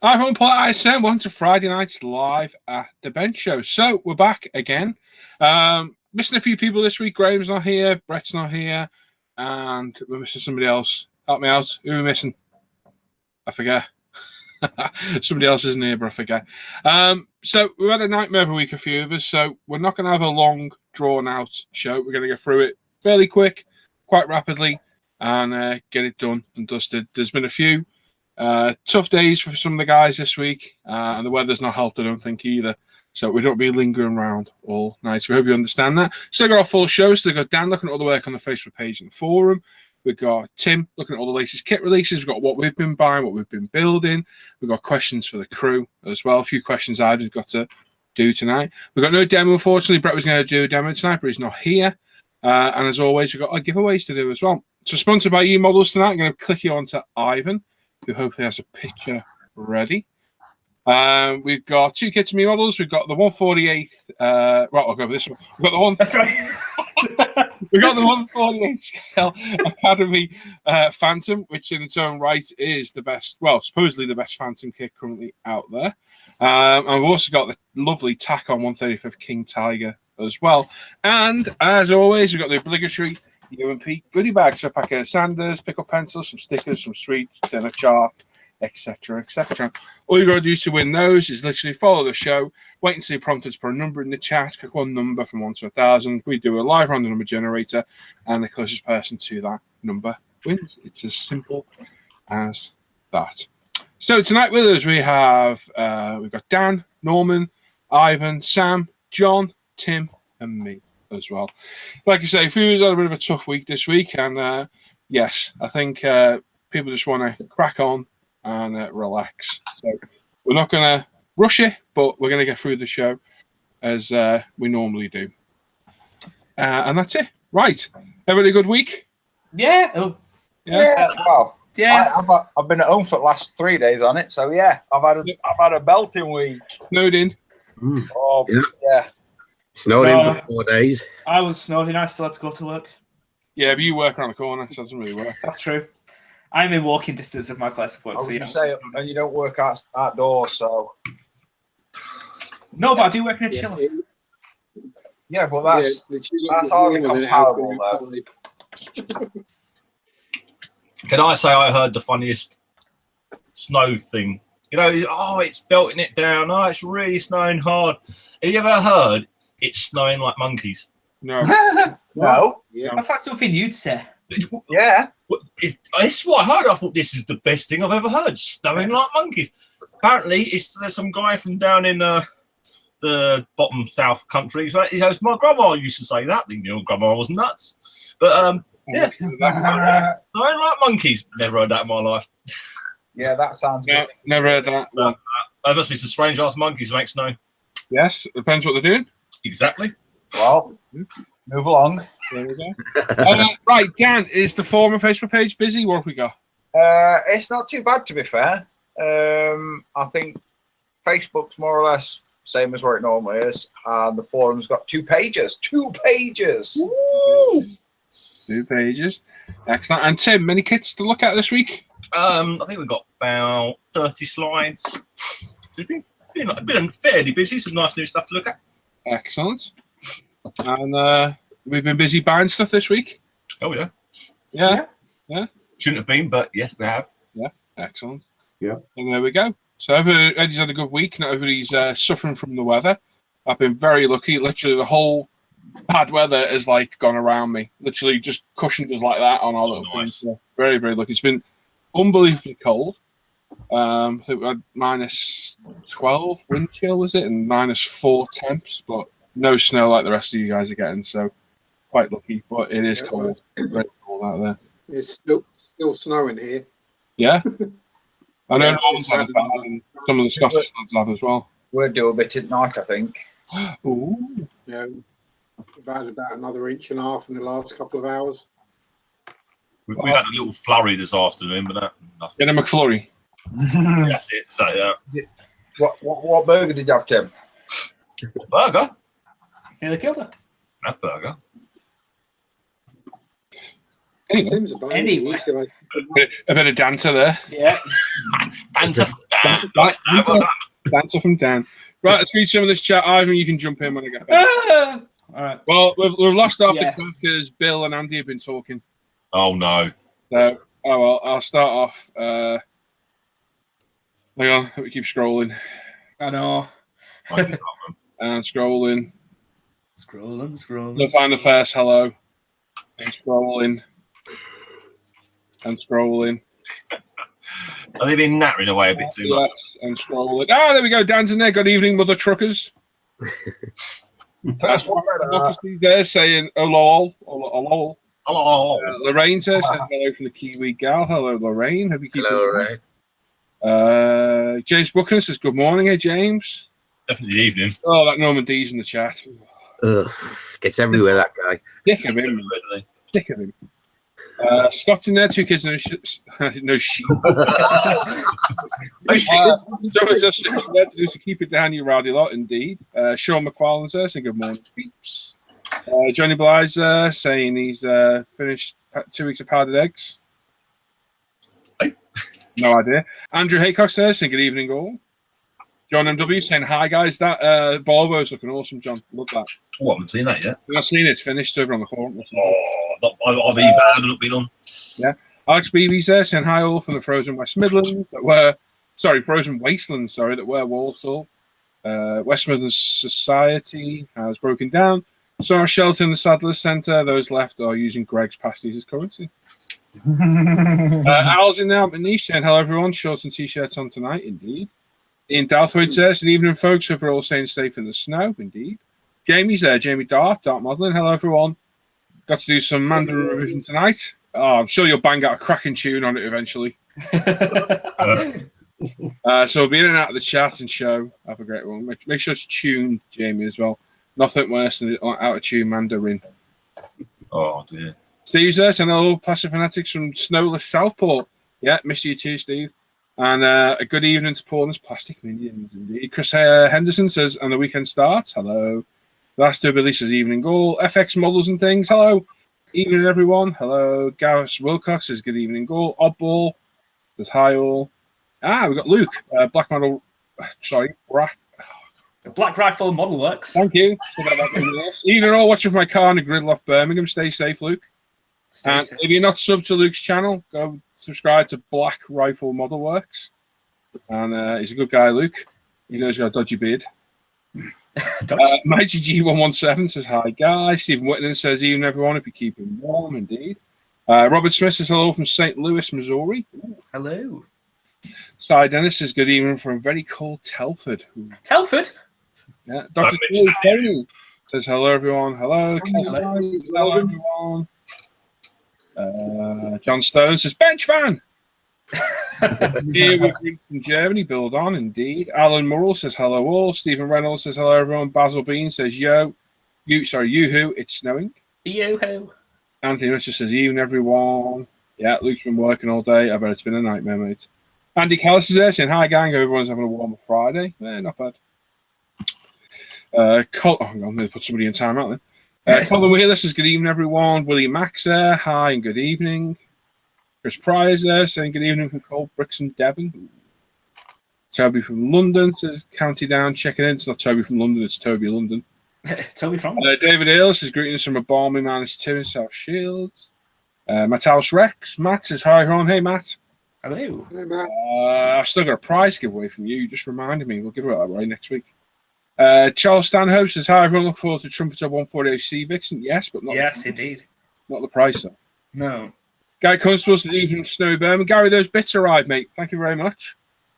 Hi everyone, Paul at ISM. Welcome to Friday night's live at the bench show. So we're back again. Missing a few people this week. Graham's not here, Brett's not here, and we're missing somebody else. Help me out. Who are we missing? I forget. Somebody else isn't here, but I forget. So we've had a nightmare of a week, a few of us, so we're not going to have a long, drawn-out show. We're going to go through it fairly quick, quite rapidly, and get it done and dusted. There's been a few tough days for some of the guys this week, and the weather's not helped, I don't think, either. So we don't be lingering around all night. So we hope you understand that. Still got our full show. Still got Dan looking at all the work on the Facebook page and the forum. We've got Tim looking at all the latest kit releases. We've got what we've been buying, what we've been building. We've got questions for the crew as well. A few questions I've got to do tonight. We've got no demo, unfortunately. Brett was going to do a demo tonight, but he's not here. And as always, we've got our giveaways to do as well. So sponsored by E-Models tonight. I'm going to click you on to Ivan, who hopefully has a picture ready. We've got two kits of me models. We've got the 148th. Well, I'll go with this one. We've got the one. Sorry. We've got the 148 scale Acadmey Phantom, which in its own right is the best, well, supposedly the best Phantom kit currently out there. And we've also got the lovely Takom 135th King Tiger as well. And as always, we've got the obligatory UMP Goodie Bag. So a pack of sanders, pick up pencils, some stickers, some sweets, then a chart, etc., etc. All you've got to do to win those is literally follow the show, wait until you're prompted for a number in the chat, pick one number from 1 to 1,000. We do a live random number generator, and the closest person to that number wins. It's as simple as that. So tonight with us we have we've got Dan, Norman, Ivan, Sam, John, Tim, and me as well. Like I say, Fu's had a bit of a tough week this week, and yes, I think people just want to crack on and relax. So we're not going to rush it, but we're going to get through the show as we normally do. And that's it. Right. Everybody a good week? Yeah. Oh. Yeah. Well, yeah. I've been at home for the last 3 days on it, so yeah, I've had a belting week. Snowed in. Oh yeah. Snowed in for 4 days. I was snowed in. I still had to go to work. Yeah, but you work around the corner, so it doesn't really work. That's true. I'm in walking distance of my place of work. I was going to say, and you don't work outdoors, so. No, but I do work in a chiller. Yeah, but that's hardly comparable, though. Can I say I heard the funniest snow thing? You know, oh, it's belting it down. Oh, it's really snowing hard. Have you ever heard it's snowing like monkeys? No. No. Yeah. That's like something you'd say. Yeah. It's what I heard. I thought this is the best thing I've ever heard. Snowing like monkeys. Apparently, there's some guy from down in the bottom south country. So he goes, my grandma used to say that. Your grandma was nuts. But yeah, snowing like monkeys. Never heard that in my life. Yeah, that sounds good. Never heard that. There must be some strange ass monkeys who make snow. Yes, depends what they're doing. Exactly. Well, move along. There we go. Right, Dan, is the forum and Facebook page busy? What have we got? It's not too bad, to be fair. I think Facebook's more or less same as where it normally is, and the forum's got 2 pages. 2 pages. Woo! 2 pages. Excellent. And Tim, many kits to look at this week? I think we've got about 30 slides. So it's been fairly busy. Some nice new stuff to look at. Excellent. And we've been busy buying stuff this week. Oh yeah. Yeah. Shouldn't have been, but yes, we have. Yeah. Excellent. Yeah. And there we go. So everybody's had a good week. Not everybody's suffering from the weather. I've been very lucky. Literally, the whole bad weather has gone around me. Literally, just cushioned us like that on our little things. So very, very lucky. It's been unbelievably cold. I think we had -12 wind chill, was it, and -4 temps, but no snow like the rest of you guys are getting. So quite lucky, but it is cold. Very cold out there. It's still snowing here. Yeah. I know Norman's had it bad, and some of the Scottish lads have as well. We'll do a bit at night, I think. Ooh. Yeah, we've had about another 1.5 inches in the last couple of hours. We've had a little flurry this afternoon, but nothing. Get a McFlurry. That's it. So, What burger did you have, Tim? burger? Nearly killed her. That burger. Anyway, Tim's a baby. Anyway. He's got a bit of dancer there. Yeah. Banter Dancer from Dan. Right, let's read some of this chat. Ivan, you can jump in when I get back. All right. Well, we've lost our Yeah. chat because Bill and Andy have been talking. Oh no. So, I'll start off. Hang on, let me keep scrolling. I know. And scrolling. Scrolling. They'll find the first hello. And scrolling. And scrolling. Have they been nattering away a bit too much? Yes, and scrolling. Ah, there we go. Dan's in there. Good evening, mother truckers. That's what they're saying. Oh, lol. Hello. Lorraine says hello from the Kiwi gal. Hello, Lorraine. Hope you keep Hello, Lorraine. James Buckner says good morning. Hey, James. Definitely the evening. Oh, that Norman D's in the chat. Ugh, gets everywhere, that guy. Dick of him. Dick of him. Scott's in there. 2 kids, no sheep. Someone says there to do to keep it down, you rowdy lot, indeed. Sean McFarlane says, good morning, peeps. Johnny Bly's saying he's finished 2 weeks of powdered eggs. Hey. No idea. Andrew Haycock says, good evening, all. John MW saying, hi, guys. That Volvo's looking awesome, John. Love that. Oh, I haven't seen that yet. I've not seen it. It's finished over on the corner. I've been bad and not been on. Yeah. Alex Beebe's there saying hi all from the frozen West Midlands that were, frozen wastelands, that were Walsall. West Midlands Society has broken down. So our shelter in the Sadler's Centre, those left are using Greg's pasties as currency. Al's in there, Manish saying hello everyone, shorts and t-shirts on tonight, indeed. Ian Dalthwaite says, good evening folks, hope we're all staying safe in the snow, indeed. Jamie's there, Jamie Dark Modelling, hello everyone. Got to do some Mandarin revision tonight. Oh, I'm sure you'll bang out a cracking tune on it eventually. So we'll be in and out of the chat and show. Have a great one. Make sure it's tuned, Jamie, as well. Nothing worse than out of tune Mandarin. Oh dear. Steve's there, and hello, Passive Fanatics from Snowless Southport. Yeah, miss you too, Steve. And a good evening to Portland's Plastic Minions, indeed. Chris Henderson says, and the weekend starts. Hello. Last two Billy says, evening all. FX models and things. Hello. Evening, everyone. Hello. Gareth Wilcox says, good evening all. Oddball says, hi all. We've got Luke. Black Rifle Model Works. Thank you. Evening all. Watching from my car in the gridlock, Birmingham. Stay safe, Luke. And if you're not subbed to Luke's channel, go subscribe to Black Rifle Model Works. And he's a good guy, Luke. He knows he's got a dodgy beard. Mighty G117 says, hi, guys. Stephen Whitman says, even everyone, if you keep him warm, indeed. Robert Smith says, hello from St. Louis, Missouri. Ooh. Hello. Cy Dennis says, good evening from very cold Telford. Ooh. Telford? Yeah. Dr. Terry says, hello, everyone. Hello. Hello, everyone. John Stone says, bench fan. Here we're from Germany, build on, indeed. Alan Murrell says, hello all. Stephen Reynolds says, hello everyone. Basil Bean says, yoo-hoo, it's snowing. Yoo-hoo. Anthony Richard says, even everyone. Yeah, Luke's been working all day. I bet it's been a nightmare, mate. Andy Callis is there saying, hi gang, everyone's having a warmer Friday. Not bad. I'm going to put somebody in timeout then. Colin Wheeler says, good evening everyone. William Max there, hi and good evening. Chris Pryor's there saying good evening from Cold Bricks and Devon. Toby from London says County Down checking in. It's not Toby from London, it's Toby London. Toby from David Ailes says greetings from a balmy -2 in South Shields. Matthouse Rex. Matt says hi everyone. Hey Matt. Hello. Hey, Matt. I've still got a prize giveaway from you. You just reminded me. We'll give it away next week. Charles Stanhope says hi everyone. Look forward to Trumpeter 148C Vixen. Yes, but not. Yes, indeed. Not the price though. No. Guy Constable says evening Snowy Birmingham. Gary, those bits arrived, mate. Thank you very much.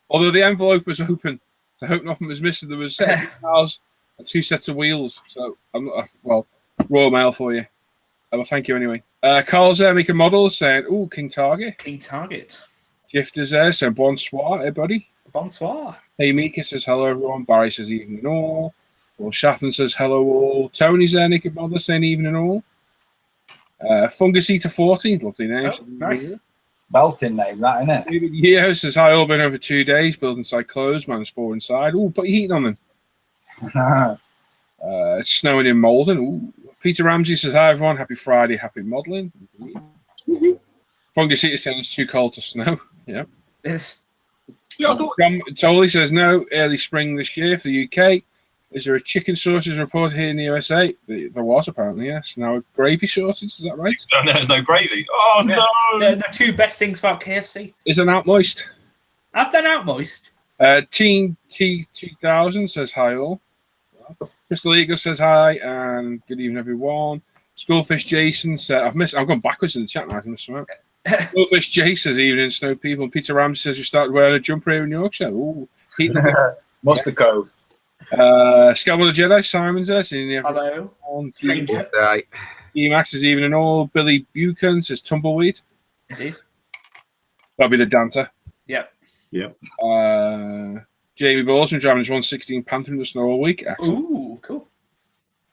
Although the envelope was open, I hope nothing was missing. There was a set of cars and 2 sets of wheels. So I'm not Royal Mail for you. Well, thank you anyway. Carl's there making models saying, "Oh, King Target." King Target. Gifter's there saying, "Bonsoir, everybody." Bonsoir. Hey, Mika says hello everyone. Barry says evening all. Well, Shafton says hello all. Tony's there naked model saying evening all. Fungus Eater 40, lovely name. Oh, nice. Belting name, that, isn't it? David Yeo says, hi, all been over 2 days, building inside clothes, -4 inside. Ooh, put your heating on them. It's snowing in Malden. Ooh. Peter Ramsey says, hi, everyone. Happy Friday, happy modelling. Fungus Eater saying it's too cold to snow. Yeah. Yes. Yeah, I thought. Tolly says no, early spring this year for the UK. Is there a chicken shortage report here in the USA? There was apparently, yes. Now a gravy shortage, is that right? No, there's no gravy. Oh Yeah. no! The two best things about KFC. Is an out moist? I've done out moist. Teen T2000 says hi all. Crystal Eagle says hi and good evening everyone. Schoolfish Jason said I've gone backwards in the chat now. I missed some out. Schoolfish Jay says evening snow people. And Peter Ramsey says we started wearing a jumper here in Yorkshire. Ooh, Must be cold. Scalwell the Jedi, Simon's there. Hello. Stranger. Right. Emax is evening all. Billy Buchan says tumbleweed. Indeed. That'll be the dancer. Yep. Jamie Baldwin driving his 116 Panther in the snow all week. Excellent. Ooh, cool.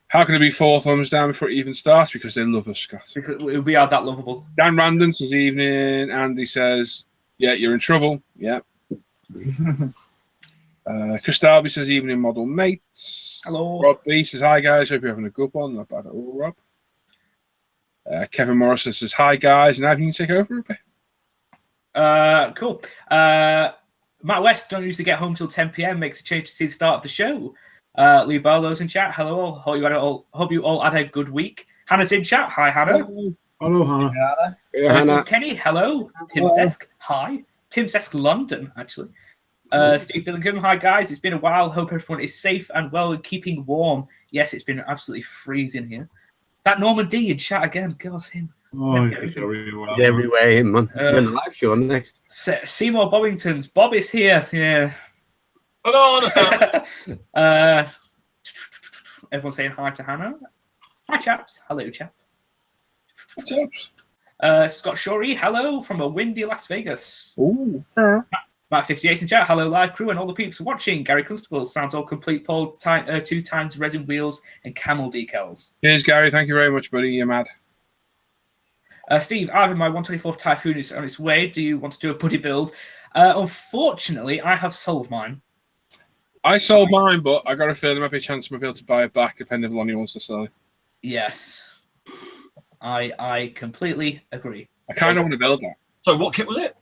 How can it be 4 thumbs down before it even starts? Because they love us, Scott. Because we are that lovable. Dan Randon says evening. Andy says, yeah, you're in trouble. Yeah. Chris Darby says evening model mates. Hello. Rob B says hi guys, hope you're having a good one. Not bad at all, Rob. Kevin Morrison says hi guys, and now you can take over a bit. Cool. Matt West don't usually get home till 10 p.m. Makes a change to see the start of the show. Lee Barlow's in chat. Hello all. Hope you all had a good week. Hannah's in chat. Hi Hannah. Hello, Hannah. Yeah, Hannah. Kenny. Hello. Tim's desk. Hi. Tim's desk London actually. Steve Billingham. Hi guys. It's been a while. Hope everyone is safe and well and keeping warm. Yes, it's been absolutely freezing here. That Norman D in chat again. God, him. Oh, he's everywhere. He's everywhere, him, man. We're in the live show next. Seymour Bobbington's. Bob is here. Yeah. I don't understand. Everyone saying hi to Hannah. Hi, chaps. Hello, chap. What's up? Scott Shorey. Hello from a windy Las Vegas. Ooh, fair. Matt 58 in chat. Hello, live crew and all the peeps watching. Gary Constable. Sounds all complete. Paul, 2 times resin wheels and camel decals. Cheers, Gary. Thank you very much, buddy. You're mad. Steve, Ivan, my 124th Typhoon is on its way. Do you want to do a buddy build? Unfortunately, I have sold mine. I sold mine, but I got a feeling there might be a chance I might be able to buy it back, depending on Lonnie wants to sell it. Yes. I completely agree. I kind of want to build that. So what kit was it?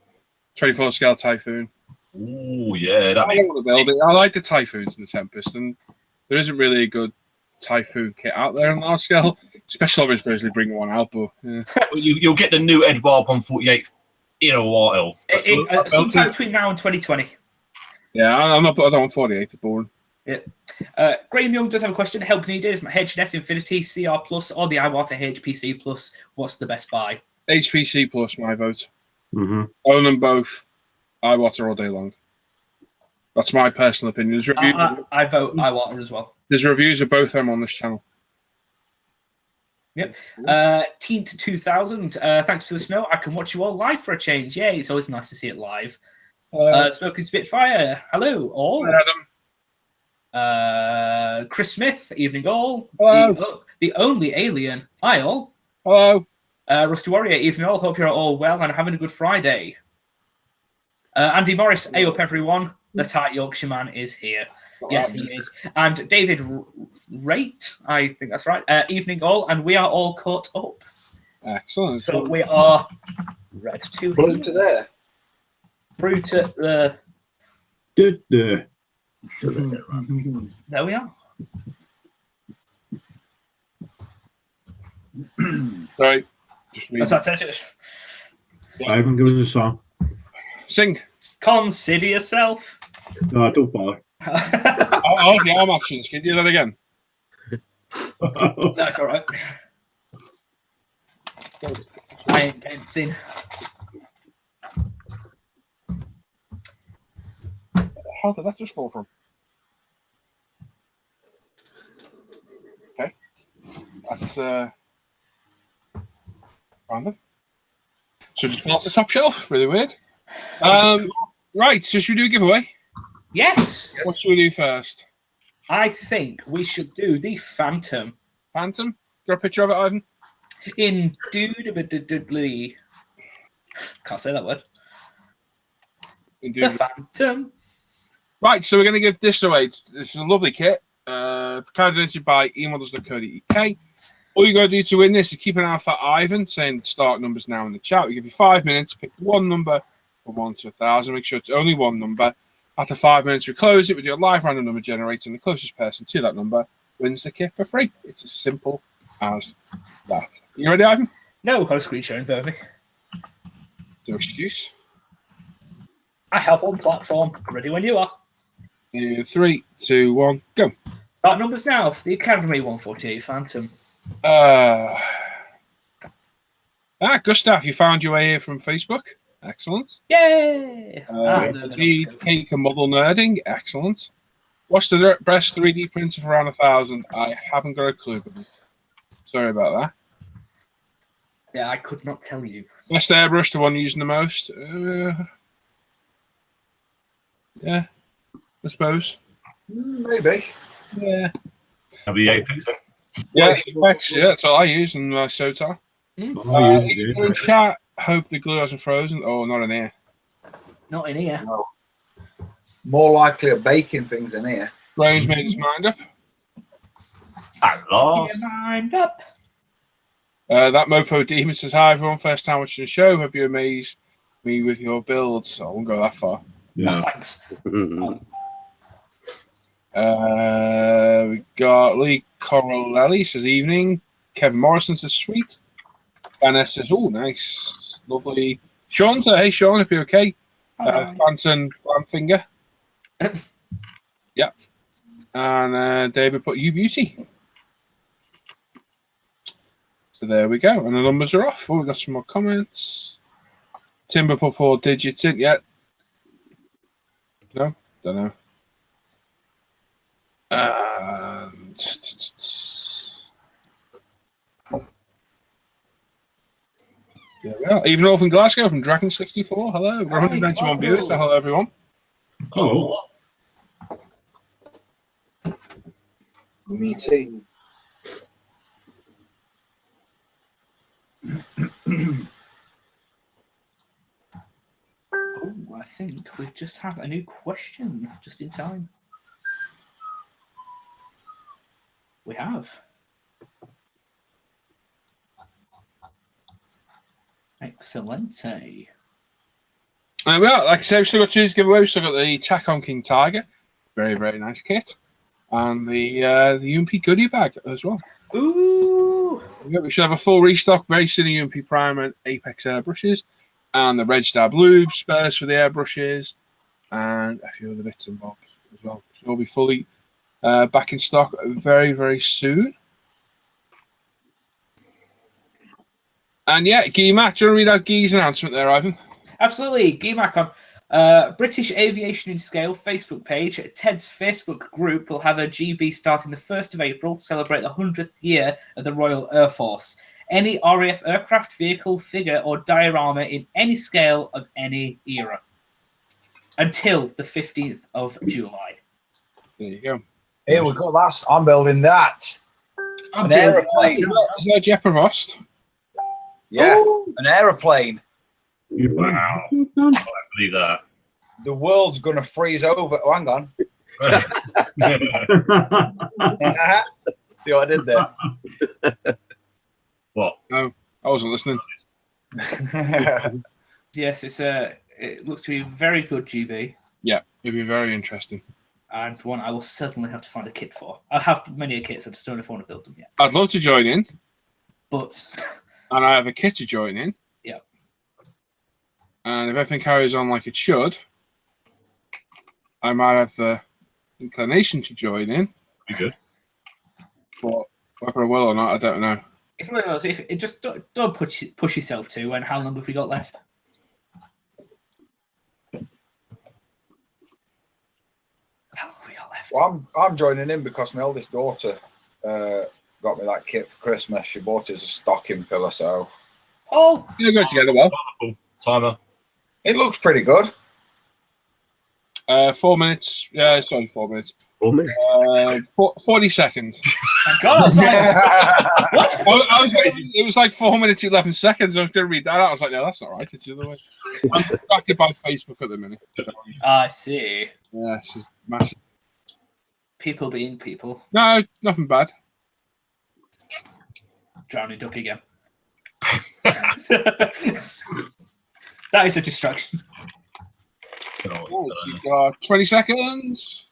24 scale Typhoon. Oh yeah, I don't want to build it. I like the Typhoons and the Tempest, and there isn't really a good Typhoon kit out there on large scale. Special Ops basically bring one out, but yeah. You'll get the new Edward 148 in a while. Sometime between now and 2020. Yeah, I don't want 48. It's boring. Yeah. Graham Young does have a question. Help needed. H&S Infinity CR Plus or the iWater HPC Plus. What's the best buy? HPC Plus, my vote. Mm-hmm. Own them both. iWater all day long. That's my personal opinion. There's reviews, I vote iWater as well. there's reviews of both of them on this channel. Yep. Teen to 2000. Thanks to the snow, I can watch you all live for a change. Yay! It's always nice to see it live. Smoking Spitfire. Hello, all. Hi, Adam. Chris Smith. Evening, all. Hello. The only alien. Hi, all. Hello. Rusty Warrior. Evening, all. Hope you're all well and having a good Friday. Andy Morris. Hey up, everyone. The tight Yorkshireman is here. Yes, he is. And David Rate, I think that's right. Evening all, and we are all caught up. Excellent. So we are ready to Through to there. through to the. There we are. Sorry. Just read. That's it. Ivan, give us a song. Sing. Consider yourself. No, don't bother. Oh, the arm actions. Can you do that again? That's all right. I ain't dancing. How did that just fall from? Okay. That's random. So just fall off the top shelf. Really weird. Right, so should we do a giveaway? Yes. What should we do first? I think we should do the Phantom. Phantom? Got a picture of it, Ivan? Indubitably. Can't say that word. Indubitably. The Phantom. Right, so we're going to give this away. This is a lovely kit. Donated by emodels.co.uk. All you got to do to win this is keep an eye out for Ivan saying start numbers now in the chat. We give you 5 minutes, pick one number from 1 to 1,000. Make sure it's only one number. After 5 minutes, we close it with your live random number generator, and the closest person to that number wins the kit for free. It's as simple as that. You ready, Ivan? No, I was screen sharing, Bernie. No excuse. I have one platform. Ready when you are. 3, 2, 1, go. Start numbers now for the Academy 148 Phantom. Gustav, you found your way here from Facebook. Excellent. Yay! Cake and Model Nerding. Excellent. What's the best 3D printer for around 1,000? I haven't got a clue. Sorry about that. Yeah, I could not tell you. Best airbrush, the one using the most? Yeah, I suppose. Maybe. Yeah. That'll be Apex then. Yeah, Apex, yeah, that's all I use in my SOTA. In chat, hope the glue hasn't frozen. Oh, not in here. Not in here. No. More likely at baking things in here. Graham's made his mind up. At last. Mind up. That mofo demon says, hi everyone, first time watching the show. Hope you amaze me with your builds. I won't go that far. No, thanks. We got Lee Corolelli says, evening. Kevin Morrison says, sweet. Vanessa says, oh, nice. Lovely. Sean says, hey Sean, if you're okay. Phantom Flamfinger. Yeah. And David put you beauty. So there we go. And the numbers are off. Oh, we got some more comments. Timber put 4 digits in. Yeah. No, don't know. There we are. Even over in Glasgow from Dragon64. Hello. We're 191 viewers. So hello, everyone. Oh. Meeting. Oh, I think we've just had a new question just in time. We have. Excellent. Well, like I said, we've still got 2 to give away. We've still got the Takom King Tiger. Very, very nice kit. And the UMP Goodie Bag as well. Ooh! We should have a full restock very soon. UMP Primer and Apex airbrushes. And the Red Star Blue spares for the airbrushes. And a few other bits and bobs as well. So we'll be fully back in stock very, very soon. And yeah, GMAC, do you want to read out Guy's announcement there, Ivan? Absolutely. GMAC on British Aviation in Scale Facebook page. Ted's Facebook group will have a GB starting the 1st of April to celebrate the 100th year of the Royal Air Force. Any RAF aircraft, vehicle, figure, or diorama in any scale of any era. Until the 15th of July. There you go. Here we go. I'm building that. An aeroplane. Is that Jeff Provost? Yeah, an aeroplane. Wow. I can't believe that. The world's going to freeze over. Oh, hang on. See what I did there? What? No, I wasn't listening. Yes, it looks to be a very good GB. Yeah, it'd be very interesting. And one I will certainly have to find a kit for. I have many kits, I just don't know if I want to build them yet. I'd love to join in. But... and I have a kit to join in. Yeah. And if everything carries on like it should, I might have the inclination to join in. Be good. But whether I will or not, I don't know. It's one of those, if it just don't push yourself to, and how long have we got left? How long have we got left? Well, I'm joining in because my eldest daughter got me that kit for Christmas. She bought it as a stocking filler, so. Oh! You go together well. Timer. It looks pretty good. 4 minutes. Yeah, sorry, 4 minutes. 4 minutes. 40 seconds. Thank God, I was like, what? It was like 4 minutes, 11 seconds. I was going to read that out. I was like, no, that's not right. It's the other way. I'm distracted by Facebook at the minute. I see. Yeah, this is massive. People being people. No, nothing bad. Drowning duck again. That is a distraction. Right, you've got 20 seconds.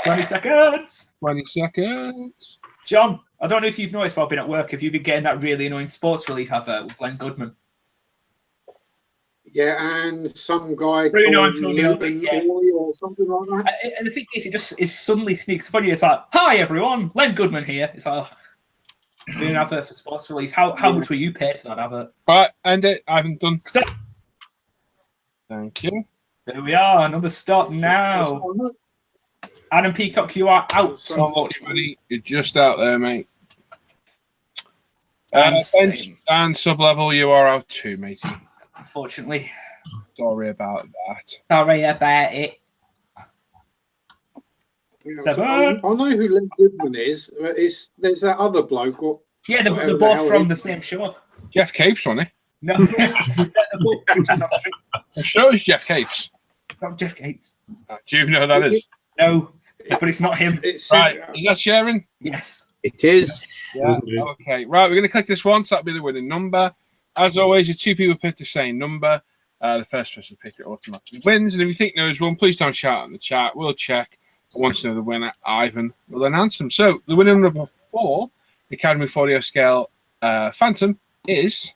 20 seconds. 20 seconds. John, I don't know if you've noticed while I've been at work, if you've been getting that really annoying Sports Relief advert with Glenn Goodman. Yeah, and some guy Bruno called Antonio, Ruben yeah. Oy or something like that. And the thing is, it suddenly sneaks upon you. It's like, hi everyone, Len Goodman here. It's like, doing an advert for Sports Relief. How much were you paid for that advert? Right, end it. I haven't done. Stop. Thank you. There we are. Another stop now. Adam Peacock, you are out. Unfortunately, you're just out there, mate. And bench and sub-level, you are out too, matey. Unfortunately. Sorry about that. Sorry about it. Yeah, so I know who Len Goodman is. But there's that other bloke. Yeah, they're both from the same show. Jeff Capes, wasn't he? No, they're both coaches on street. I'm sure it's Jeff Capes. Not Jeff Capes. Do you know who that is? No, but it's not him. Right, is that Sharon? Yes. It is. Yeah. Okay. Right, we're going to click this once. That'll be the winning number. As always, if two people pick the same number, the first person to pick it automatically wins. And if you think there's one, please don't shout in the chat. We'll check. I want to know the winner. Ivan will announce them. So the winner number 4, the Acadmey 40 scale Phantom, is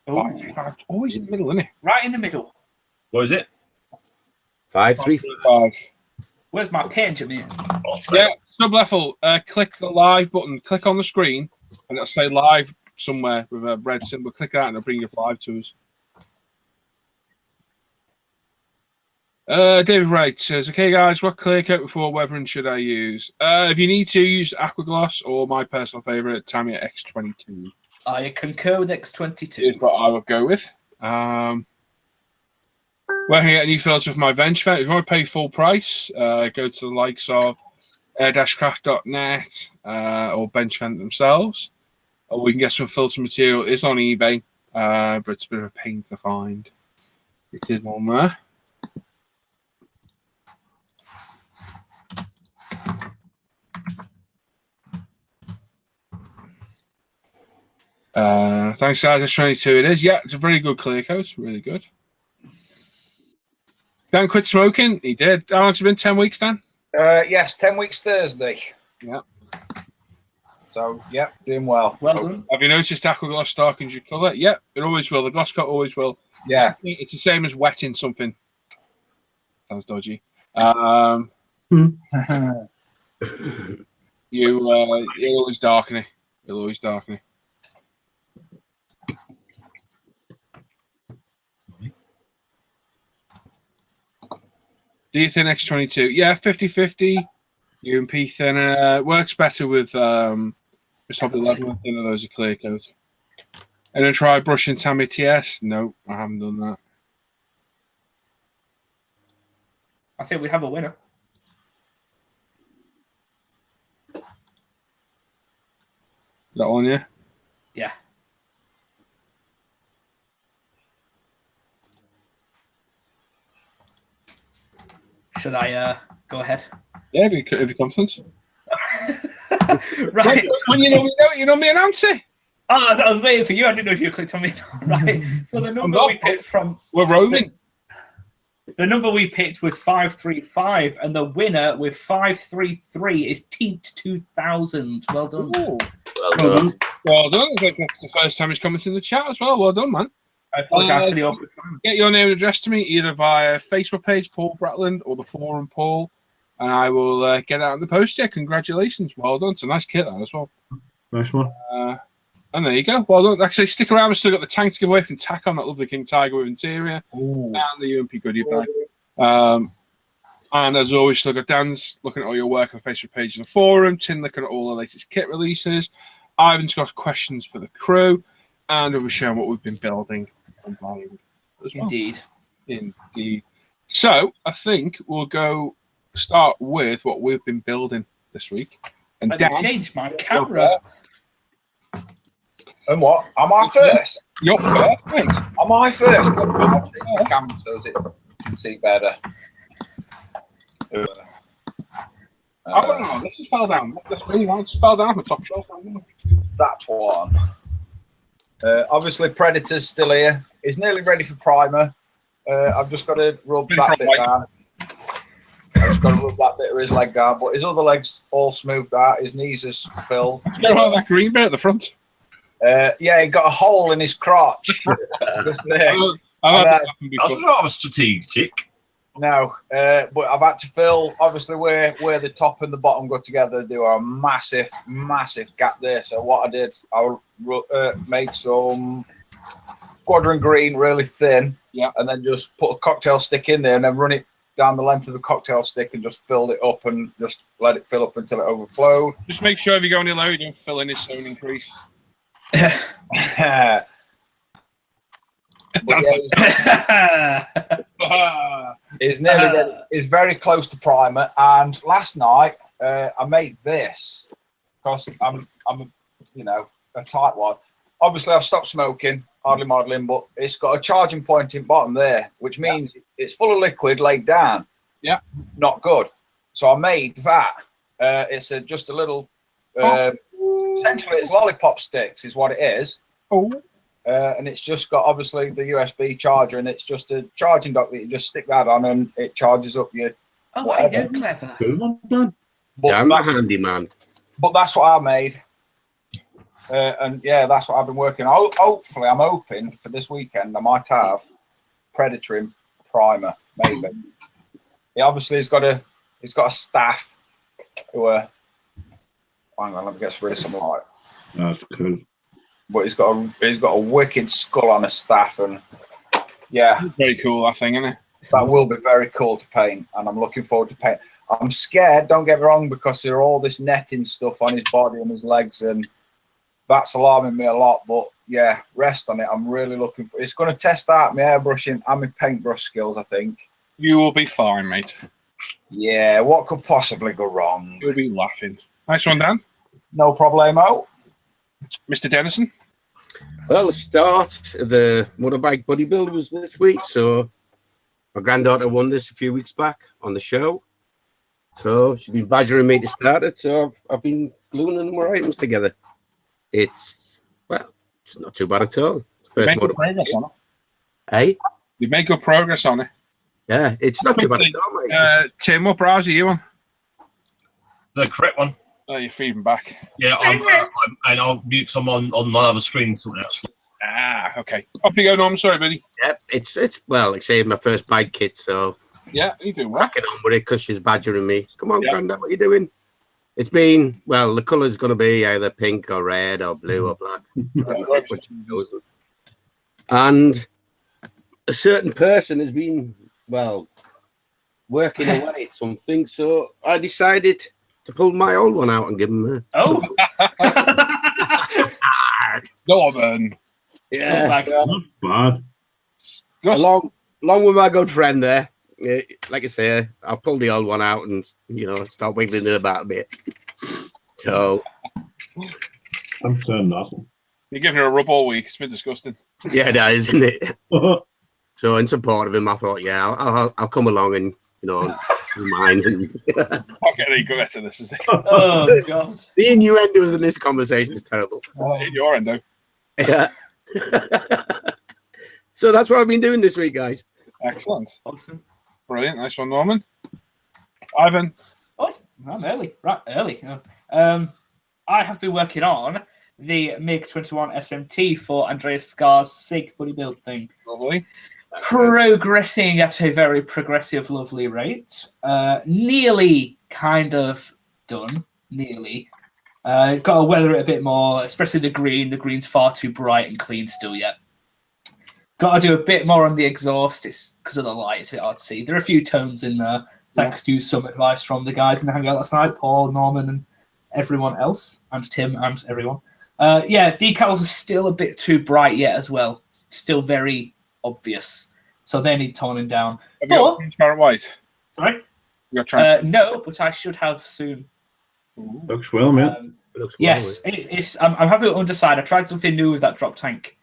535. Always in the middle, isn't it? Right in the middle. What is it? 535. Where's my pen, Jamie? Yeah, sub-level. Click the live button. Click on the screen, and it'll say live somewhere with a red symbol. Click that, and it'll bring you live to us. David Wright says, okay, guys, what clear coat before weathering should I use? If you need to, use Aquagloss or my personal favourite, Tamiya X22. I concur with X22. Is what I would go with. Where can I get a new filter for my bench vent? If you want to pay full price, go to the likes of air-craft.net or bench vent themselves. Or we can get some filter material. It's on eBay, but it's a bit of a pain to find. It is on there. Thanks, guys. X22 it is. Yeah, it's a very good clear coat. Really good. Dan quit smoking. He did. How long has it been? 10 weeks, Dan? Yes, 10 weeks Thursday. Yeah. So, yeah, doing well. Well done. Have you noticed Aquagloss darkens your colour? Yep, it always will. The gloss coat always will. Yeah. It's the same as wetting something. Sounds dodgy. You'll always darken it. You'll always darken it. Do you think X22? Yeah, 50-50. UMP thinner. Works better with just top 11 thinner. Those are clear coat. And then try brushing Tamiya TS. No, I haven't done that. I think we have a winner. That one, yeah? Yeah. Should I go ahead? Yeah, if you're confident. Right. When you know me announce it. Oh, I was waiting for you. I didn't know if you clicked on me. Right. So the number we picked from... We're roaming. The number we picked was 535, and the winner with 533 is Teat 2000. Well done. Ooh. Well done. Well done. I think that's the first time he's commented in the chat as well. Well done, man. I apologize for the awkward time. Get your name and address to me either via Facebook page, Paul Bratland, or the forum, Paul, and I will get out in the post. Yeah, congratulations. Well done. It's a nice kit, that as well. Nice one. And there you go. Well done. Like I say, stick around. We've still got the tank to give away from Takom, that lovely King Tiger with interior, and the UMP Goodie Bag. And as always, still got Dan's looking at all your work on the Facebook page and the forum, Tim looking at all the latest kit releases, Ivan's got questions for the crew, and we'll be showing what we've been building and buying as well. Indeed. So I think we'll go start with what we've been building this week. And Let me change my camera. And what? Am I first? You're first, mate. Am I first? The camera so that you can see better. Oh, no, this just fell down. This really just fell down off the top shelf. That one. Obviously, Predator's still here. He's nearly ready for primer. I've just got to rub Been that from bit white. down. I've just got to rub that bit of his leg down, but his other leg's all smoothed out. His knees is filled. Go on that green bit at the front. Yeah, he got a hole in his crotch. Just this. I've had that happen I before. was rather strategic. No, but I've had to fill, obviously, where the top and the bottom go together, do a massive, massive gap there. So what I did, I made some squadron green really thin, Yeah, and then just put a cocktail stick in there and then run it down the length of the cocktail stick and just filled it up and just let it fill up until it overflowed. just make sure if you go any low, you don't fill in his zone increase. But yeah, it's nearly ready. It's very close to primer. And last night I made this because I'm a tight one. Obviously I've stopped smoking, hardly modelling, but it's got a charging point in bottom there, which means it's full of liquid laid down. Yeah, not good. So I made that. It's just a little. Essentially, it's lollipop sticks, is what it is. Oh. And it's just got obviously the USB charger, and it's just a charging dock that you just stick that on, and it charges up your. Oh, I know, clever. Good one done. But, I'm a handy man. but that's what I made. And yeah, that's what I've been working on. Hopefully, I'm hoping for this weekend I might have Predator primer, maybe. He obviously has got a staff who hang on, let me get rid of some light. That's cool. But he's got a wicked skull on a staff, and yeah, Very cool, that thing, isn't it? that will be very cool to paint, and I'm looking forward to paint. I'm scared, don't get me wrong, because there are all this netting stuff on his body and his legs, and that's alarming me a lot. But yeah, rest on it. I'm really looking for. It's going to test out my airbrushing and my paintbrush skills, I think. You will be fine, mate. Yeah, what could possibly go wrong? You'll be laughing. Nice one, Dan. No problemo. Mr. Dennison. Well, the start of the motorbike buddy build was this week, so my granddaughter won this a few weeks back on the show. So she's been badgering me to start it, so I've been gluing more items together. It's not too bad at all. It's the first Make good motorbike. progress on it. Hey? You make good progress on it. Yeah, it's not too bad at all, mate. Tim, what browser are you on? The correct one. Oh, you're feeding back. Yeah, and I'll mute because I'm on my other screen sorting out stuff. Ah, okay. Off you go, Norm. Sorry, buddy. Yep, it's well, like I say, my first bike kit, so Yeah, you doing well. cracking on with it because she's badgering me. Come on, Yeah. Grandad, what are you doing? It's been, well, the colour's going to be either pink or red or blue or black. I don't know which one goes. And a certain person has been, well, working away at something, so I decided to pull my old one out and give him a... Oh. Norman. Yeah, Not bad. Gus. along with my good friend there. Like I say, I'll pull the old one out and, start wiggling it about a bit. So, I'm saying nothing. You're giving her a rub all week. It's been disgusting. yeah, that is, isn't it? So, in support of him, I thought, yeah, I'll come along and, mind. And I'll get any good to this, is it? Oh, God. the innuendos in this conversation is terrible. In your end, though. Yeah. So that's what I've been doing this week, guys. Excellent. Awesome. Brilliant. Nice one, Norman. Ivan. Oh, I'm early. Right, early. I have been working on the MiG-21 SMT for Andreas Scar's SIG buddy build thing. Lovely. Progressing at a very progressive, lovely rate. Nearly kind of done. Nearly. Got to weather it a bit more, especially the green. The green's far too bright and clean still yet. Got to do a bit more on the exhaust. It's because of the light. It's a bit hard to see. There are a few tones in there, thanks to some advice from the guys in the hangout last night, Paul, Norman, and everyone else, and Tim, and everyone. Decals are still a bit too bright yet as well. Still very obvious. So they need toning down. Have you got transparent white? Sorry? You got transparent. No, but I should have soon. Looks well, man. It looks Yes, it's. I'm happy with Underside. I tried something new with that drop tank,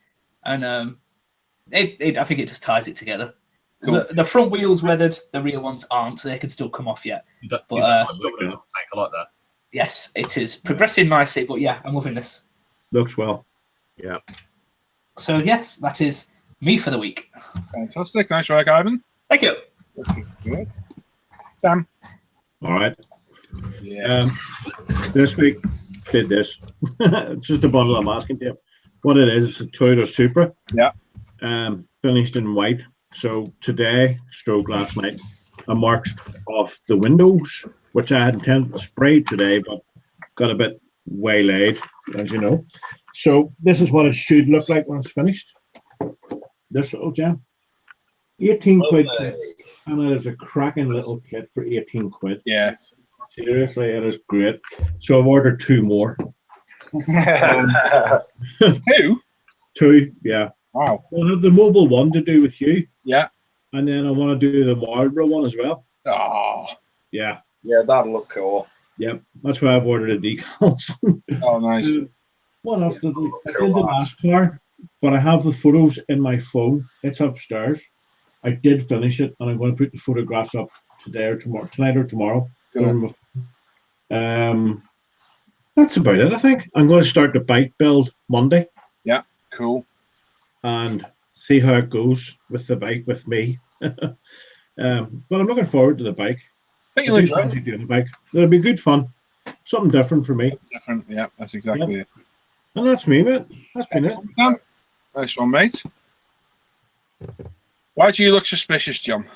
and I think it just ties it together. Cool. The front wheels weathered, the rear ones aren't, so they can still come off yet. I like that. Yes, it is progressing nicely, but yeah, I'm loving this. Looks well. Yeah. So yes, that is me for the week. Fantastic. Nice work, Ivan. Thank you. Good. Sam. All right. Yeah. This week, did this. It's just a bundle of masking tape. What it is, a Toyota Supra. Yeah. Finished in white. So today, stroke last night, I marked off the windows, which I had intended to spray today, but got a bit waylaid, as you know. So this is what it should look like when it's finished. This little gem. 18 quid. And it is a cracking little kit for 18 quid. Yeah. Seriously, it is great. So I've ordered 2 more. 2? 2, yeah. Wow. I'll have the mobile one to do with you. Yeah. And then I want to do the Marlboro one as well. Oh. Yeah. Yeah, that'll look cool. Yep. That's why I've ordered the decals. Oh, nice. What else did I did the NASCAR, but I have the photos in my phone. It's upstairs. I did finish it, and I'm going to put the photographs up today or tomorrow, tonight or tomorrow. Cool. That's about it, I think. I'm going to start the bike build Monday. Yeah, cool. And see how it goes with the bike with me. But I'm looking forward to the bike. I think you'll enjoy it. Doing the bike. It'll be good fun. Something different for me. Different, yeah, that's exactly it. And that's me, mate. That's been it. Nice one, mate. Why do you look suspicious, John?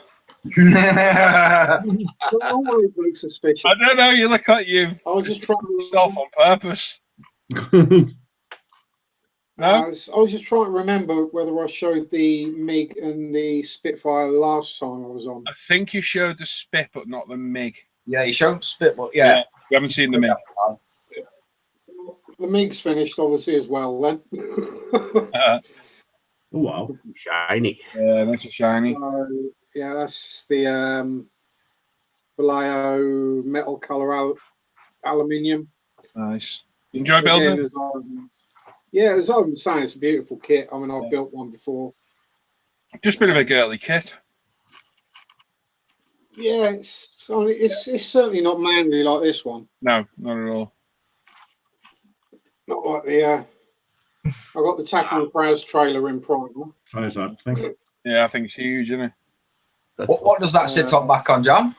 I always look suspicious. I don't know. You look like you've I was just trying to yourself on purpose. No, I was just trying to remember whether I showed the MiG and the Spitfire last time I was on. I think you showed the Spit, but not the MiG. Yeah, you showed spit, but yeah. We haven't seen the MiG. The MiG's finished, obviously, as well. Then. Oh, wow. Shiny. Yeah, nice and shiny. Yeah, that's the Vallejo metal color aluminium. Nice. You enjoy building Again, it? Yeah, as I was saying, it's a beautiful kit. I mean, I've built one before. Just a bit of a girly kit. Yeah, it's certainly not manly like this one. No, not at all. Not like the I got the Takom Browse trailer in primer. How's that? Thank you. Yeah, I think it's huge, isn't it? What does that sit on back on, John?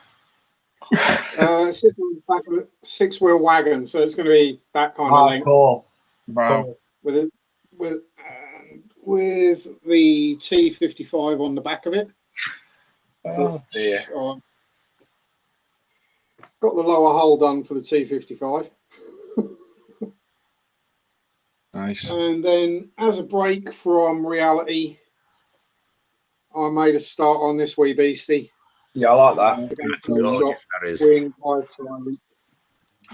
It sits on the back of a 6-wheel wagon, so it's going to be that kind of length. Cool. Wow. With the T55 on the back of it. Oh dear. Got the lower hull done for the T55. Nice. And then, as a break from reality, I made a start on this wee beastie. Yeah, I like that. Gorgeous, that is. Wing 528.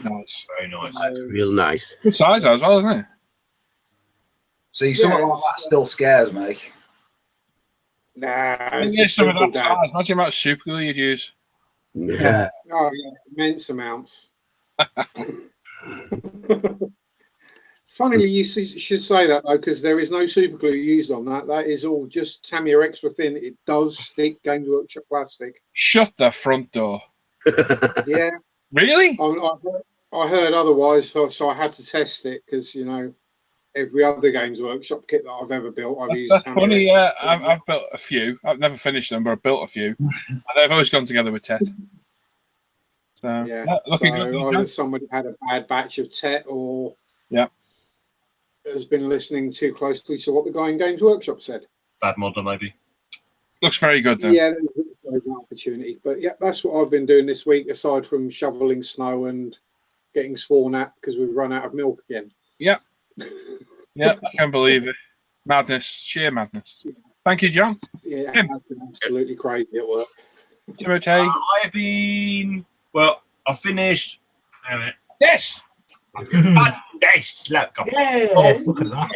Nice. Very nice. Real nice. Good size as well, isn't it? See, something like that still scares me. Nah, it's Yeah, a some of simple that dad. size. Imagine how much super glue you'd use. Yeah. Oh yeah, immense amounts. Funnily, you should say that though, because there is no super glue used on that. That is all just Tamiya extra thin. It does stick Games Workshop plastic. Shut the front door. Yeah, Really? I heard otherwise, so I had to test it because every other Games Workshop kit that I've ever built, I've used. That's Tamiya funny. extra Yeah, thin. I've built a few. I've never finished them, but I've built a few. And they've always gone together with Tet. So, Yeah, looking so good. either somebody had a bad batch of Tet or has been listening too closely to what the guy in Games Workshop said. Bad model, maybe. Looks very good, though. Yeah, there's an opportunity. But yeah, that's what I've been doing this week, aside from shoveling snow and getting sworn at because we've run out of milk again. Yeah. Yeah, I can't believe it. Madness. Sheer madness. Thank you, John. Yeah, Tim. I've been absolutely crazy at work. Timothy. I've been, well, I finished. Damn it. Yes. Yes, look. Yes, look at that.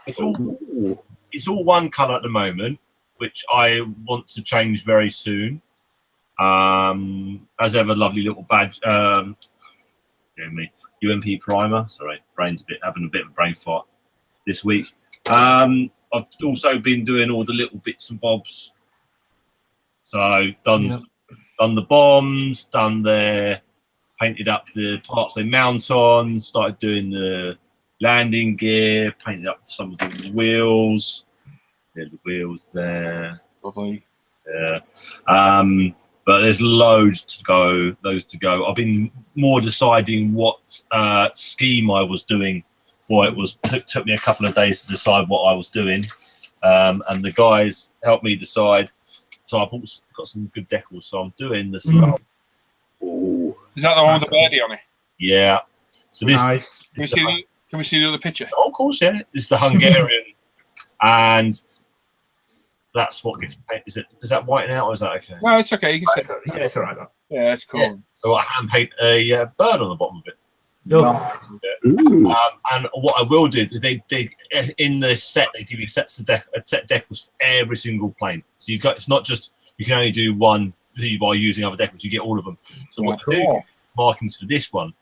It's all one colour at the moment, which I want to change very soon. As ever, lovely little badge. UMP primer. Sorry, having a bit of a brain fart this week. I've also been doing all the little bits and bobs. So done the bombs, painted up the parts they mount on, started doing the landing gear, painted up some of the wheels. Yeah, the wheels there. Lovely. Yeah. But there's loads to go. I've been more deciding what scheme I was doing for it. Took me a couple of days to decide what I was doing. And the guys helped me decide. So I've got some good decals. So I'm doing this. Ooh. Is that the one with the birdie on it? Yeah. So this. Nice. Can we see the other picture? Oh, of course, yeah. This is the Hungarian, and that's what gets painted. Is that whiting out or is that okay? No, it's okay. You can see. Yeah, it's all right. Yeah, it's cool. Yeah. So I hand paint a bird on the bottom of it. Ooh. And what I will do, they in the set they give you set decals for every single plane. So you got, it's not just you can only do one by using other decals. You get all of them. So what I do, markings for this one,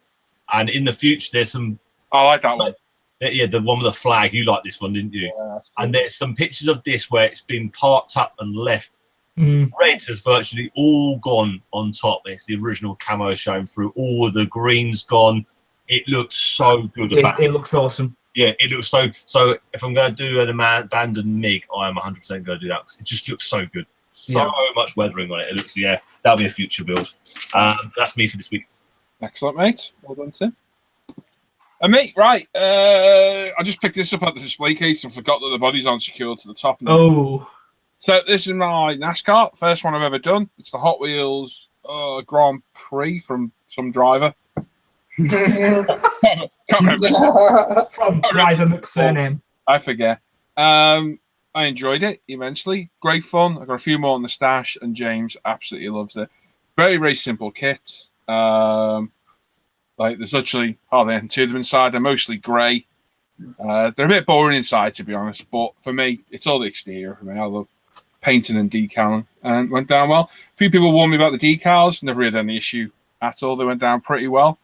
and in the future there's some. I like that one. Yeah, the one with the flag. You like this one, didn't you? Yeah, cool. And there's some pictures of this where it's been parked up and left. Red has virtually all gone on top. It's the original camo showing through. All of the green's gone. It looks so good. It looks awesome. Yeah, it looks so. So if I'm going to do an abandoned MiG, I am 100% going to do that because it just looks so good. So much weathering on it. It looks, yeah, that'll be a future build. That's me for this week. Excellent, mate. Well done, Tim. And mate, right. I just picked this up at the display case and forgot that the body's unsecured to the top. Oh. So this is my NASCAR, first one I've ever done. It's the Hot Wheels Grand Prix from some driver. Can't remember. From driver McSurname. I forget. I enjoyed it immensely. Great fun. I got a few more in the stash, and James absolutely loves it. Very, very simple kits. Like there's literally hardly anything to them inside. They're mostly grey. They're a bit boring inside, to be honest. But for me, it's all the exterior for me. I love painting and decaling, and went down well. A few people warned me about the decals. Never had any issue at all. They went down pretty well.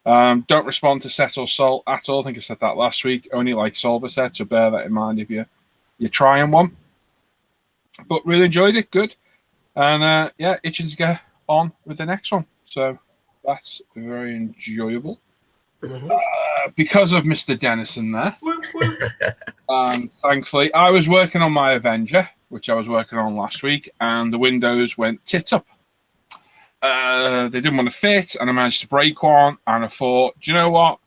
Don't respond to set or salt at all. I think I said that last week. Only like solver set, so bear that in mind if you're trying one. But really enjoyed it. Good. And yeah, itching to get on with the next one. So that's very enjoyable. Because of Mr. Dennison there. Thankfully, I was working on my Avenger, which I was working on last week, and the windows went tits up. They didn't want to fit, and I managed to break one, and I thought, do you know what?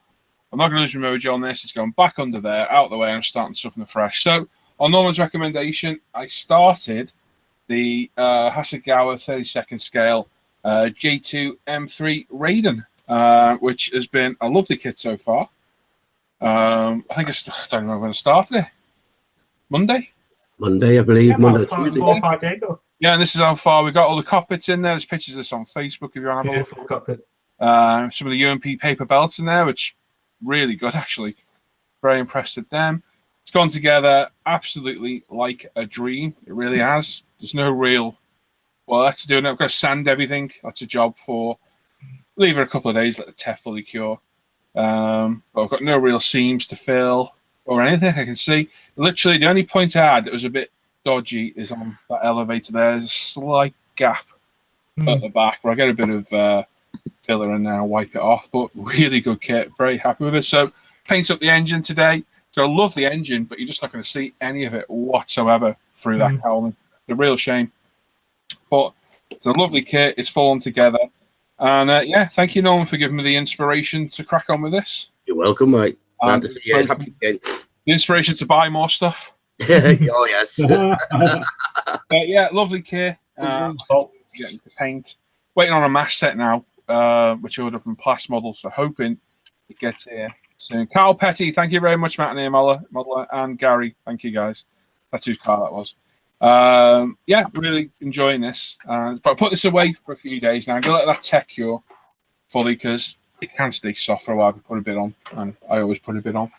I'm not going to lose my mojo on this. It's going back under there, out of the way, and I'm starting something fresh. So, on Norman's recommendation, I started the Hasegawa 32nd scale J2 M3 Raiden, which has been a lovely kit so far. I think I don't know when I started it. Monday, I believe. Yeah, Monday, 4 or 5 days ago. Yeah, and this is how far we got all the cockpits in there. There's pictures of this on Facebook if you want to have a look. Cockpit. Some of the UMP paper belts in there, which really good actually. Very impressed with them. It's gone together absolutely like a dream. It really has. There's no real work to do. I've got to sand everything. That's a job for. Leave it a couple of days, let the teff fully cure. But I've got no real seams to fill or anything I can see. Literally, the only point I had that was a bit dodgy is on that elevator there. There's a slight gap at the back where I get a bit of filler in there and wipe it off. But really good kit. Very happy with it. So, paints up the engine today. So, I love the engine, but you're just not going to see any of it whatsoever through that cowling. It's a real shame. But it's a lovely kit. It's fallen together. And yeah, thank you, Norman, for giving me the inspiration to crack on with this. You're welcome, mate. Glad to see you. Happy again. The inspiration to buy more stuff. Oh, yes. But yeah, lovely kit. Getting to paint. Waiting on a mass set now, which I ordered from Plas Model, so hoping it gets here soon. Carl Petty, thank you very much, Matt and Modeler, and Gary, thank you guys. That's whose car that was. Yeah, really enjoying this. But I put this away for a few days now. I'm going to let that tech cure fully because it can stay soft for a while if you put a bit on. And I always put a bit on.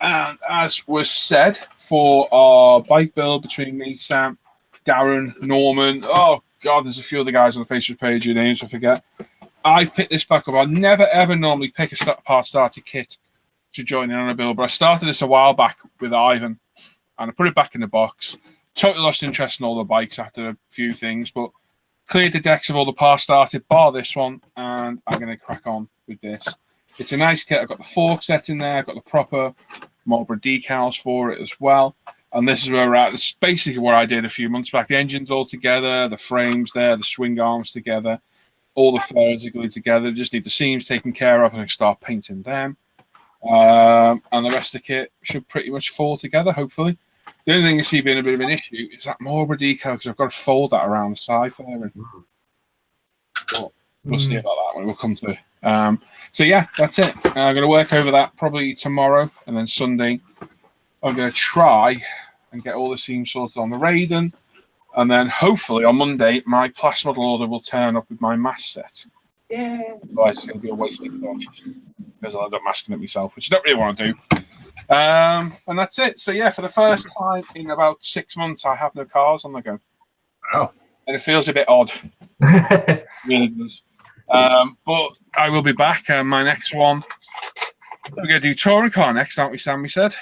And as was said, for our bike build between me, Sam, Darren, Norman, oh God, there's a few other guys on the Facebook page whose names I forget. I picked this back up. I never ever normally pick a part starter kit to join in on a build, but I started this a while back with Ivan and I put it back in the box. Totally lost interest in all the bikes after a few things, but cleared the decks of all the parts started, bar this one, and I'm going to crack on with this. It's a nice kit. I've got the fork set in there. I've got the proper Marlboro decals for it as well. And this is where we're at. This is basically what I did a few months back. The engine's all together, the frames there, the swing arms together, all the fairings are glued together. Just need the seams taken care of and I can start painting them. And the rest of the kit should pretty much fall together, hopefully. The only thing I see being a bit of an issue is that Marlboro decal, because I've got to fold that around the side fairing. But we'll see about that when we'll come to it. So yeah, that's it. I'm going to work over that probably tomorrow, and then Sunday I'm going to try and get all the seams sorted on the Raiden, and then hopefully on Monday my plus model order will turn up with my mask set. Yeah. Otherwise it's going to be a wasted budget because I'll end up masking it myself, which I don't really want to do. And that's it. So yeah, for the first time in about 6 months, I have no cars on the go. Wow. And it feels a bit odd. Really does. But I will be back. My next one, we're going to do touring car next, aren't we, Sam? We said.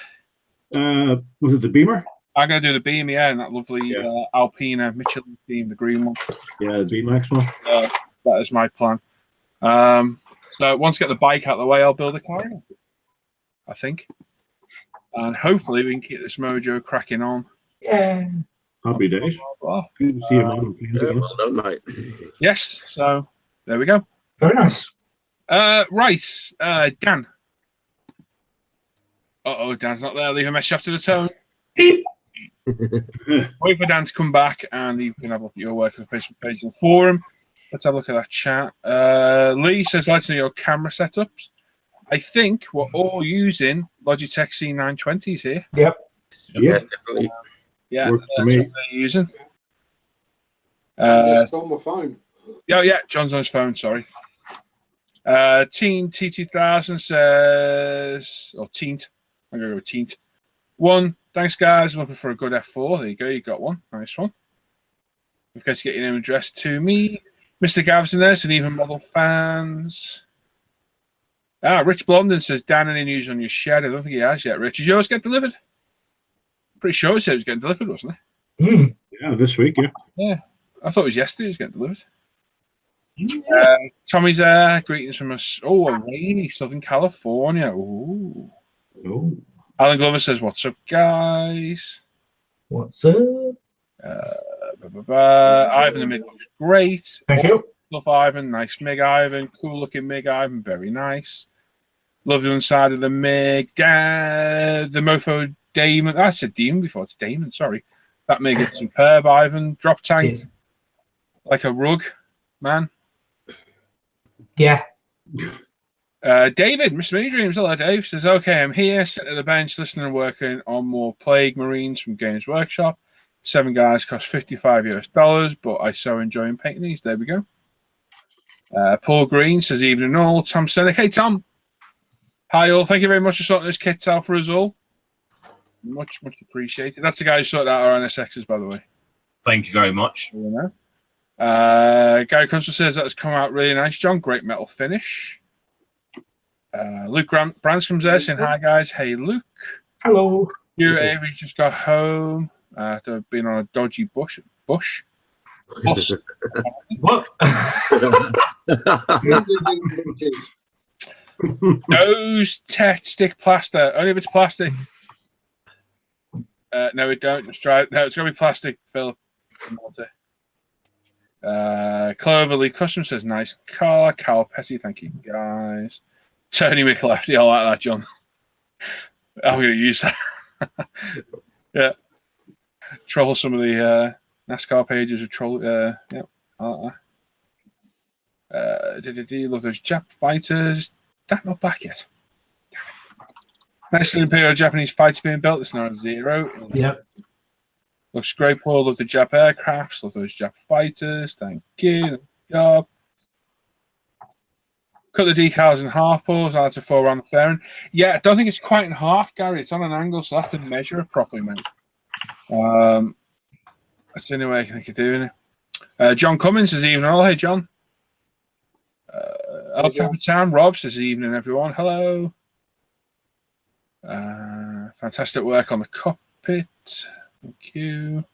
Was it the Beamer? I'm going to do the Beam, yeah, and that lovely Alpina Michelin theme, the green one. Yeah, the B-Max one. That is my plan. So once I get the bike out of the way, I'll build a car, I think. And hopefully we can keep this mojo cracking on. Yeah. Happy days. Good to see you, man. Well done, mate. Yes, so there we go. Very nice. Right, Dan. Uh-oh, Dan's not there. Leave a message after the tone. Wait for Dan to come back and you can have a look at your work on the Facebook page and forum. Let's have a look at that chat. Lee says, let's know your camera setups. I think we're all using Logitech C920s here. Yep. Yes, definitely. Yeah, Works that's for me. what they're using. Just on my phone. Yeah, John's on his phone, sorry. Teen T2000 says, or Teent. I'm going to go with Teent. 1, thanks, guys. I'm looking for a good F4. There you go. You got one. Nice one. Don't forget to get your name addressed to me. Mr. Gavson there, and even model fans. Rich Blondin says, Dan, any news on your shed? I don't think he has yet, Rich. Did yours get delivered? Pretty sure he said it was getting delivered, wasn't it? Yeah, this week, yeah. Yeah. I thought it was yesterday it was getting delivered. Tommy's there. Greetings from us. Oh, a rainy Southern California. Ooh. Oh. Alan Glover says, what's up, guys? What's up? Ivan the Mig looks great. Thank you. Love Ivan. Nice Mig Ivan. Cool looking Mig Ivan. Very nice. Love the inside of the Mig. The Mofo Damon. I said Demon before. It's Damon. Sorry. That Mig is superb, Ivan. Drop tank. Cheers. Like a rug, man. Yeah. David, Mr. Mini Dreams, hello Dave, says, okay, I'm here, sitting at the bench, listening and working on more Plague Marines from Games Workshop. 7 guys cost $55 US, but I so enjoy painting these. There we go. Paul Green says, evening all. Tom Seneca. Hey, Tom. Hi, all. Thank you very much for sorting this kit out for us all. Much appreciated. That's the guy who sorted out our NSXs, by the way. Thank you very much. You know. Gary Kunstler says that has come out really nice, John. Great metal finish. Luke Branscombe's there saying, hi, guys. Hey, Luke. Hello. You, Avery, just got home after being on a dodgy bush. Bus. What? Nose stick plaster. Only if it's plastic. No, we don't. Just try it. No, it's going to be plastic, Phil. Cloverly Custom says, nice car. Carl Petty, thank you, guys. Tony McLefty, I like that, John. I'm going to use that. Yeah. Troll some of the NASCAR pages with troll. Yeah, I like that. Love those Jap fighters. That not back yet. Nice Imperial Japanese fighter being built. It's not a 0. Yep. Looks great, Paul. Love the Jap aircrafts. Love those Jap fighters. Thank you. Good job. Cut the decals in half, Paul. So that's a 4 around the fairing. Yeah, I don't think it's quite in half, Gary. It's on an angle, so I have to measure it properly, mate. That's the only way I can think of doing it. John Cummins says evening all. Hey, John. El Capitan Rob says evening, everyone. Hello. Fantastic work on the cockpit. Thank you.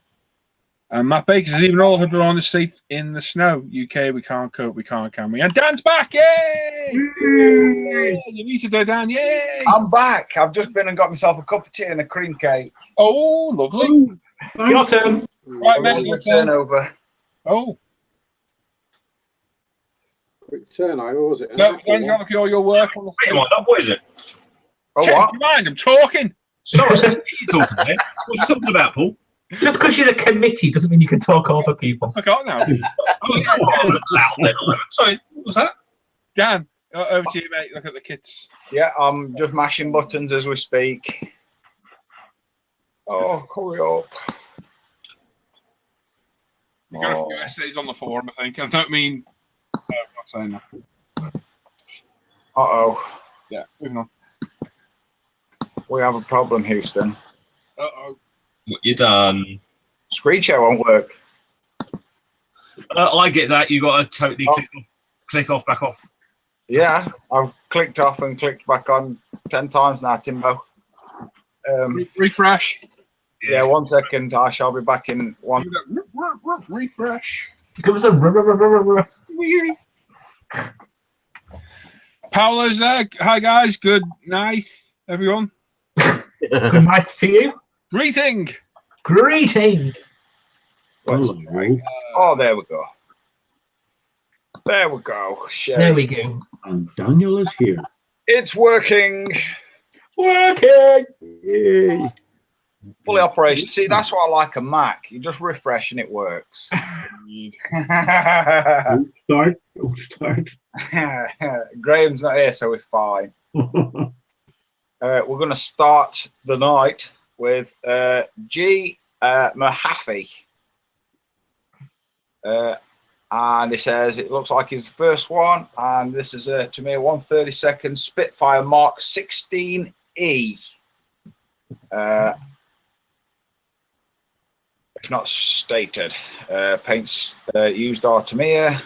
And Matt Baker says, even all everyone is safe in the snow. UK, we can't cope, we can't, can we? And Dan's back! Yay! Yay! You need to do, Dan. Yay! I'm back. I've just been and got myself a cup of tea and a cream cake. Oh, lovely. Your turn. Right, mate. Your turnover. Oh. Quick turnover, was it? No, Dan's got to look at all your work on the Wait a minute, what is it? Oh, Change what? your mind, I'm talking. Sorry, what are you talking about? What are you talking about, Paul? Just because you're a committee doesn't mean you can talk over people. I forgot now. Oh, loud then. Sorry, what was that? Dan, over to you, mate. Look at the kits. Yeah, I'm just mashing buttons as we speak. Oh, hurry up. You're going to have to do essays on the forum, I think. I don't mean... No, I'm not saying that. Uh-oh. Yeah, moving on. We have a problem, Houston. Uh-oh. What you done? Screen share won't work. I get that. You got to totally click off, back off. Yeah, I've clicked off and clicked back on 10 times now, Timbo. Refresh. Yeah, 1 second. I shall be back in one. Refresh. Give us a Paolo's there. Hi, guys. Good night, everyone. good night to you. Greeting. Greeting. Oh, there we go. There we go. There we go. And Daniel is here. It's working. Working. Yay. Fully operational. See, that's what I like a Mac. You just refresh and it works. Don't start. Graham's not here, so we're fine. We're going to start the night with G. Mahaffey. And he says it looks like his first one. And this is to me a 132nd Spitfire Mark 16E. If not stated. Paints used are Tamiya.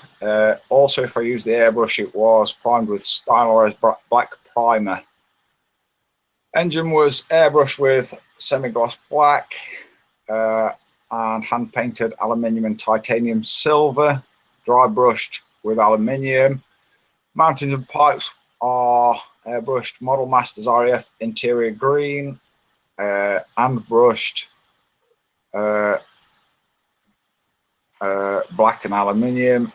Also, if I used the airbrush, it was primed with stylized black primer. Engine was airbrushed with semi-gloss black and hand-painted aluminium and titanium silver, dry brushed with aluminium. Mountings and pipes are airbrushed Model Masters RAF interior green and brushed black and aluminium.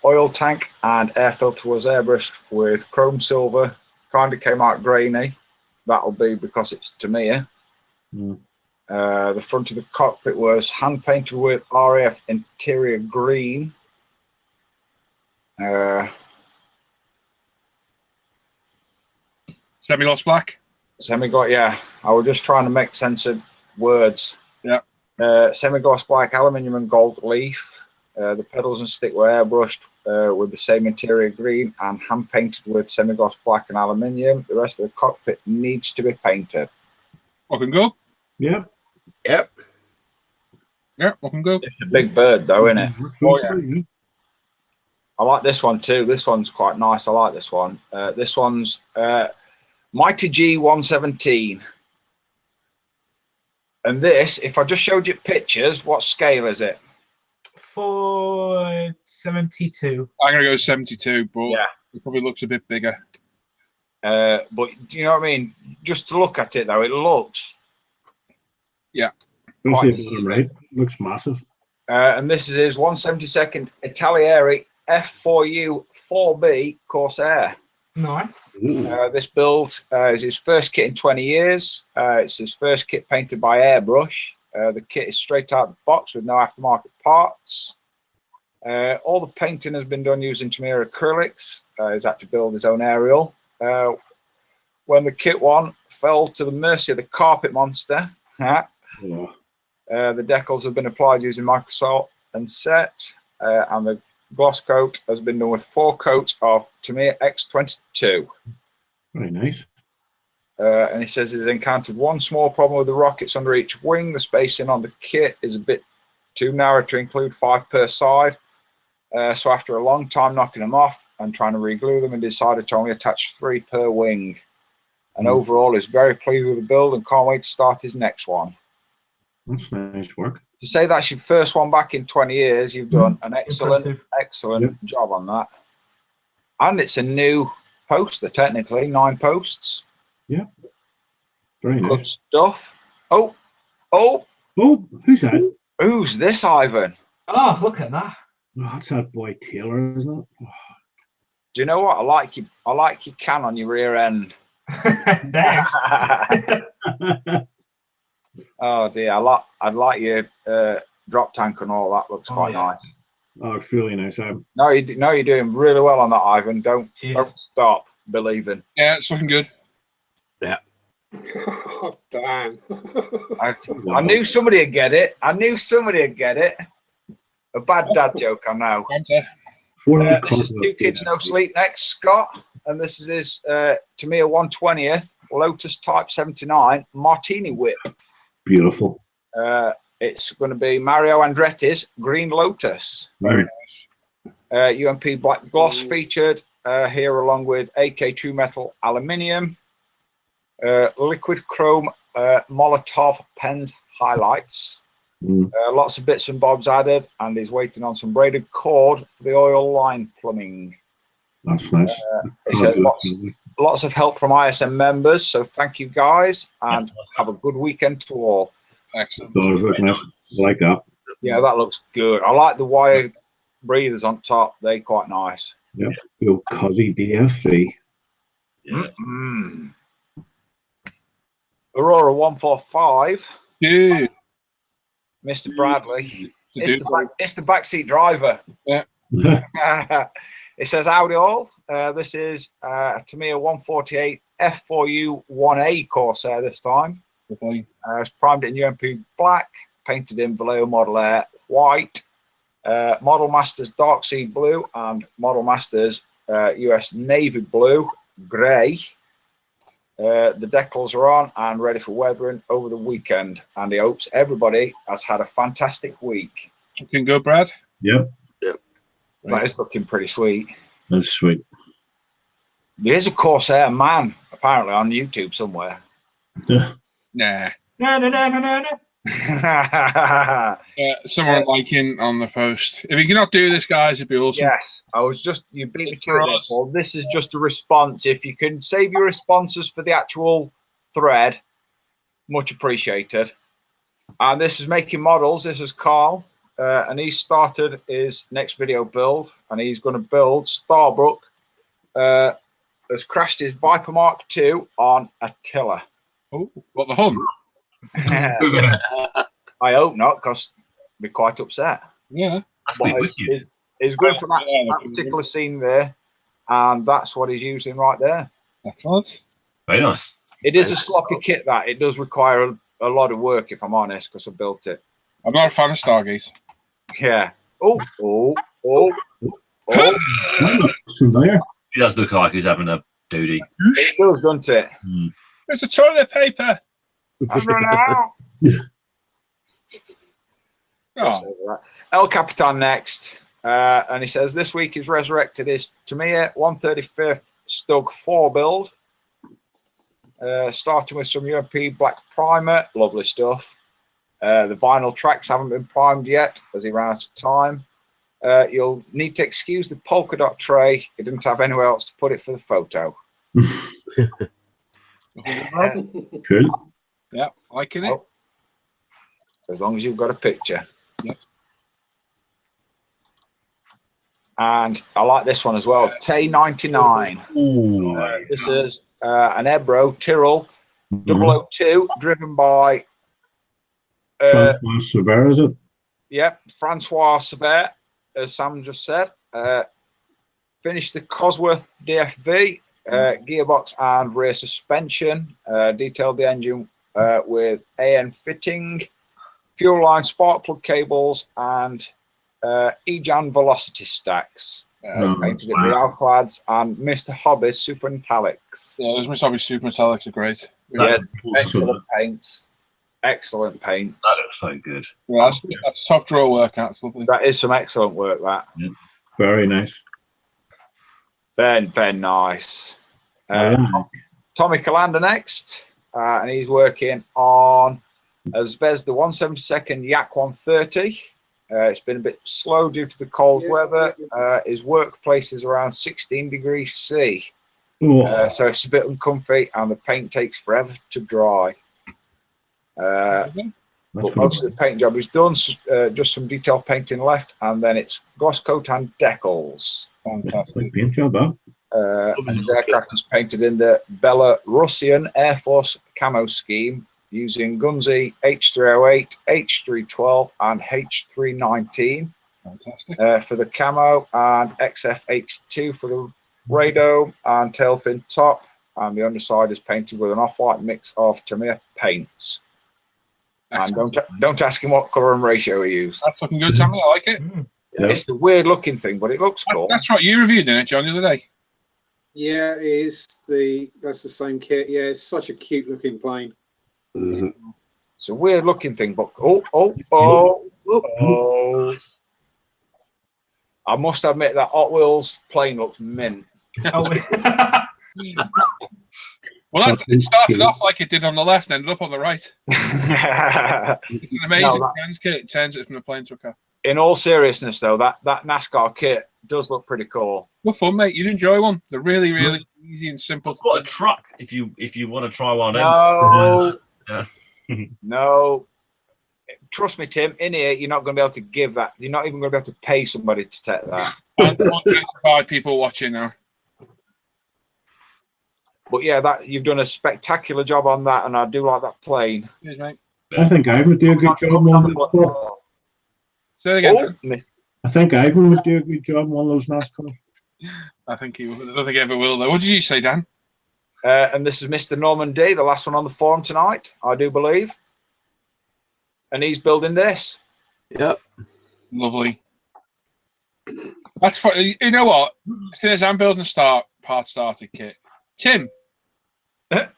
Oil tank and air filter was airbrushed with chrome silver. Kind of came out grainy. That'll be because it's Tamiya. The front of the cockpit was hand painted with RAF interior green. Semi-gloss black. Semi-gloss, yeah. I was just trying to make sense of words. Yeah. Semi-gloss black, aluminium and gold leaf. The pedals and stick were airbrushed with the same interior green and hand painted with semi-gloss black and aluminium. The rest of the cockpit needs to be painted. Up and go. Yep. Yep. Yeah, up and go. It's a big bird though, isn't it? Oh, yeah. I like this one too. This one's quite nice. I like this one. This one's Mighty G117. And this, if I just showed you pictures, what scale is it? 472. I'm going to go 72, but Yeah. it probably looks a bit bigger. But do you know what I mean? Just to look at it though, it looks. Yeah. Quite Right. Looks massive. And this is his 172nd Italieri F4U 4B Corsair. Nice. This build is his first kit in 20 years. It's his first kit painted by airbrush. The kit is straight out of the box with no aftermarket parts. All the painting has been done using Tamiya acrylics. He's had to build his own aerial. When the kit one fell to the mercy of the carpet monster, the decals have been applied using Microsoft and set, and the gloss coat has been done with 4 coats of Tamiya X22. Very nice. And he says he's encountered one small problem with the rockets under each wing. The spacing on the kit is a bit too narrow to include 5 per side. So after a long time knocking them off and trying to reglue them, he decided to only attach 3 per wing. And overall, he's very pleased with the build and can't wait to start his next one. That's nice work. To say that's your first one back in 20 years, you've done an excellent Impressive. job on that. And it's a new poster, technically, 9 posts. Very Good nice. stuff. Oh, Oh, who's that? who's this, Ivan? Oh, look at that. Oh, that's that boy Taylor, isn't it? Do you know what? I like your can on your rear end. Thanks. Oh dear, I'd like your drop tank and all that. Looks quite yeah. nice. Oh, it's really nice. No, you're doing really well on that, Ivan. Don't Cheers. stop believing. Yeah, it's looking good. Oh, damn. I knew somebody would get it. A bad dad joke, I know. This is 2 Kids No Sleep next, Scott. And this is his Tamiya 120th Lotus Type 79 Martini Whip. Beautiful. It's going to be Mario Andretti's Green Lotus. Very UMP Black Gloss featured here, along with AK True Metal Aluminium, Liquid Chrome Molotov Pens Highlights. Lots of bits and bobs added, and he's waiting on some braided cord for the oil line plumbing. That's nice. It says lots of help from ISM members, so thank you guys, and have a good weekend to all. Excellent. Those look nice. I like that. Yeah, that looks good. I like the wire breathers on top. They're quite nice. Yep. Go Cozzy DF3. Aurora 145. Dude. Mr. Bradley. It's the backseat driver. Yeah. It says, howdy all. This is a Tamiya 148 F4U 1A Corsair this time. It's primed in UMP black, painted in Vallejo Model Air white, Model Masters Dark Sea blue, and Model Masters US Navy blue grey. The decals are on and ready for weathering over the weekend, and he hopes everybody has had a fantastic week. Looking good, Brad? Yep. That is looking pretty sweet. That's sweet. There's a Corsair man apparently on YouTube somewhere. Nah. No. Someone liking on the post. If you cannot do this, guys, it'd be awesome. Yes, I was just, you beat me It's to for it there, us. Paul. This is just a response. If you can save your responses for the actual thread, much appreciated. And this is making models. This is Carl, and he started his next video build, and he's going to build Starbrook. Has crashed his Viper Mark II on a tiller. Oh, what the hum? I hope not, because I'd be quite upset. Yeah. That's But pretty wicked. he's going for that Yeah, particular scene there, and that's what he's using right there. Excellent. Very nice. It is a sloppy kit, that. It does require a lot of work, if I'm honest, because I built it. I'm not a fan of Stargaze. Yeah. Oh. Familiar. He does look like he's having a duty. It does, doesn't it? It's a toilet paper. I've run out. Oh, El Capitan next. And he says, this week is resurrected his Tamiya 135th Stug 4 build. Starting with some UMP black primer. Lovely stuff. The vinyl tracks haven't been primed yet, as he ran out of time. You'll need to excuse the polka dot tray. He didn't have anywhere else to put it for the photo. Cool. yeah, liking it. As long as you've got a picture. Yep. And I like this one as well. T99. Ooh. This is an Ebro Tyrrell 002 driven by Francois Sever, is it? yep, Francois Sever, as Sam just said. Finished the Cosworth DFV, gearbox and rear suspension. Detailed the engine with AN fitting, fuel line, spark plug cables, and EJAN velocity stacks. Painted it with Alclads and Mr. Hobby's Super Metallics. Yeah, those Mr. Super Metallics are great. Yeah, Awesome. excellent paints. Excellent paint. That looks so good. Yeah, that's top drawer work. That's lovely. That is some excellent work, that. Very nice. Very, very nice. Tommy Calander next, and he's working on As Vez the 172nd Yak 130. It's been a bit slow due to the cold weather. His workplace is around 16 degrees C. So it's a bit uncomfy and the paint takes forever to dry. But most of the paint job is done, just some detail painting left, and then it's gloss coat and decals. Fantastic. Paint job, huh? And his aircraft is painted in the Belarusian Air Force camo scheme using Gunzi H308, H312, and H319 Fantastic. for the camo, and XF82 for the radome and tail fin top. And the underside is painted with an off-white mix of Tamiya paints. And don't ask him what colour and ratio he used. That's looking good, Tommy. I like it. It's a weird looking thing, but it looks cool. That's what you reviewed, didn't it, John, the other day? Yeah, it is. That's the same kit. Yeah, it's such a cute looking plane. It's a weird looking thing, but I must admit that Hot Wheels plane looks mint. Oh, Well, it started off like it did on the left and ended up on the right. It's an amazing trans kit. It turns it from a plane to a car. In all seriousness, though, that NASCAR kit does look pretty cool. Good fun, mate. You'd enjoy one. They're really, really easy and simple. I've got a truck if you want to try one. No, Yeah. no. Trust me, Tim. In here, you're not going to be able to give that. You're not even going to be able to pay somebody to take that. I'm wondering by people watching now. But yeah, that you've done a spectacular job on that, and I do like that plane. Cheers, mate. I think Ivan would do a good job on those. Say it again. I think Ivan would do a good job on one of those NASCARs. I think he will. I don't think he ever will, though. What did you say, Dan? And this is Mr. Norman D, the last one on the forum tonight, I do believe. And he's building this. Yep. Lovely. That's funny. You know what? Since I'm building a part starter kit. Tim. That's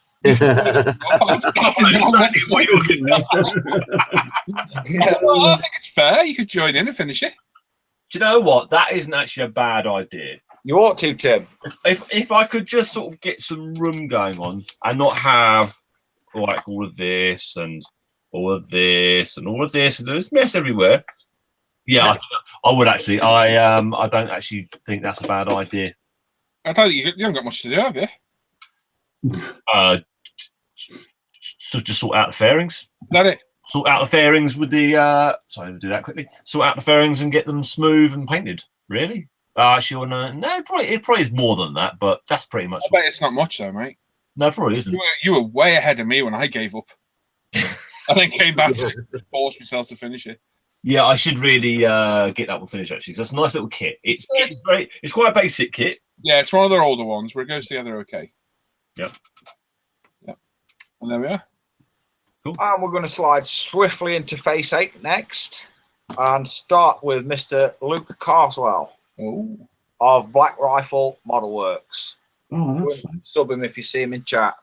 exactly what you're looking at. Well, I think it's fair. You could join in and finish it. Do you know what? That isn't actually a bad idea. You ought to, Tim. If I could just sort of get some room going on and not have like all of this and all of this and all of this and there's mess everywhere. Yeah, I would actually. I don't actually think that's a bad idea. I don't think you haven't got much to do, have you? So just sort out the fairings. Is that it? Sort out the fairings with the sorry, we'll do that quickly. Sort out the fairings and get them smooth and painted. Really? Actually, no, it probably is more than that, but that's pretty much. I bet it's not much though, mate. No, probably isn't. You were way ahead of me when I gave up. I then came back to force myself to finish it. Yeah, I should really get that one finished actually, because that's a nice little kit. It's great. It's quite a basic kit. Yeah, it's one of their older ones where it goes together okay. Yep. And there we are. Cool. And we're going to slide swiftly into Phase 8 next and start with Mr. Luke Carswell of Black Rifle Model Works. Oh, that's fine. Sub him if you see him in chat.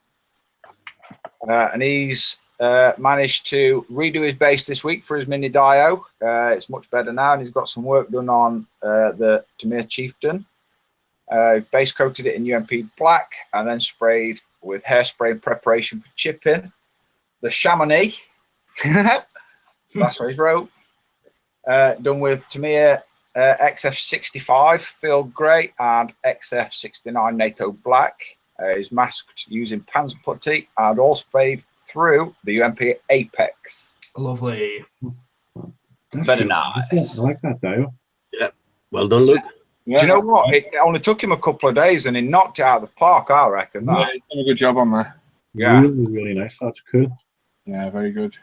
And he's managed to redo his base this week for his mini Dio. It's much better now, and he's got some work done on the Tamir Chieftain. Base coated it in UMP black and then sprayed with hairspray in preparation for chipping. The Chamonix, that's what he's wrote. Done with Tamir XF65 field grey and XF69 NATO black. Is masked using Panzer putty and all sprayed through the UMP Apex. Lovely. Very nice. I like that, Dale. Yeah. Well done, Luke. Yeah. Do you know what? It only took him a couple of days and he knocked it out of the park, I reckon. Yeah, he's done a good job on that. Yeah. Really, really nice. That's cool. Yeah, very good.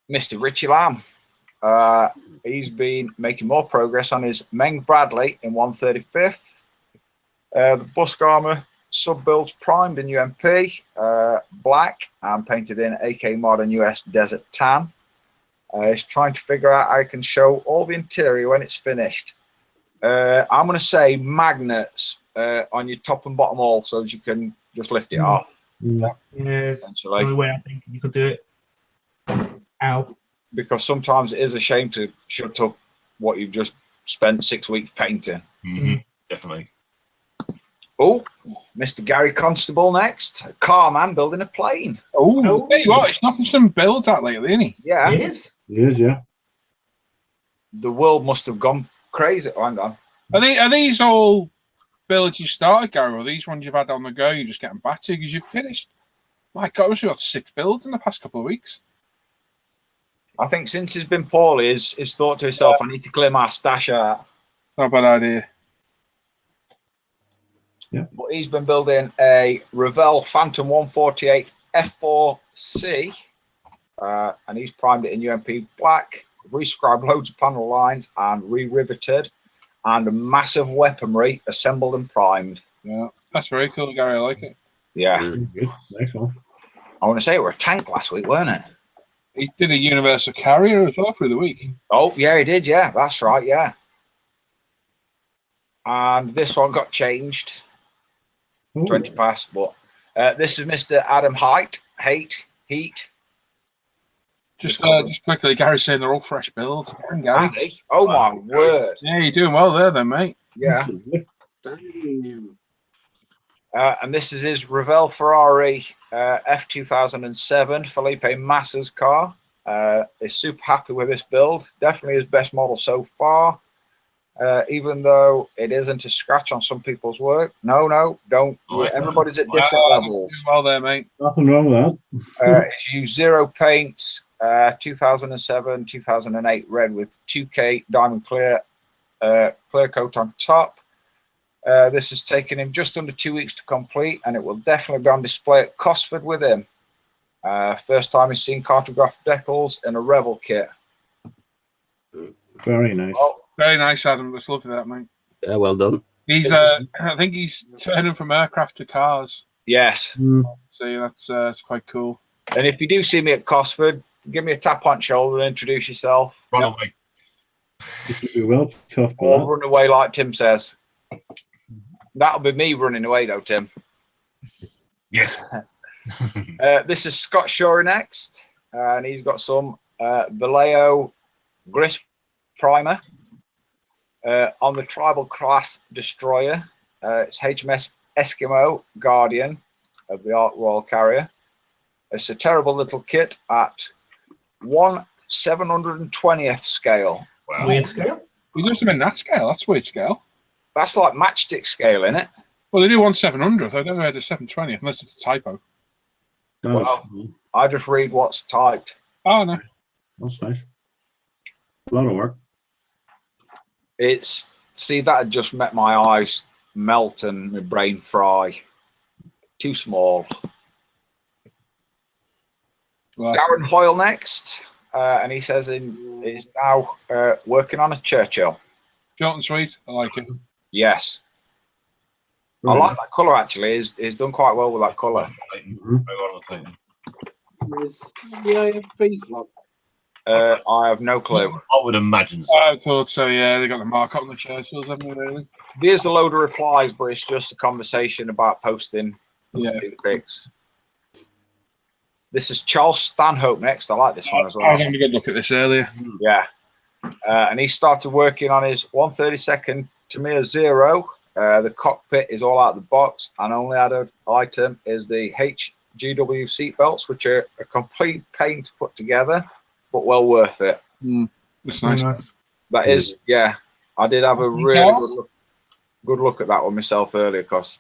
Mr. Richie Lamb. He's been making more progress on his Meng Bradley in 135th. The Busk Armour sub-builds primed in UMP, black, and painted in AK Modern US Desert Tan. He's trying to figure out how he can show all the interior when it's finished. I'm going to say magnets on your top and bottom all so as you can just lift it off. Yes, the only way I think you could do it. Ow. Because sometimes it is a shame to shut up what you've just spent 6 weeks painting. Mm-hmm. Definitely. Oh, Mr. Gary Constable next. A car man building a plane. Oh, tell you what, he's knocking some builds out lately, isn't he? Yeah. It is. It is, yeah. The world must have gone crazy. Oh, hang on. Are these all builds you started, Gary, or these ones you've had on the go, you're just getting back to because you've finished? My God, we've got 6 builds in the past couple of weeks. I think since he's been poorly, he's thought to himself, I need to clear my stash out. Not a bad idea. Yeah. But he's been building a Revell Phantom 148 F4C, and he's primed it in UMP black, rescribed loads of panel lines and re-riveted, and a massive weaponry assembled and primed. Yeah, that's very cool, Gary. I like it. Yeah. Good. Nice one. I want to say it were a tank last week, weren't it? He did a universal carrier as well through the week. Oh, yeah, he did. Yeah, that's right. Yeah. And this one got changed. Ooh. 20 past, but this is Mr. Adam Heat. Just quickly, Gary's saying they're all fresh builds. Damn, Gary. Andy. Oh my word. Yeah, you're doing well there then, mate. Yeah. Damn. And this is his Revell Ferrari F2007 Felipe Massa's car. Is super happy with this build. Definitely his best model so far. Even though it isn't a scratch on some people's work. No, don't. Everybody's at different levels. Doing well there, mate. Nothing wrong with that. It's used zero paints, 2007, 2008 red with 2K diamond clear coat on top. This has taken him just under 2 weeks to complete, and it will definitely be on display at Cosford with him. First time he's seen cartograph decals in a Revel kit. Very nice. Oh, Very nice, Adam. Let's love that, mate. Yeah, well done. He's I think he's turning from aircraft to cars. yes. So that's quite cool. And if you do see me at Cosford, give me a tap on the shoulder and introduce yourself. Run away. You're well tough for Or that. run away like Tim says. That'll be me running away though, Tim. Yes. This is Scott Shore next, and he's got some Vallejo Gris primer on the Tribal class destroyer. It's HMS Eskimo Guardian of the Ark Royal Carrier. It's a terrible little kit at 1/720th scale. Wow. Weird scale. We must have been that scale. That's weird scale. That's like matchstick scale, isn't it? Well, they do 1/700th. I never heard of 720th unless it's a typo. Well, I just read what's typed. Oh no. That's nice. A lot of work. See, that had just met my eyes melt and my brain fry. Too small. Well, Darren Hoyle next, and he says he's now working on a Churchill. short and sweet. I like it. Yes. I like that colour actually. He's done quite well with that colour. Is the AMP club? I have no clue. I would imagine so. Oh, cool. So yeah, they got the mark on the Churchills, haven't they? Really? There's a load of replies, but it's just a conversation about posting Yeah. pics. This is Charles Stanhope next. I like this one as I well. was having a good look at this earlier. Yeah. And he started working on his 132nd Tamiya Zero. The cockpit is all out of the box, and only added item is the HGW seatbelts, which are a complete pain to put together, but well worth it. That's nice. That is, yeah. I did have a really good look at that one myself earlier because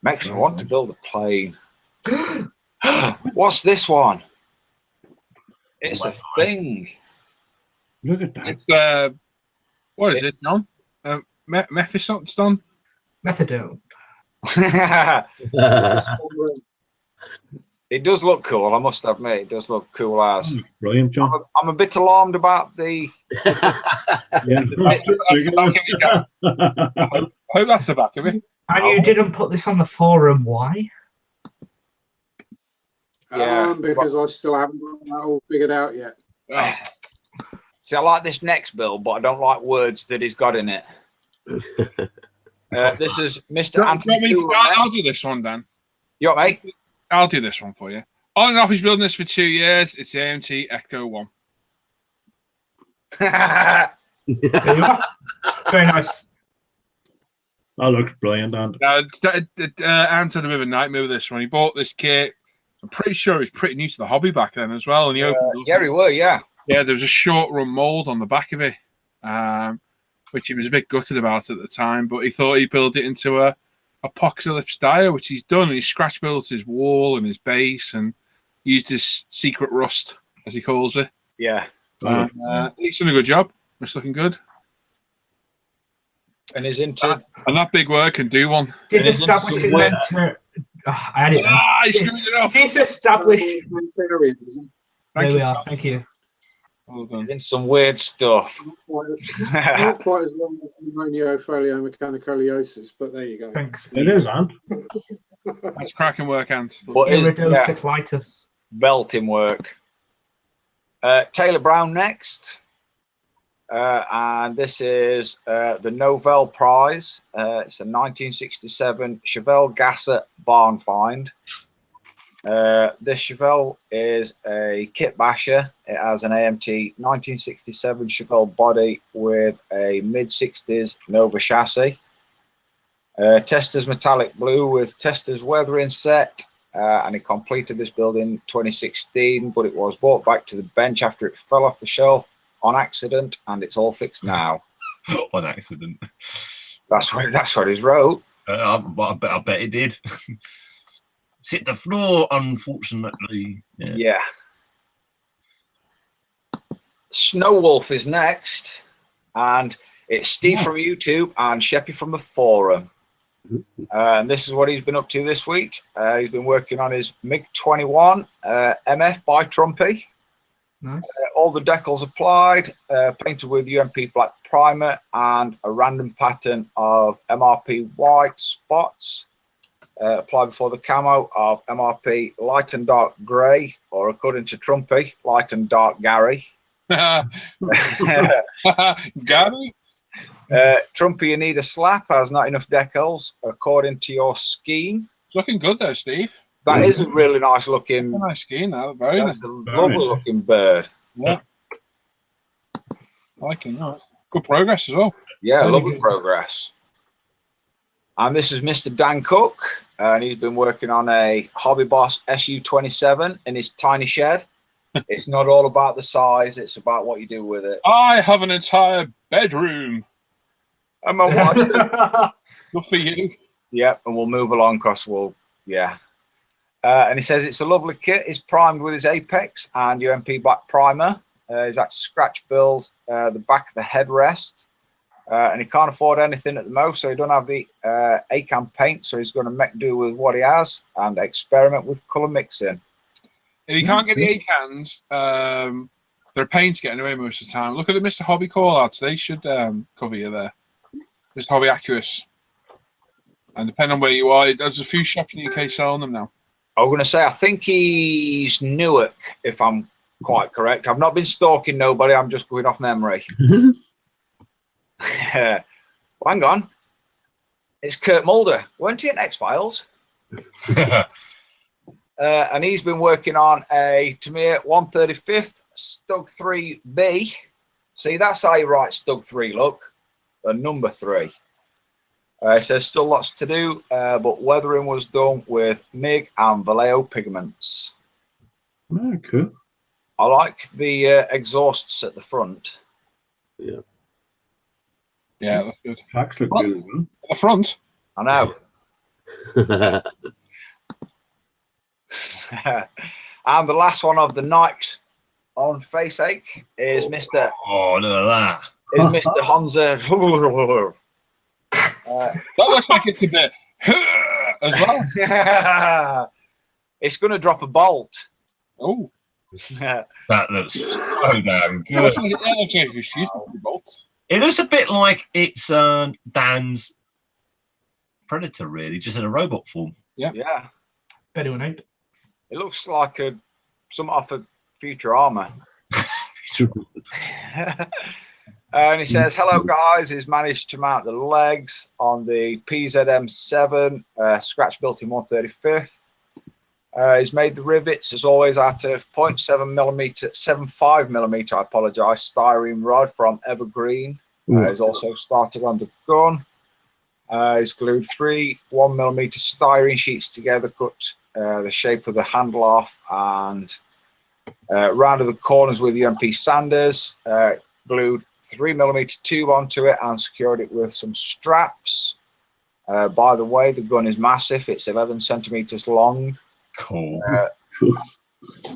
makes me want to build a plane. What's this one? It's a thing. Look at that. It's, what is it, John? Mephiston? Methadone. It does look cool, I must admit. It does look cool as. Brilliant, John. I'm a bit alarmed about the. Yeah. That's the back of it, Gav. I hope that's the back of it. And you didn't put this on the forum. Why? Yeah, Because I still haven't got that all figured out yet. Oh, See, I like this next build, but I don't like words that he's got in it. This is Mr. Anthony. I'll do this one, Dan. You all right, mate? I'll do this one for you. On and off, he's building this for 2 years. It's AMT Ecto 1. There you are. Very nice. That looks brilliant, and Ant had a bit of a nightmare with this when he bought this kit. I'm pretty sure he was pretty new to the hobby back then as well. And he opened up. Yeah, he were, yeah. Yeah, there was a short run mold on the back of it, which he was a bit gutted about at the time. But he thought he'd build it into a apocalypse dire, which he's done. And he scratch built his wall and his base and used his secret rust, as he calls it. Yeah. He's done a good job. It's looking good. And he's into. And that big word can do one. Disestablishing mentor. I didn't know. He screwed it up. Disestablish. There We are. Thank you. Well done. He's in some weird stuff. Not quite as long as pneumoniophaleomechanicoliosis, but there you go. Thanks. it is, Ant. That's cracking work, Ant. But his Iridocyclitis. belting work. Taylor Brown next. And this is the Novell Prize. It's a 1967 Chevelle Gasser barn find. This Chevelle is a kit basher. It has an AMT 1967 Chevelle body with a mid-60s Nova chassis. Tester's metallic blue with Tester's weathering set. And he completed this build in 2016, but it was brought back to the bench after it fell off the shelf on accident, and it's all fixed now. On accident. That's what he's wrote. I bet it did. It's hit the floor, unfortunately. Yeah. Snow Wolf is next, and it's Steve from YouTube and Sheppy from the forum. And this is what he's been up to this week. He's been working on his MiG-21 MF by Trumpy. Nice. All the decals applied, painted with UMP black primer and a random pattern of MRP white spots. Applied before the camo of MRP light and dark grey, or according to Trumpy, light and dark Gary. Gary? Trumpy, you need a slap, has not enough decals, according to your scheme. It's looking good though, Steve. That is a really nice looking. A nice ski now. Very nice. That's a lovely looking bird. Yeah. I like it. Nice. Good progress as well. Yeah, Very lovely good. progress. And this is Mr. Dan Cook, and he's been working on a Hobby Boss SU-27 in his tiny shed. It's not all about the size; it's about what you do with it. I have an entire bedroom. And my wife, Good for you. yeah, and we'll move along because yeah. And he says it's a lovely kit. It's primed with his Apex and UMP black primer. He's had to scratch build the back of the headrest. And he can't afford anything at the most, so he don't have the ACAM paint, so he's going to make do with what he has and experiment with colour mixing. If you can't get the A-cans, there are paints getting away most of the time. Look at the Mr. Hobby call-outs. They should cover you there. Mr. Hobby Accurus. And depending on where you are, there's a few shops in the UK selling them now. I was going to say, I think he's Newark, if I'm quite correct. I've not been stalking nobody. I'm just going off memory. Well, hang on. It's Kurt Mulder. Weren't he in X-Files? And he's been working on a Tamir 135th Stug 3B. See, that's how you write Stug 3, look. The number 3. It says still lots to do, but weathering was done with MIG and Vallejo pigments. Oh, cool. I like the exhausts at the front. Yeah. Yeah, that's good. Packs look good as well. At the front. I know. And the last one of the night on Face Ache is Mr. Oh, look at that. Is Mr. Hansa. That looks like it's a bit as well. It's going to drop a bolt. Oh. That looks so damn It looks good. like a shooting bolt. It looks a bit like it's Dan's Predator, really, just in a robot form. Yeah. Better than eight. It looks like some off of Future Armor. And he says, hello guys, he's managed to mount the legs on the PZM7 scratch built in 135th. He's made the rivets, as always, out of 0.75mm, I apologise, styrene rod from Evergreen. He's also started on the gun. He's glued 3 1mm styrene sheets together, cut the shape of the handle off, and rounded the corners with UMP sanders, glued 3mm tube onto it, and secured it with some straps. By the way, the gun is massive. It's 11 centimeters long. Cool.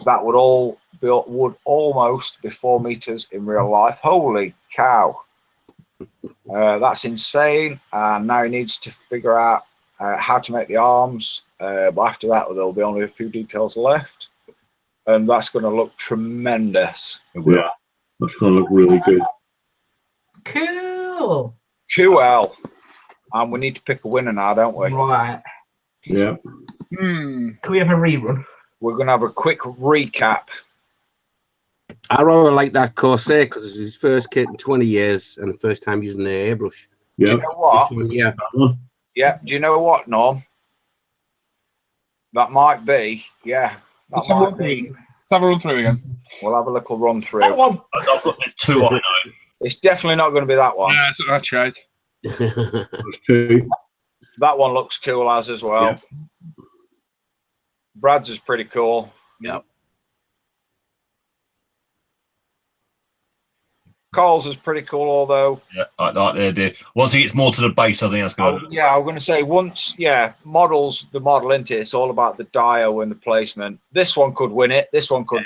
That would almost be 4 meters in real life. Holy cow. That's insane. And now he needs to figure out how to make the arms. But after that, there'll be only a few details left. And that's going to look tremendous. Yeah, that's going to look really good. Cool. QL. And we need to pick a winner now, don't we? Right. Yeah. Can we have a rerun? We're going to have a quick recap. I rather like that Corsair because it's his first kit in 20 years and the first time using the airbrush. Do Yeah. you know what? Yeah. Yeah. Do you know what, Norm? That might be. Yeah. That Let's have a might run through. be. Let's have a run through again. We'll have a little run That through. one. I've got there's 2 I know. It's definitely not going to be that one. Yeah, that's right. There's 2. That one looks cool as well. Yeah. Brad's is pretty cool. Yep. Cole's is pretty cool, although. Yeah, like the idea. Once he gets more to the base, I think that's going to. Yeah, I'm going to say once. Yeah, models the model into it. It's all about the dio and the placement. This one could win it. This one could.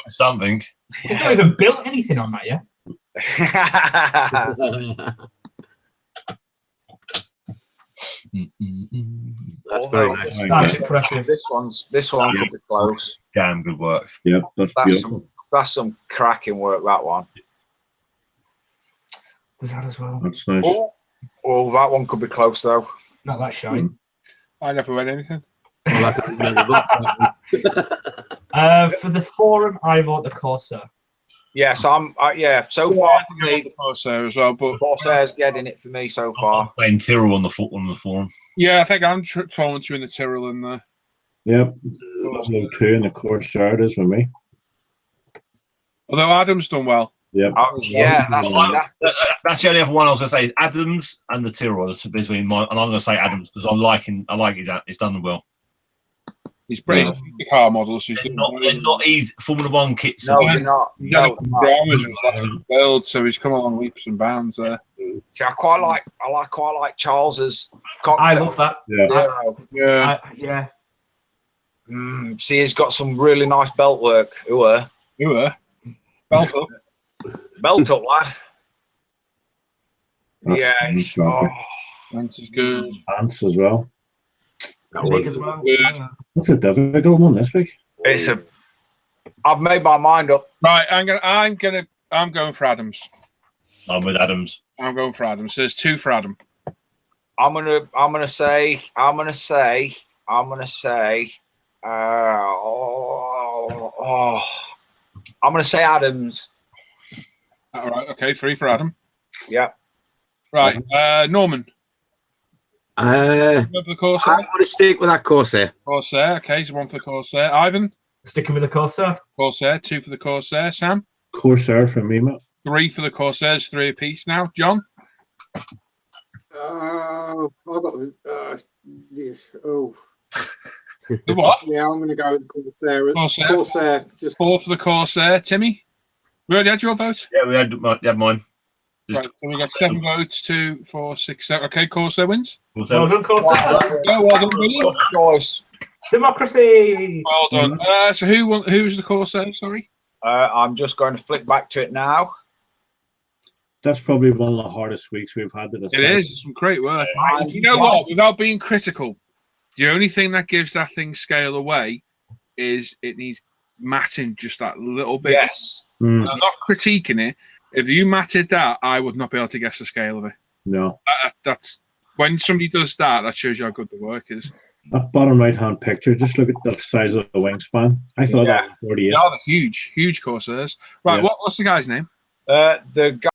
Something. He's not even built anything on that yet. That's very nice. That's impressive. This one could be close. Damn good work. Yeah, that's beautiful. That's some cracking work. That one. There's that as well. That's nice. Oh, that one could be close though. Not that shine. I never read anything. Well, that's not really good, For the forum, I vote the Corsair. Yes, I'm. Yeah, so far for me, The Corsair as well, but Corsair's getting it for me so far. I'm playing Tyrrell on the forum. yeah, I think I'm throwing 2 in the Tyrrell in there. Yep. There's no 2 in the Corsair it is for me. Although Adam's done well. Yep. Yeah, that's That's the only other one I was going to say is Adams and the Tyrrell. That's between mine, and I'm going to say Adams because I like it's done well. He's pretty the car models. So They're not easy Formula 1 kits. no, you're not. He's had a No, couple of dramas in his last build, so he's come on leaps and bounds there. see, I quite like Charles's. I love that. Yeah. Zero. Yeah, Yeah. See, he's got some really nice belt work. you were belt up. Belt up, lad. That's Yeah. nice, Pants is good. Pants as well. Big as well. Good. That's a difficult one this week. I've made my mind up. Right, I'm going for Adams. I'm with Adams. I'm going for Adams. There's 2 for Adam. I'm gonna say. I'm gonna say. I'm gonna say Adams. All right, okay, 3 for Adam. Yeah. Right, Norman. I'm One for the Corsair. going to stick with that Corsair. Corsair, okay, so 1 for the Corsair. Ivan. Sticking with the Corsair. Corsair, 2 for the Corsair. Sam. Corsair for me, mate. 3 for the Corsairs, 3 apiece now. John. I've got yes. Oh, The what? yeah. I'm going to go with Corsair. Corsair. Corsair. Just 4 for the Corsair. Timmy. We already had your vote. Yeah, we had mine. Right, so we got 7 votes, 2, 4, 6, 7. Okay, Corsair wins. Well done, Corsair. Yeah, well done, William. Good choice. Democracy. Well done. So who was the Corsair? Sorry. I'm just going to flick back to it now. That's probably one of the hardest weeks we've had to decide. It is. It's some great work. And You know what? Without being critical, the only thing that gives that thing scale away is it needs matting just that little bit. Yes. Mm, I'm not critiquing it. If you matted that, I would not be able to guess the scale of it. no. That's when somebody does that. That shows you how good the work is. That bottom right-hand picture, just look at the size of the wingspan. I thought Yeah. that was 48. They are the huge Corsairs. Right, Yeah. what's the guy's name? The guy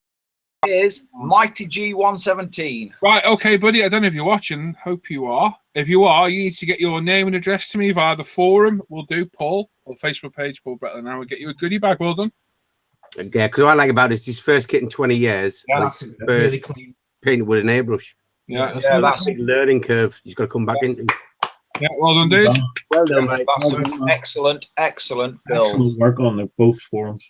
is Mighty G117. Right, okay, buddy. I don't know if you're watching. Hope you are. If you are, you need to get your name and address to me via the forum. We'll do Paul or Facebook page Paul Brettler. Now we'll get you a goodie bag. Well done. Yeah, because what I like about it is his first kit in 20 years. Yeah, and That's his really first clean. painted with an airbrush. Yeah, Yeah, that's Big learning curve. He's got to come back into. yeah, well done, dude. Well done, mate. that's Well an done, man. excellent, excellent build. Excellent work on the both forums.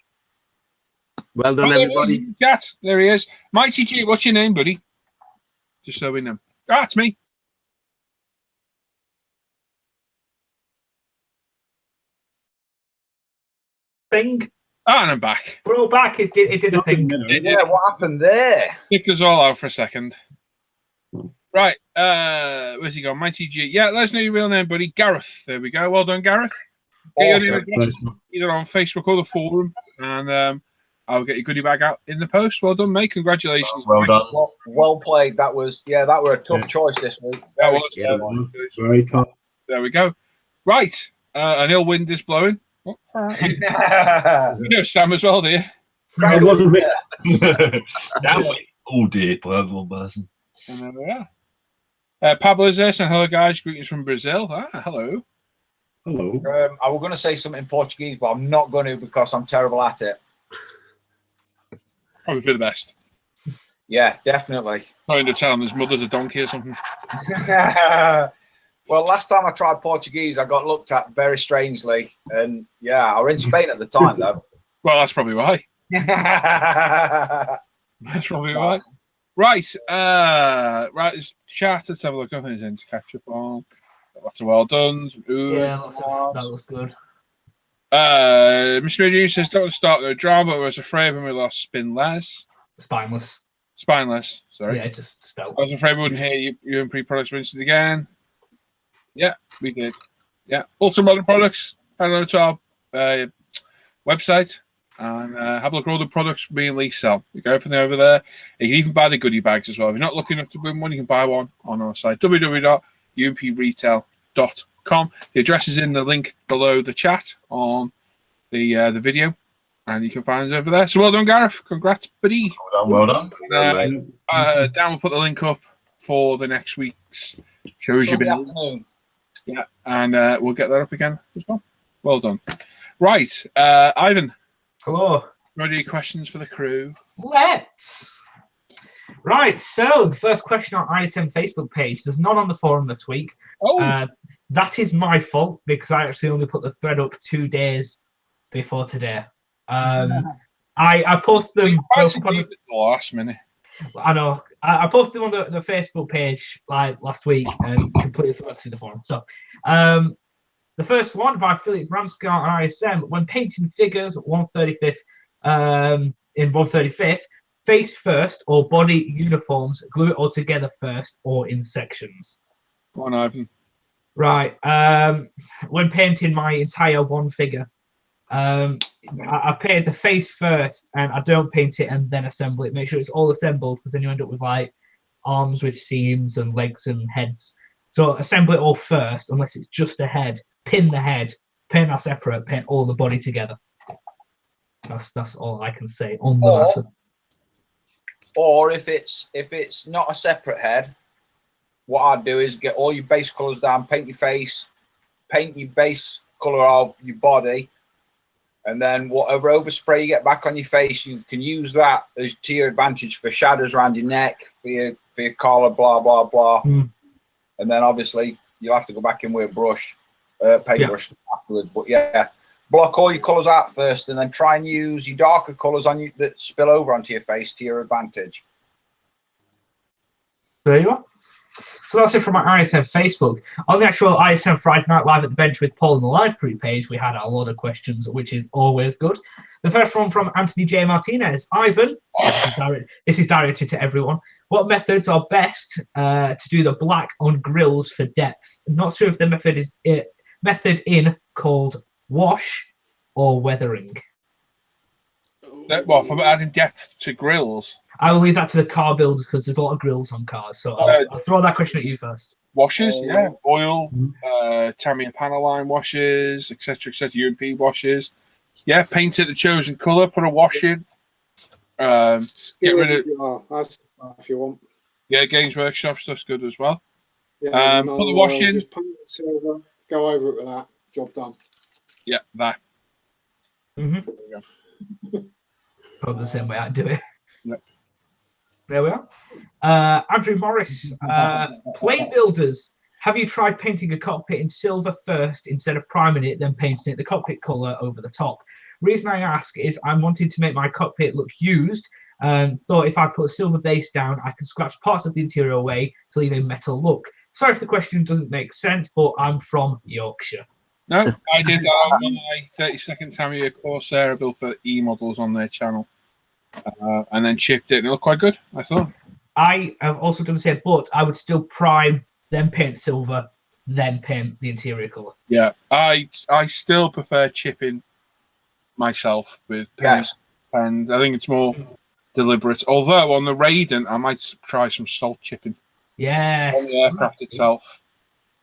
Well done, Oh, there he is, everybody. in the chat. There he is. Mighty G, what's your name, buddy? Just so we know. Ah, it's me. Thing. Ah, and I'm back. We're all back. It did a thing. Yeah, what happened there? Kicked us all out for a second. Right, where's he gone? Mighty G. Yeah, let us know your real name, buddy. Gareth. There we go. Well done, Gareth. Get your name address either on Facebook or the forum, and I'll get your goodie bag out in the post. Well done, mate. Congratulations. Well done. Well played. That were a tough choice this week. That was, Yeah, Very tough. there we go. Right, an ill wind is blowing. You know Sam as well, do you? It wasn't me. Now we all did by one person. And there we are. Pablo's there saying hello, guys. Greetings from Brazil. Ah, hello. Hello. I was going to say something in Portuguese, but I'm not going to because I'm terrible at it. Probably for the best. Yeah, definitely. Trying to tell him his mother's a donkey or something. Well, last time I tried Portuguese, I got looked at very strangely. And yeah, I was in Spain at the time, though. Well, that's probably why. That's probably why. Right. Right. It's chat. Let's have a look. I think there's anything to catch up on. Lots of well done. Yeah, that was good. Mr. Major says, don't start no drama. I was afraid when we lost Spineless. Spineless. Spineless. Sorry. Yeah, just spelled. I was afraid we wouldn't hear you UMP products mentioned again. Yeah, we did. Yeah. Ultra Modern Products. Head over to our website and have a look at all the products we and Lee sell. You go everything over there. You can even buy the goodie bags as well. If you're not looking to win one, you can buy one on our site, www.umpretail.com. The address is in the link below the chat on the video, and you can find us over there. So well done, Gareth. Congrats, buddy. Well done. Dan will put the link up for the next week's shows you've been. Yeah, and we'll get that up again as well. Well done. Right, Ivan. Hello. Ready questions for the crew? Let's. Right, so the first question on ISM Facebook page. There's none on the forum this week. Oh, that is my fault because I actually only put the thread up 2 days before today. I posted them both up on the last minute. I know. I posted them on the Facebook page like last week and completely forgot to do the forum. So, the first one by Philip Bramscar on ISM. When painting figures 135th in 135th, face first or body uniforms, glue it all together first or in sections. Go on, Ivan. Right. When painting my entire one figure, I've painted the face first, and I don't paint it and then assemble it. Make sure it's all assembled, because then you end up with like arms with seams and legs and heads. So assemble it all first, unless it's just a head. Pin the head, paint that separate, paint all the body together. That's all I can say on the matter. Or if it's not a separate head, what I'd do is get all your base colours down, paint your face, paint your base colour of your body, and then whatever overspray you get back on your face, you can use that as to your advantage for shadows around your neck, for your collar, blah blah blah. And then obviously you'll have to go back in with a brush, paintbrush afterwards. But yeah, block all your colours out first, and then try and use your darker colours on you that spill over onto your face to your advantage. There you are. So that's it from our ISM Facebook. On the actual ISM Friday Night Live at the Bench with Paul in the live group page, we had a lot of questions, which is always good. The first one from Anthony J. Martinez. Ivan, this is directed to everyone. What methods are best to do the black on grills for depth? I'm not sure if the method is called wash or weathering. Well, for adding depth to grills. I will leave that to the car builders because there's a lot of grills on cars. So I'll throw that question at you first. Washes, yeah. Oil, Tamiya panel line washes, etc., UMP washes. Yeah, paint it the chosen colour, put a wash in. Get rid of... that's if you want. Yeah, Games Workshop stuff's good as well. Yeah, put the wash in. Just paint it silver, go over it with that. Job done. Yeah, that. Probably the same way I do it. Yep. There we are. Andrew Morris, plane builders. Have you tried painting a cockpit in silver first instead of priming it, then painting it the cockpit color over the top? Reason I ask is I'm wanting to make my cockpit look used. Thought if I put a silver base down, I could scratch parts of the interior away to leave a metal look. Sorry if the question doesn't make sense, but I'm from Yorkshire. No, I did that on my 30-second Tamiya Corsair build for E-models on their channel. And then chipped it, and it looked quite good, I thought. I have also done the same, but I would still prime, then paint silver, then paint the interior colour. Yeah, I still prefer chipping myself with paint, and I think it's more deliberate. Although on the Raiden, I might try some salt chipping. Yeah. On the aircraft itself.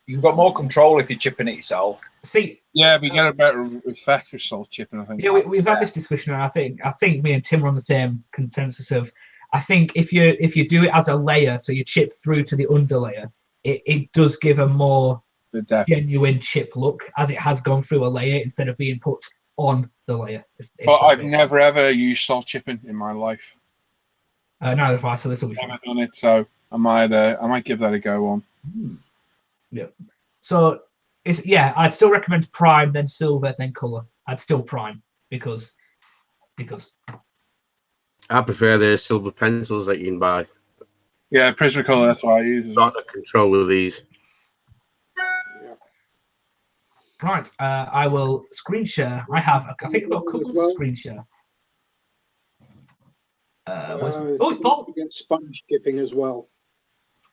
You've got more control if you're chipping it yourself. See. Yeah, we get a better effect with salt chipping, I think. Yeah, we've had this discussion, and I think me and Tim are on the same consensus of. I think if you do it as a layer, so you chip through to the underlayer, it does give a more genuine chip look, as it has gone through a layer instead of being put on the layer. But I've never ever used salt chipping in my life. Neither have I, so this will be fun. I've never done it, so I might give that a go on. Yeah. So I'd still recommend prime, then silver, then color. I'd still prime because. I prefer the silver pencils that you can buy. Yeah, Prismacolor, that's what I use. Got the control of these. Right, I will screen share. I think I've got a couple of screen share. It's Paul. You get sponge chipping as well.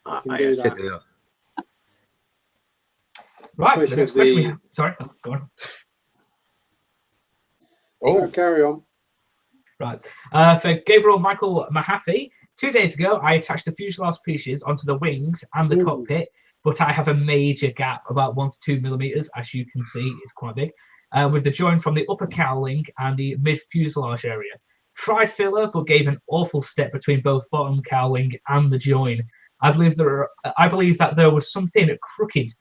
You can do that. Right, the next question we have. Sorry, go on. Oh, carry on. Right. For Gabriel Michael Mahaffey, 2 days ago, I attached the fuselage pieces onto the wings and the cockpit, but I have a major gap, about 1 to 2 millimeters, as you can see, it's quite big, with the join from the upper cowling and the mid-fuselage area. Tried filler, but gave an awful step between both bottom cowling and the join. I believe that there was something crooked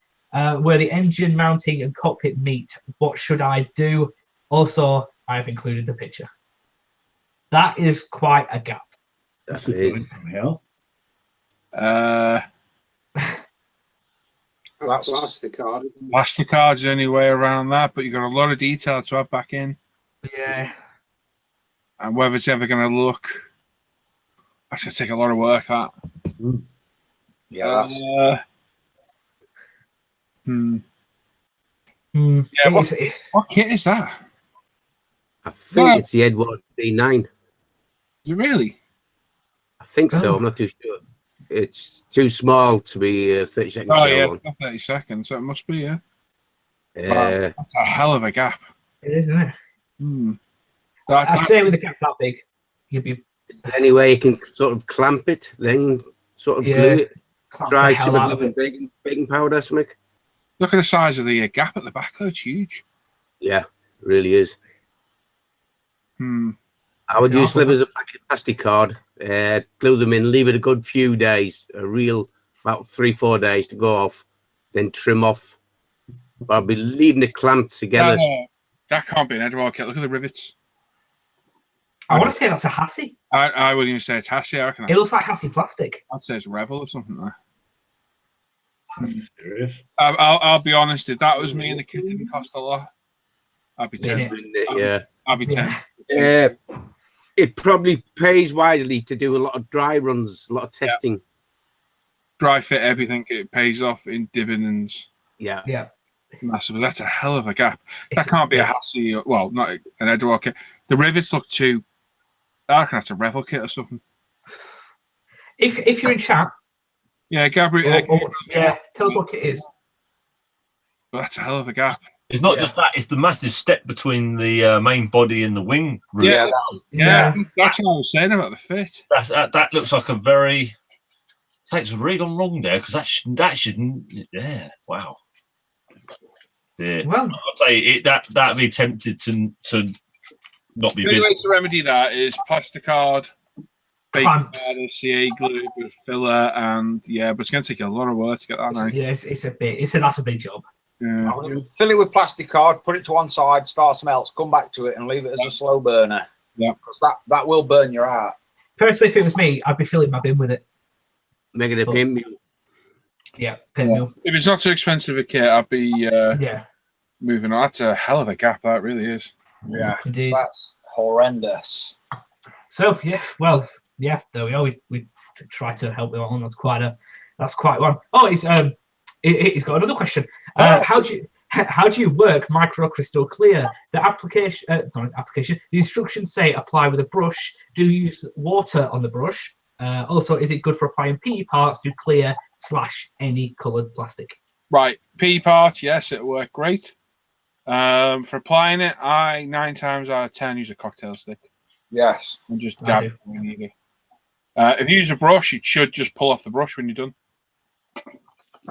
where the engine mounting and cockpit meet. What should I do? Also, I've included the picture. That is quite a gap. That's from hell. That's plasticard. Plasticard's the only way around that, but you've got a lot of detail to add back in. Yeah. And whether it's ever going to look, that's going to take a lot of work. That. Yeah. Yeah. What kit is that? I think it's the Edward D9. Is it really? I think so. I'm not too sure. It's too small to be 30 seconds. Oh, yeah, 30 seconds. So it must be, yeah. Wow, that's a hell of a gap. It is, isn't it? I'd say with a gap that big, you'd be. Any way you can sort of clamp it, then sort of glue it. Try some of baking powder, something. Look at the size of the gap at the back, though. It's huge. Yeah, it really is. I would use slivers of plastic card, glue them in, leave it a good few days, about 3-4 days to go off, then trim off. But I'll be leaving it clamped together. That can't be an Edward kit. Look at the rivets. I want to say that's a Hassie. I wouldn't even say it's Hassie. I reckon it looks like Hassie plastic. I'd say it's Rebel or something there. Serious? I'll be honest. If that was me and the kit didn't cost a lot, I'd be tempted. Yeah. I'd be tempted. It probably pays wisely to do a lot of dry runs, a lot of testing. Yeah. Dry fit everything. It pays off in dividends. Yeah. Yeah. Massive. That's a hell of a gap. That can't be a Hassie. Well, not an Edward kit. The rivets look too. I reckon that's a Revel kit or something. If you're in chat. Yeah, Gabriel. Tell us what kit is. But that's a hell of a gap. It's not just that; it's the massive step between the main body and the wing. Yeah, that's what I was saying about the fit. That looks like a very. It's really gone wrong there because that shouldn't. Yeah, wow. Yeah. Well, I'd say that'd be tempted to not be. The only way to remedy that is plasticard, baking powder, CA glue with filler, and but it's going to take a lot of work to get that out. Yeah, that's a big job. Yeah. Fill it with plastic card, put it to one side, start some else, come back to it, and leave it as a slow burner. Yeah, because that will burn your heart. Personally, if it was me, I'd be filling my bin with it. Making a But- paint mule. Yeah, paint mule. If it's not too expensive a kit, I'd be Yeah, moving on. That's a hell of a gap, that really is. Yeah, indeed. that's horrendous. So yeah, well, yeah, there we are. We try to help them on. That's quite one. Oh, he's got another question. How do you work microcrystal clear? The the instructions say apply with a brush. Do you use water on the brush? Also, is it good for applying PE parts to clear / any coloured plastic? Right, P part, yes, it'll work great. For applying it, I 9 times out of 10 use a cocktail stick Yes. and just I dab do. it when you need it. If you use a brush, it should just pull off the brush when you're done.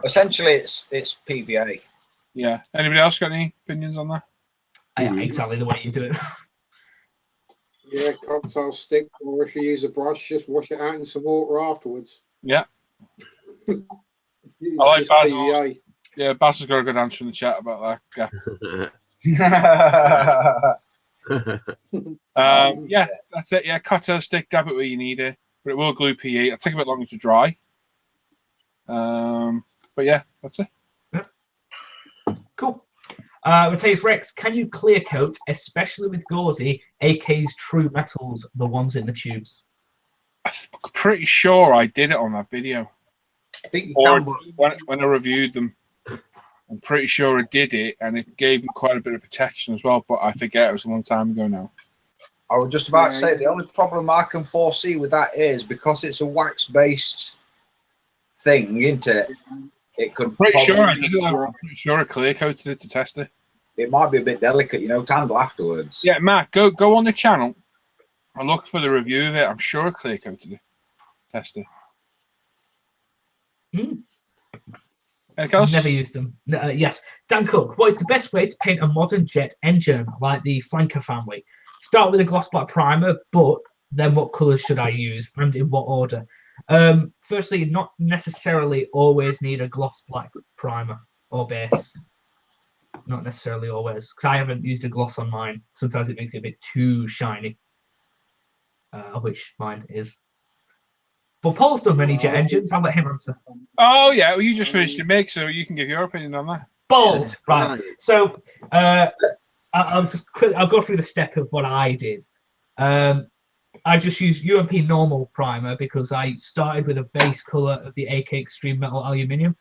Essentially, it's PVA. Yeah. Anybody else got any opinions on that? Yeah, exactly the way you do it. Yeah, cocktail stick, or if you use a brush, just wash it out in some water afterwards. Yeah. It's I like just Basil's. PVA. Yeah, Bass has got a good answer in the chat about that. Yeah, that's it. Yeah, cocktail stick, dab it where you need it, but it will glue PE. It'll take a bit longer to dry. But yeah, that's it. Cool. Mateus Rex, can you clear coat, especially with gauzy, AK's true metals, the ones in the tubes? I'm pretty sure I did it on that video. I think you Or can, when I reviewed them, I'm pretty sure I did it, and it gave me quite a bit of protection as well. But I forget, it was a long time ago now. I was just about to say the only problem I can foresee with that is because it's a wax-based thing, isn't it? It could. Pretty probably- sure I did it. I'm pretty sure I clear coated it to test it. It might be a bit delicate, to handle afterwards. Yeah, Matt, go on the channel and look for the review of it. I'm sure I clear coated it. Test it. Anything else? Never used them. Yes. Dan Cook, what is the best way to paint a modern jet engine like the Flanker family? Start with a gloss black primer, but then what colours should I use and in what order? Firstly, not necessarily always need a gloss black primer or base. Not necessarily always, because I haven't used a gloss on mine. Sometimes it makes it a bit too shiny, which mine is. But Paul's done many jet engines. I'll let him answer. Oh yeah, well, you just finished your make, so you can give your opinion on that. Bold, right? So I'll go through the step of what I did. I just used UMP normal primer because I started with a base color of the AK Extreme Metal Aluminium,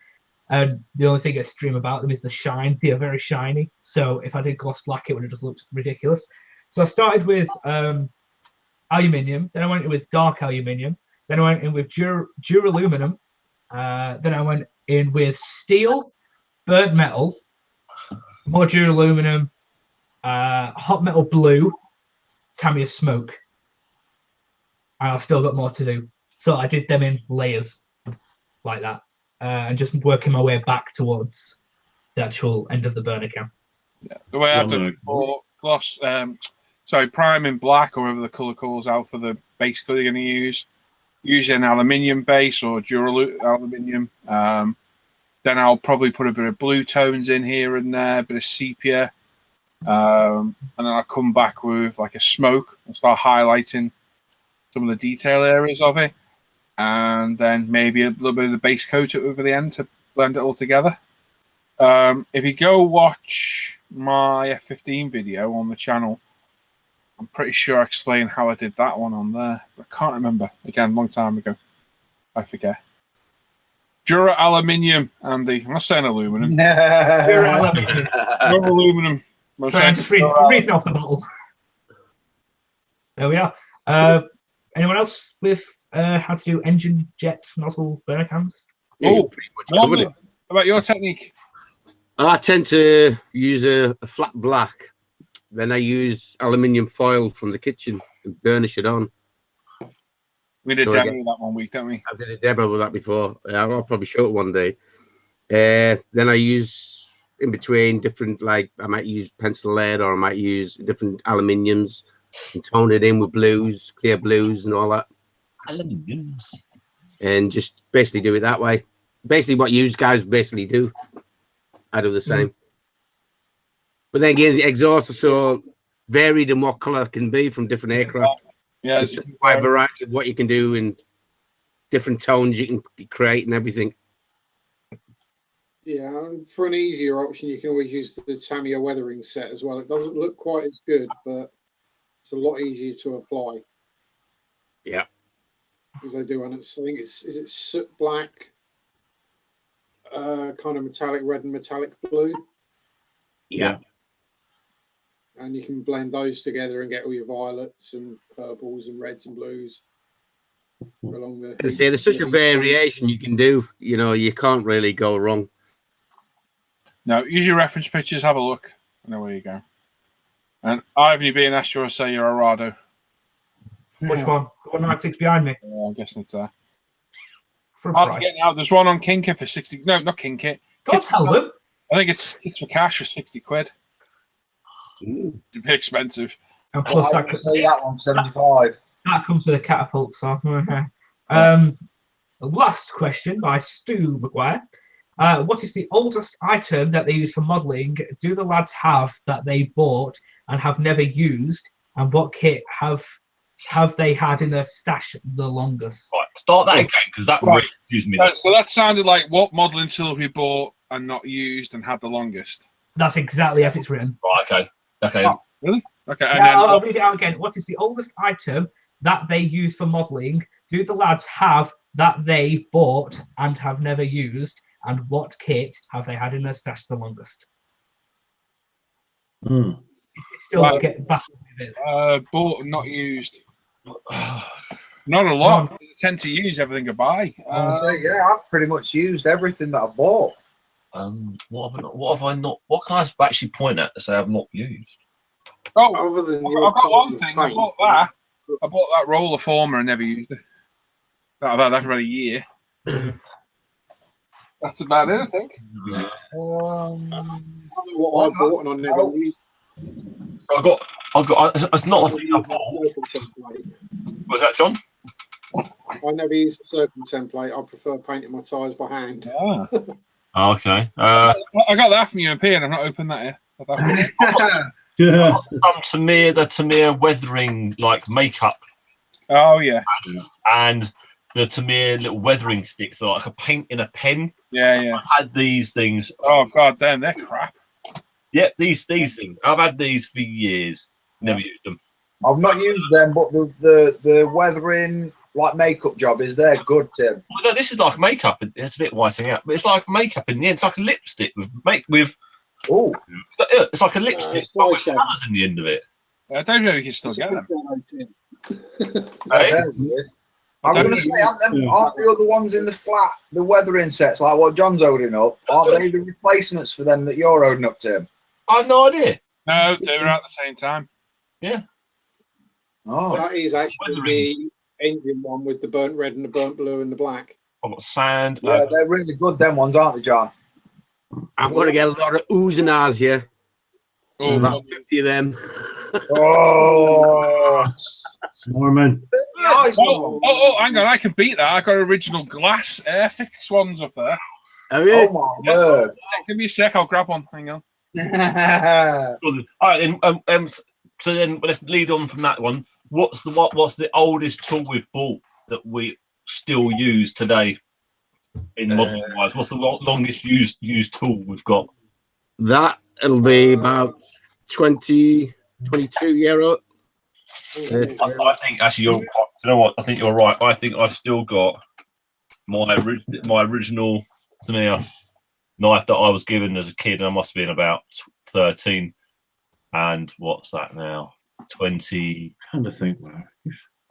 and the only thing extreme about them is the shine. They are very shiny, so if I did gloss black, it would have just looked ridiculous. So I started with aluminium, then I went in with dark aluminium, then I went in with duraluminum, then I went in with steel, burnt metal, more duraluminum, hot metal blue, Tamiya smoke. And I've still got more to do. So I did them in layers like that, and just working my way back towards the actual end of the burner cam. Yeah, the way I've done it before, gloss, prime in black or whatever the color calls out for the base color you're going to use. Use an aluminium base or aluminium. Then I'll probably put a bit of blue tones in here and there, a bit of sepia. And then I'll come back with like a smoke and start highlighting some of the detail areas of it. And then maybe a little bit of the base coat over the end to blend it all together. If you go watch my F15 video on the channel, I'm pretty sure I explained how I did that one on there. But I can't remember. Again, long time ago. I forget. Dura aluminium, Andy. I'm not saying aluminum. Aluminium. Dura aluminum. I'm Sorry, I'm just reading off the bottle. There we are. Anyone else with how to do engine, jet, nozzle, burner cams? Yeah, pretty much covered it. How about your technique? I tend to use a flat black. Then I use aluminium foil from the kitchen and burnish it on. We did So demo that one week, didn't we? I did a demo with that before. I'll probably show it one day. Then I use in between different, like I might use pencil lead or I might use different aluminiums and tone it in with blues, clear blues and all that. Aluminiums. And just basically do it that way. Basically what you guys basically do. I do the same. But then again, the exhausts are so varied in what color can be from different aircraft. Yeah, There's such a wide variety of what you can do in different tones you can create and everything. Yeah, and for an easier option, you can always use the Tamiya weathering set as well. It doesn't look quite as good, but it's a lot easier to apply. Yeah. Because they do, and it's, I think it's, is it soot black, kind of metallic red and metallic blue? Yeah. And you can blend those together and get all your violets and purples and reds and blues along the. As I say, there's such a variation you can do. You know, you can't really go wrong. No, use your reference pictures, have a look, and away you go. And Ivan, you being asked you say you're a Rado. Which one? The 196 behind me. Yeah, I'm guessing it's there. For a Hard to price. get now. There's one on Kinkit for 60. No, not Kinkit. Don't tell them. I think it's for cash for 60 quid. Ooh. It'd be expensive. And plus I would say that one 75. that comes with a catapult. So, last question by Stu McGuire. What is the oldest item that they use for modelling? Do the lads have that they bought and have never used? And what kit have they had in their stash the longest? Right, start that again because that really confused me. So that sounded like what modelling tool we bought and not used and had the longest. That's exactly as it's written. Right, okay. Oh, really? Okay. And Now, then I'll read it out again. What is the oldest item that they use for modelling? Do the lads have that they bought and have never used? And what kit have they had in their stash the longest? Still Right. get back with it. bought and not used. Not a lot. I tend to use everything I buy. So, yeah, I've pretty much used everything that I bought. What have I not? What can I actually point at to say I've not used? Oh, Other than I've got one thing. I bought that roller former and never used it. I've had that for about a year. That's about it, I think. I don't know what I bought and I never used. I got. It's not a thing I bought. Was that John? I never use the circle template. I prefer painting my tyres by hand. Yeah. Oh, okay. I got that from UMP and I've not opened that yet. Yeah. The Tamiya weathering like makeup Oh, yeah. and the Tamiya little weathering sticks, like a paint in a pen. Yeah, yeah. I've had these things. Oh, god damn, they're crap. Yeah, these things. I've had these for years. Never used them. I've not used them, but the weathering like makeup job is there good, Tim. Well, no, this is like makeup. It's a bit whiting out, but it's like makeup in the end. It's like a lipstick with. Oh, it's like a lipstick it's but with eyeshadow. colours in the end of it. I don't know if you can still get them. Hey? I'm going to say, aren't the other ones in the flat, the weathering sets, like what John's holding up, aren't they the replacements for them that you're holding up, Tim? I have no idea. No, they were at the same time. Oh, That is actually the engine one with the burnt red and the burnt blue and the black. I've got sand. yeah, they're really good, them ones, aren't they, John? I'm going to get a lot of oohs and ahs here. Oh, About 50 of them. Oh, Norman. oh, hang on, I can beat that. I got original glass Airfix ones up there. Have you? oh my word. Give me a sec, I'll grab one. Hang on. All right, so then let's lead on from that one. What's the oldest tool we've bought that we still use today in modern wise? What's the longest used tool we've got? That'll be about 22 year old. I think actually you know what? I think you're right. I think I've still got my original knife that I was given as a kid, and I must have been about 13. And what's that now? 20. Trying to think. Wow.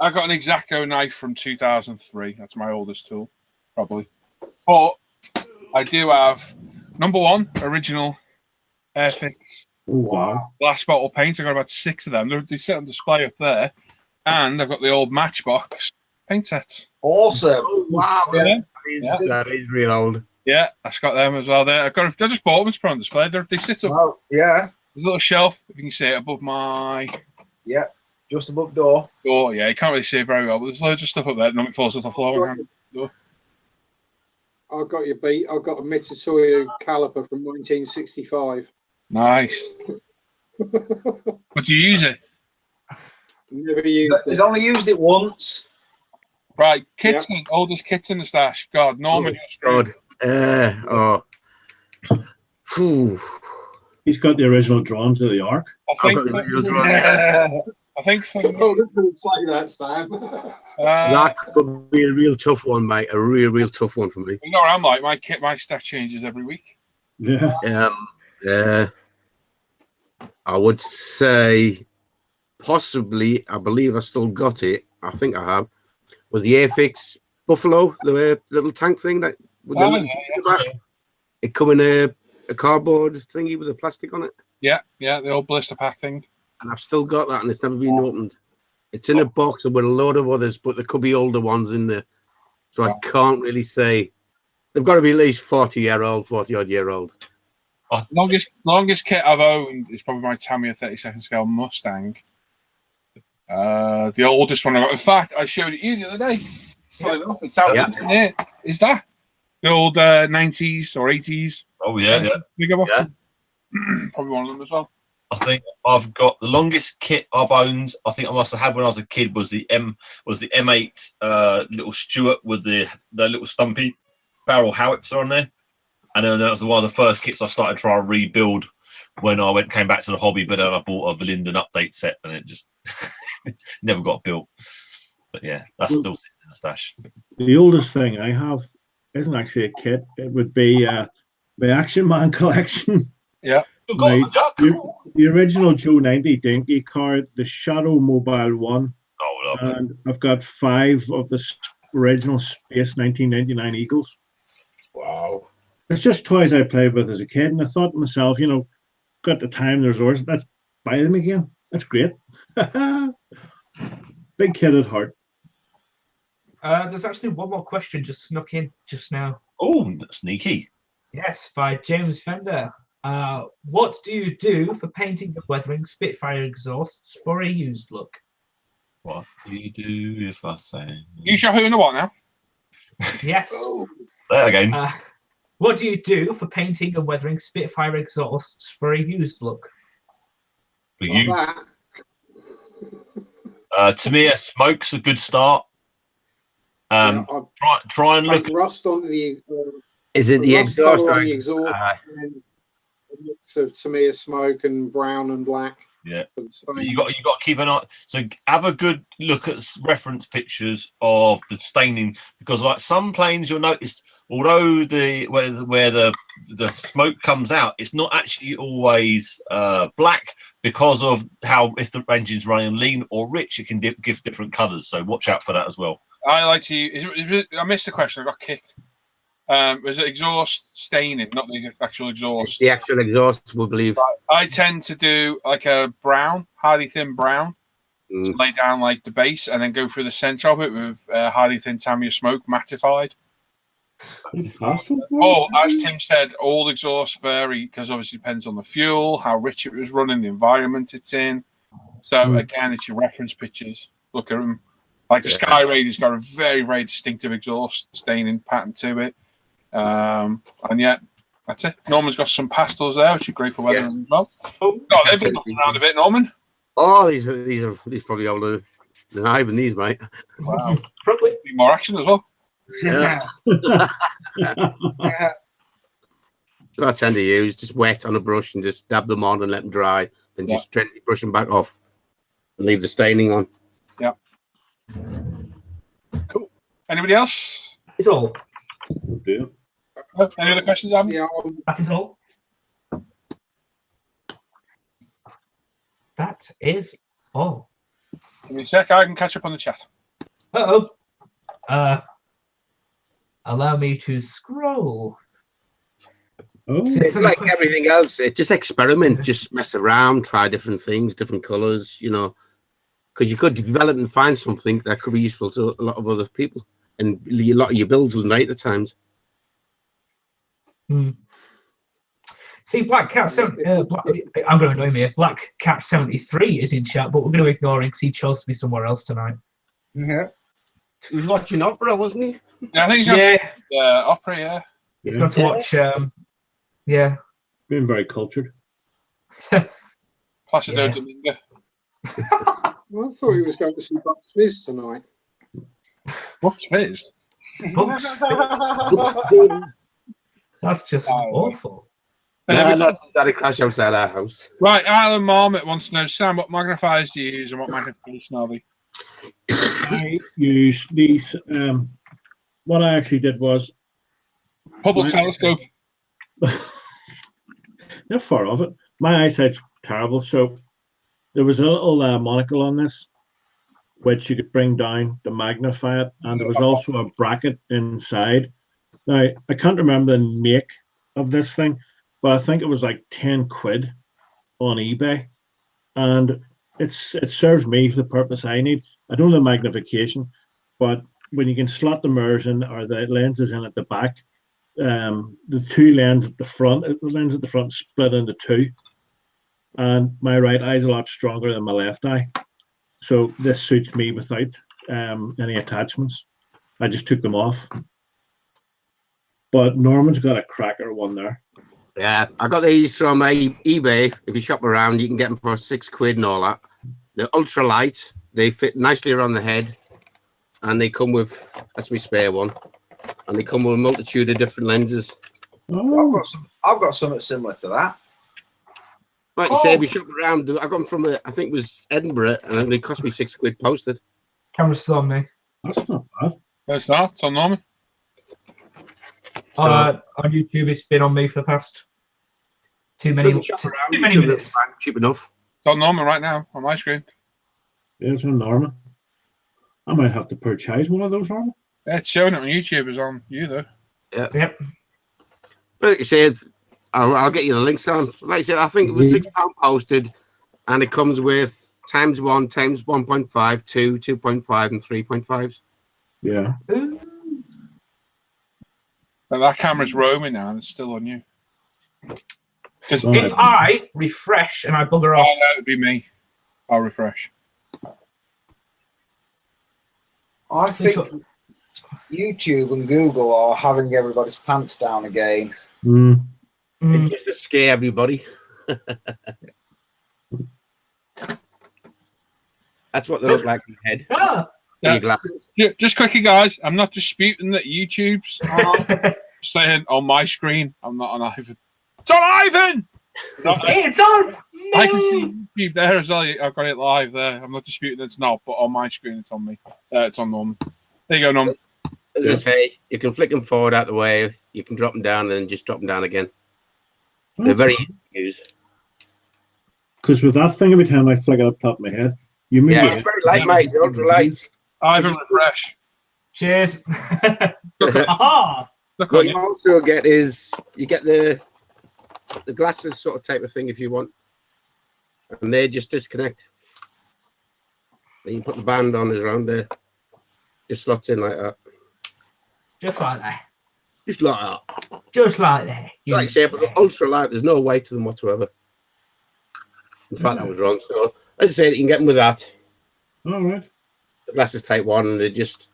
I got an X-Acto knife from 2003. That's my oldest tool, probably. But I do have number one original Airfix Oh, wow. glass bottle paints. I got about 6 of them. They sit on display up there, and I've got the old Matchbox paint sets. Awesome. Oh, wow. Yeah. That is real old. Yeah, I've got them as well. There, I just bought them to put on display. They sit up. Oh, yeah, There's a little shelf, if you can see it, above my yeah, just above door. door. Yeah, you can't really see it very well, but there's loads of stuff up there. Nothing falls off the floor. I've got your beat. I've got a Mitutoyo caliper from 1965. Nice. But do you use it? Never used He's it. only used it once. Right, kitten, oldest kit in the stash. God, Norman, you're screwed. Phew. He's got the original drawings of the Ark. I think for me, Oh, don't say that, Sam. That could be a real tough one, mate. A real tough one for me. you know what I'm like. My stuff changes every week. Yeah. I would say possibly, I believe I still got it. I think I have. Was the Airfix Buffalo, the little tank thing that with the little back? It come in a cardboard thingy with a plastic on it. Yeah, the old blister pack thing. And I've still got that, and it's never been opened. It's in a box with a load of others, but there could be older ones in there. So I can't really say. They've got to be at least 40-odd year old. Longest kit I've owned is probably my Tamiya 32nd scale Mustang. The oldest one I got. In fact, I showed it you the other day. It's out there. Is that the old 90s or 80s? Oh yeah. Bigger box. Probably one of them as well. I think I've got the longest kit I've owned. I think I must have had when I was a kid was the M8 little Stuart with the little stumpy barrel howitzer on there, and then that was one of the first kits I started trying to rebuild when I came back to the hobby. But then I bought a Linden update set, and it just never got built. But yeah, that's still sitting in the stash. The oldest thing I have isn't actually a kit. It would be my Action Man collection. Yeah. The original Joe 90 Dinky card, the Shadow Mobile 1. Oh, lovely. And I've got 5 of the original Space 1999 Eagles. Wow. It's just toys I played with as a kid, and I thought to myself, got the time, the resources, let's buy them again. That's great. Big kid at heart. There's actually one more question just snuck in just now. Oh, sneaky. Yes, by James Fender. What do you do for painting and weathering Spitfire exhausts for a used look? What do you do if I say? You sure who and what now? Yes. There again. What do you do for painting and weathering Spitfire exhausts for a used look? For you, That. to me, a smoke's a good start. Try and look. Rust on the. Is it the rust exhaust? on the exhaust and a mix of Tamiya smoke and brown and black. Yeah, you got to keep an eye. So have a good look at reference pictures of the staining, because like some planes you'll notice, although where the smoke comes out, it's not actually always black, because of how, if the engine's running lean or rich, it can give different colours. So watch out for that as well. I like to. I missed the question. I got kicked. Was it exhaust staining, not the actual exhaust? It's the actual exhaust, we believe. I tend to do like a brown, hardy thin brown, to lay down like the base, and then go through the center of it with hardy thin Tamiya smoke mattified. Oh, as Tim said, all exhausts vary because obviously it depends on the fuel, how rich it was running, the environment it's in. So again, it's your reference pictures. Look at them. Like the Sky Raider's got a very, very distinctive exhaust staining pattern to it. And yeah, that's it. Norman's got some pastels there, which are great for weathering as well. Oh, they've been looking around a bit, Norman. Oh, these are probably older than I even these, mate. Wow, probably more action as well. Yeah. I tend to use just wet on a brush and just dab them on and let them dry, then just gently brush them back off and leave the staining on. Yeah. Cool. Anybody else? It's all. Yeah. Any other questions, Adam? Yeah, That is all. That is all. Give me a sec. I can catch up on the chat. Allow me to scroll. Oh, It's like everything else. Just experiment, just mess around, try different things, different colors, because you could develop and find something that could be useful to a lot of other people, and a lot of your builds will night at times. See, Black Cat I'm going to annoy me. Black Cat 73 is in chat, but we're going to ignore him because he chose to be somewhere else tonight. Yeah, he was watching opera, wasn't he? Yeah, I think he's opera. Yeah, he's going to watch. Being very cultured. Placido Domingo. Well, I thought he was going to see Bucks Fizz tonight. What's Fizz? Books. That's just awful. No, that's had a crash outside our house. Right, Alan Marmot wants to know, Sam, what magnifiers do you use and what magnification are they? I use these. What I actually did was Hubble telescope. not far off it. My eyesight's terrible, so there was a little monocle on this, which you could bring down to magnify it, and there was also a bracket inside. Now I can't remember the make of this thing, but I think it was like 10 quid on eBay, and it serves me for the purpose I need. I don't know magnification, but when you can slot the mirrors in or the lenses in at the back, the two lenses at the front split into two, and my right eye is a lot stronger than my left eye, so this suits me without any attachments. I just took them off. But Norman's got a cracker one there. Yeah, I got these from eBay. If you shop around, you can get them for 6 quid and all that. They're ultra light. They fit nicely around the head, and they come with, that's my spare one, and they come with a multitude of different lenses. Oh, I've got something similar to that. Like you say, if you shop around, I got them from, I think it was Edinburgh, and they cost me 6 quid posted. Camera's still on me. that's not bad. It's not. It's on Norman. On YouTube, it's been on me for the past too many minutes. Cheap enough. It's on Norman right now on my screen. Yeah, it's on Norman. I might have to purchase one of those, Norman. Yeah, it's showing it on YouTube. It's on you, though. Yeah. Yep. But like you said, I'll get you the links on. Like I said, I think it was £6 posted, and it comes with times 1, times 1.5, 2, 2.5, and 3.5s. Yeah. But that camera's roaming now and it's still on you. Because If I refresh and I bugger off, that would be me. I'll refresh. I think YouTube and Google are having everybody's pants down again. It's just to scare everybody. That's what they look like in your head. Your glasses. Just quickly, guys, I'm not disputing that YouTube's on. Saying on my screen, I'm not on Ivan. It's on Ivan! It's on me! I can see YouTube there as well. I've got it live there. I'm not disputing it's not, but on my screen, it's on me. It's on Norman. There you go, Norman. As I say, you can flick them forward out the way, you can drop them down, and then just drop them down again. They're very easy to use. Because with that thing, every time I flick it up top of my head, you move it's very light, mate. They're ultra light. Ivan, refresh. Cheers. Aha! What you also get is you get the glasses sort of type of thing if you want, and they just disconnect. Then you put the band on around there, just slots in like that. Just like that. Just like that. Just like that. Like I say, but they're ultra light. There's no weight to them whatsoever. In fact, I was wrong. So as I say, you can get them with that. All right. The glasses type 1, and they're just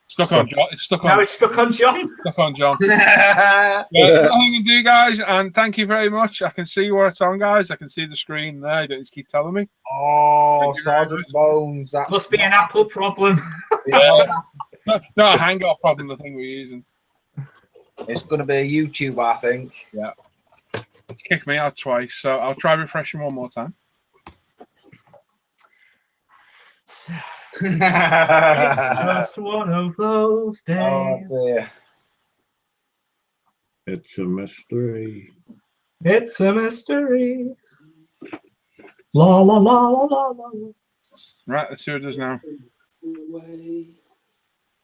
stuck on John. It's stuck on. Now it's stuck on John. Stuck on John. Yeah, nothing to do, guys. And thank you very much. I can see where it's on, guys. I can see the screen there. You don't just keep telling me. Oh, Sergeant Bones. That must be an Apple problem. No, a hang-up problem. The thing we're using. It's going to be a YouTube, I think. Yeah. It's kicked me out twice, so I'll try refreshing one more time. It's just one of those days. Oh, dear. It's a mystery. It's a mystery. La la la la la la. Right, let's see what it does now.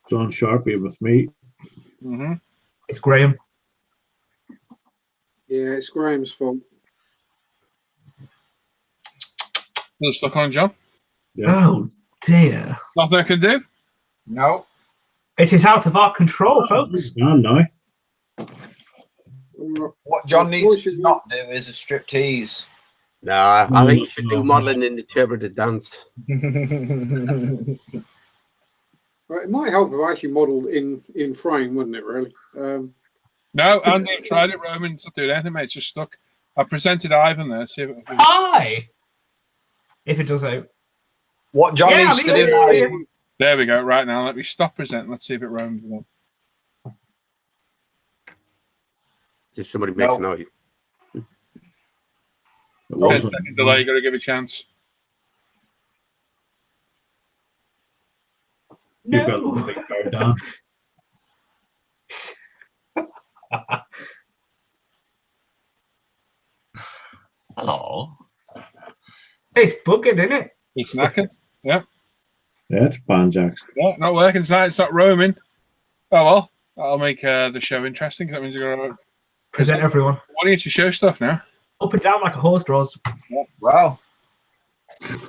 John Sharpie with me. It's Graham. Yeah, it's Graham's fault. Still stuck on John? Yeah. Oh dear. Nothing I can do? No. It is out of our control, folks. No. What John needs to not do is a striptease. No, I think you should do modelling in the interpreted dance. Well, it might help if I actually modelled in frame, wouldn't it, really? No, Andy, I've tried it, Roman. It's not doing anything, mate. It's just stuck. I presented Ivan there. See if it Hi! If it does out. What John Yeah, needs I to mean, do now is yeah. There we go. Right now, let me stop presenting. Let's see if it roams again. If somebody makes No. a noise. It 10 wasn't. second delay. You got to give it a chance. You've got No. the big car down. Hello. It's bugging, isn't it? It's knackered. Yeah, it's banjaxed. Yeah, not working tonight. It's not roaming. Oh well, that'll make the show interesting. That means you're going to Present everyone. want you to show stuff now. Up and down like a horse draws. wow.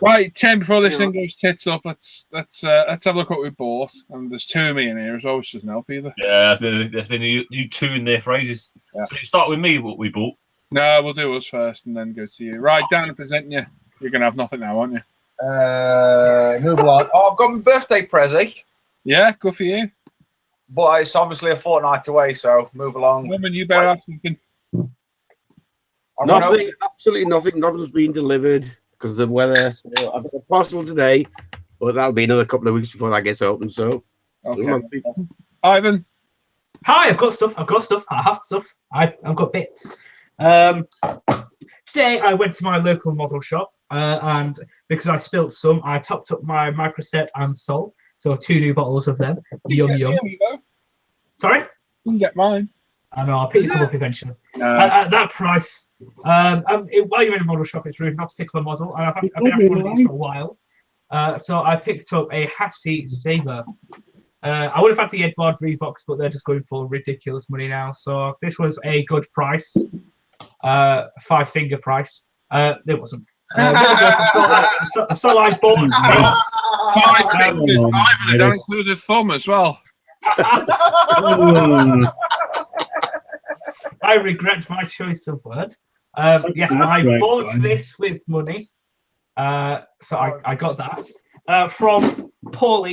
Right, Tim. Before this thing goes tits up, let's have a look what we bought. And there's two of me in here as well, which doesn't help either. Yeah, there's been you two in there for ages. Yeah. So you start with me, what we bought. No, we'll do us first and then go to you. Right, Dan, presenting you. You're gonna have nothing now, aren't you? Move along. Oh, I've got my birthday present, Yeah, good for you. but it's obviously a fortnight away, so move along. Woman, you better have something. I don't know. Nothing, absolutely nothing. Nothing's been delivered because of the weather. So I've got a parcel today, but that'll be another couple of weeks before that gets open. So, Okay. Ivan. Hi, I've got stuff. I have stuff. I've got bits. Today I went to my local model shop, and because I spilt some, I topped up my microset and Sol. So 2 new bottles of them. Yum yum. Here we go. Sorry? You can get mine. I know. I'll pick some up eventually. No. At that price, while you're in a model shop, it's rude not to pick up a model. And I've been after one of these for a while. So I picked up a Hassie Saber. I would have had the Edward Reeboks, but they're just going for ridiculous money now. So this was a good price, 5-finger price. It wasn't. So I bought. 5 fingers. Ivan, it don't include a thumb as well. I regret my choice of word. Yes, I bought this with money. So I got that from Paul,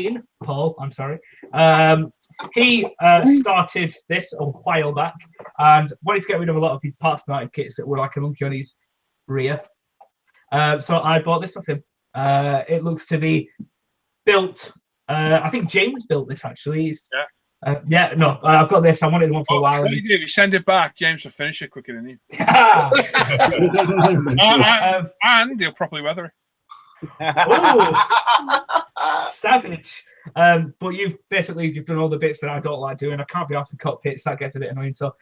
I'm sorry. He started this a while back and wanted to get rid of a lot of his parts started kits that were like a monkey on his rear. So I bought this off him. It looks to be built. I think James built this actually. I've got this. I wanted one for a while. If you send it back, James will finish it quicker than you. And he'll properly weather it. Oh, savage. But you've done all the bits that I don't like doing. I can't be asked for cockpits. That gets a bit annoying. So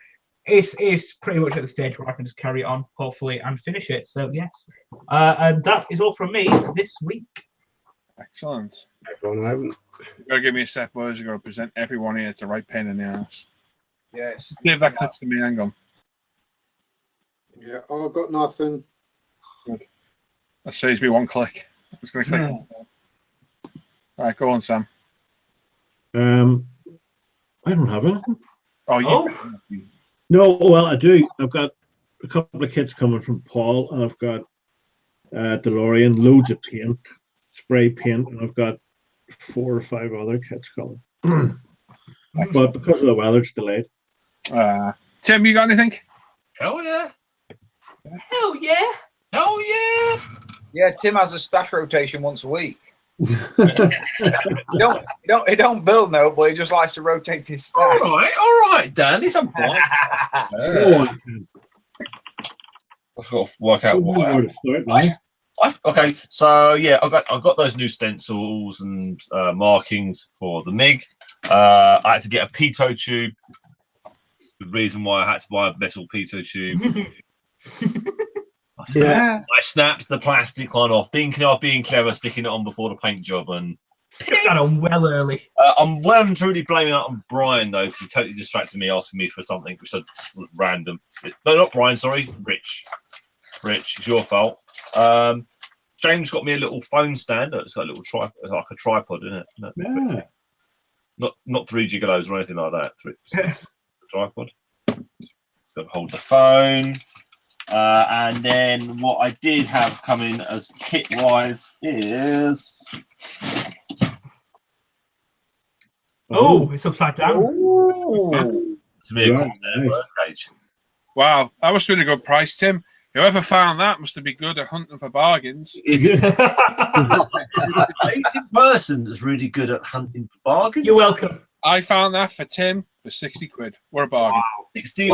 it's pretty much at the stage where I can just carry it on, hopefully, and finish it. So yes, and that is all from me this week. Excellent. Everyone, You've got to give me a sec, boys. You've got to present everyone here. It's a right pain in the ass. Yes. Give that clip to me. Hang on. Yeah, I've got nothing. Good. That saves me one click. I'm just going to click. All right, go on, Sam. I don't have anything. Oh, you. Oh. No, well, I do. I've got a couple of kits coming from Paul, and I've got DeLorean, loads of paint, spray paint, and I've got 4 or 5 other kits coming. But because of the weather, it's delayed. Tim, you got anything? Hell yeah. Hell yeah! Hell yeah. Yeah, Tim has a stash rotation once a week. He don't build no, but he just likes to rotate his stash. All right, Dan. It's a bite. I've got to work out why. Okay, so yeah, I got those new stencils and markings for the MiG. I had to get a pitot tube. The reason why I had to buy a metal pitot tube. I snapped the plastic one off, thinking of being clever, sticking it on before the paint job, and Stuck that on well early. I'm well and truly blaming it on Brian though, because he totally distracted me asking me for something which was random. No, not Brian. Sorry, Rich. Rich, it's your fault. James got me a little phone stand. It's got a little like a tripod in it. Not 3 gigolos or anything like that. Tripod. It's got to hold the phone. And then what I did have coming as kit wise is. Oh, it's upside down. To be a good page. Wow, that must have been a good price, Tim. Whoever found that must have been good at hunting for bargains. Is it the amazing person that's really good at hunting for bargains? You're welcome. I found that for Tim for 60 quid. We're a bargain. Wow. 60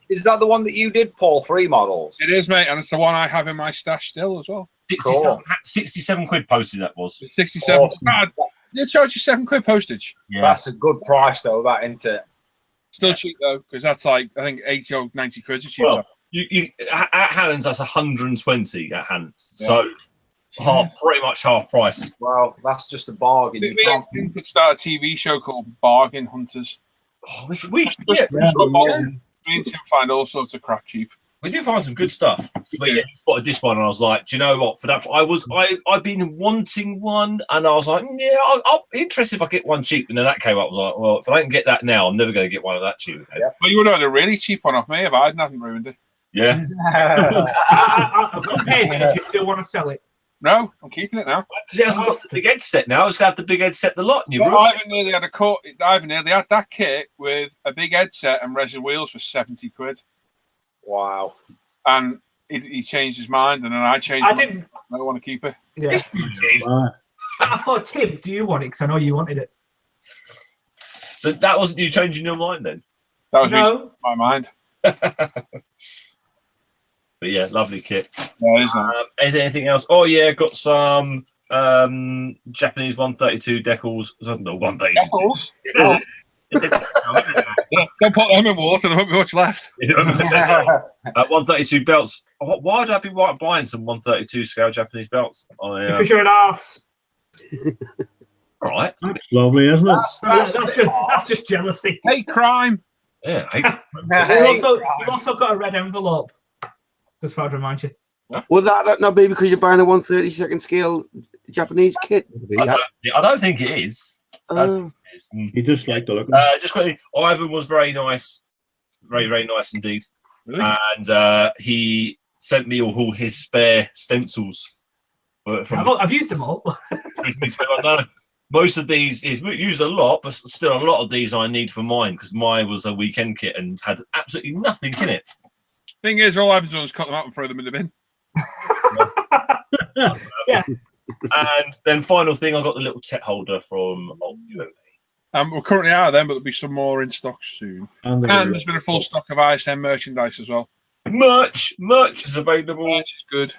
Is that the one that you did, Paul? 3 models. It is, mate, and it's the one I have in my stash still as well. 67 quid posted that was. 67. Awesome. God, they charge you £7 postage. Yeah. That's a good price, though. That, isn't it? Still cheap though, because that's like I think 80 or 90 quid. It's cheap. Well, you at Hannon's that's 120 at Hannon's. Yeah. So pretty much half price. Well, that's just a bargain. We could start a TV show called Bargain Hunters. Oh, we Me and Tim find all sorts of crap cheap. We do find some good stuff. But yeah, he spotted this one and I was like, do you know what? For that, I've been wanting one and I was like, yeah, I'll be interested if I get one cheap. And then that came up. I was like, well, if I don't get that now, I'm never going to get one of that cheap. Yeah. Well, you would have had a really cheap one off me if I hadn't ruined it. Yeah. I've compared it if you still want to sell it. No, I'm keeping it now. Because it hasn't got the big headset now. It's got to have the big headset the lot. And Well, Ivan nearly had that kit with a big headset and resin wheels for 70 quid. Wow. And he changed his mind, and then I changed I my didn't. mind. I don't want to keep it. Yeah. I thought, Tim, do you want it? Because I know you wanted it. So that wasn't you changing your mind then? That was No. my mind. But yeah, lovely kit. Yeah, it is nice. Is there anything else? Oh yeah, got some Japanese 132 decals. No, 132. Decals? Yeah, don't put them in water. There won't be much left. 132 belts. Why would I be buying some 132 scale Japanese belts? Because you're an arse. Right. That's lovely, isn't it? That's just jealousy. Hate crime. Yeah. You've also got a red envelope. Just thought I'd remind you. Would that not be because you're buying a 132nd scale Japanese kit? I don't think it is. He just liked the look. Just quickly, Ivan was very nice, very, very nice indeed. Really? And he sent me all his spare stencils. I've used them all. Most of these he's used a lot, but still a lot of these I need for mine because mine was a weekend kit and had absolutely nothing in it. Thing is, all I've done is cut them out and throw them in the bin. Yeah. And then final thing, I got the little tech holder from UMP. We're currently out of them, but there'll be some more in stock soon. And there's been a full stock of ISM merchandise as well. Merch is available. Merch is good.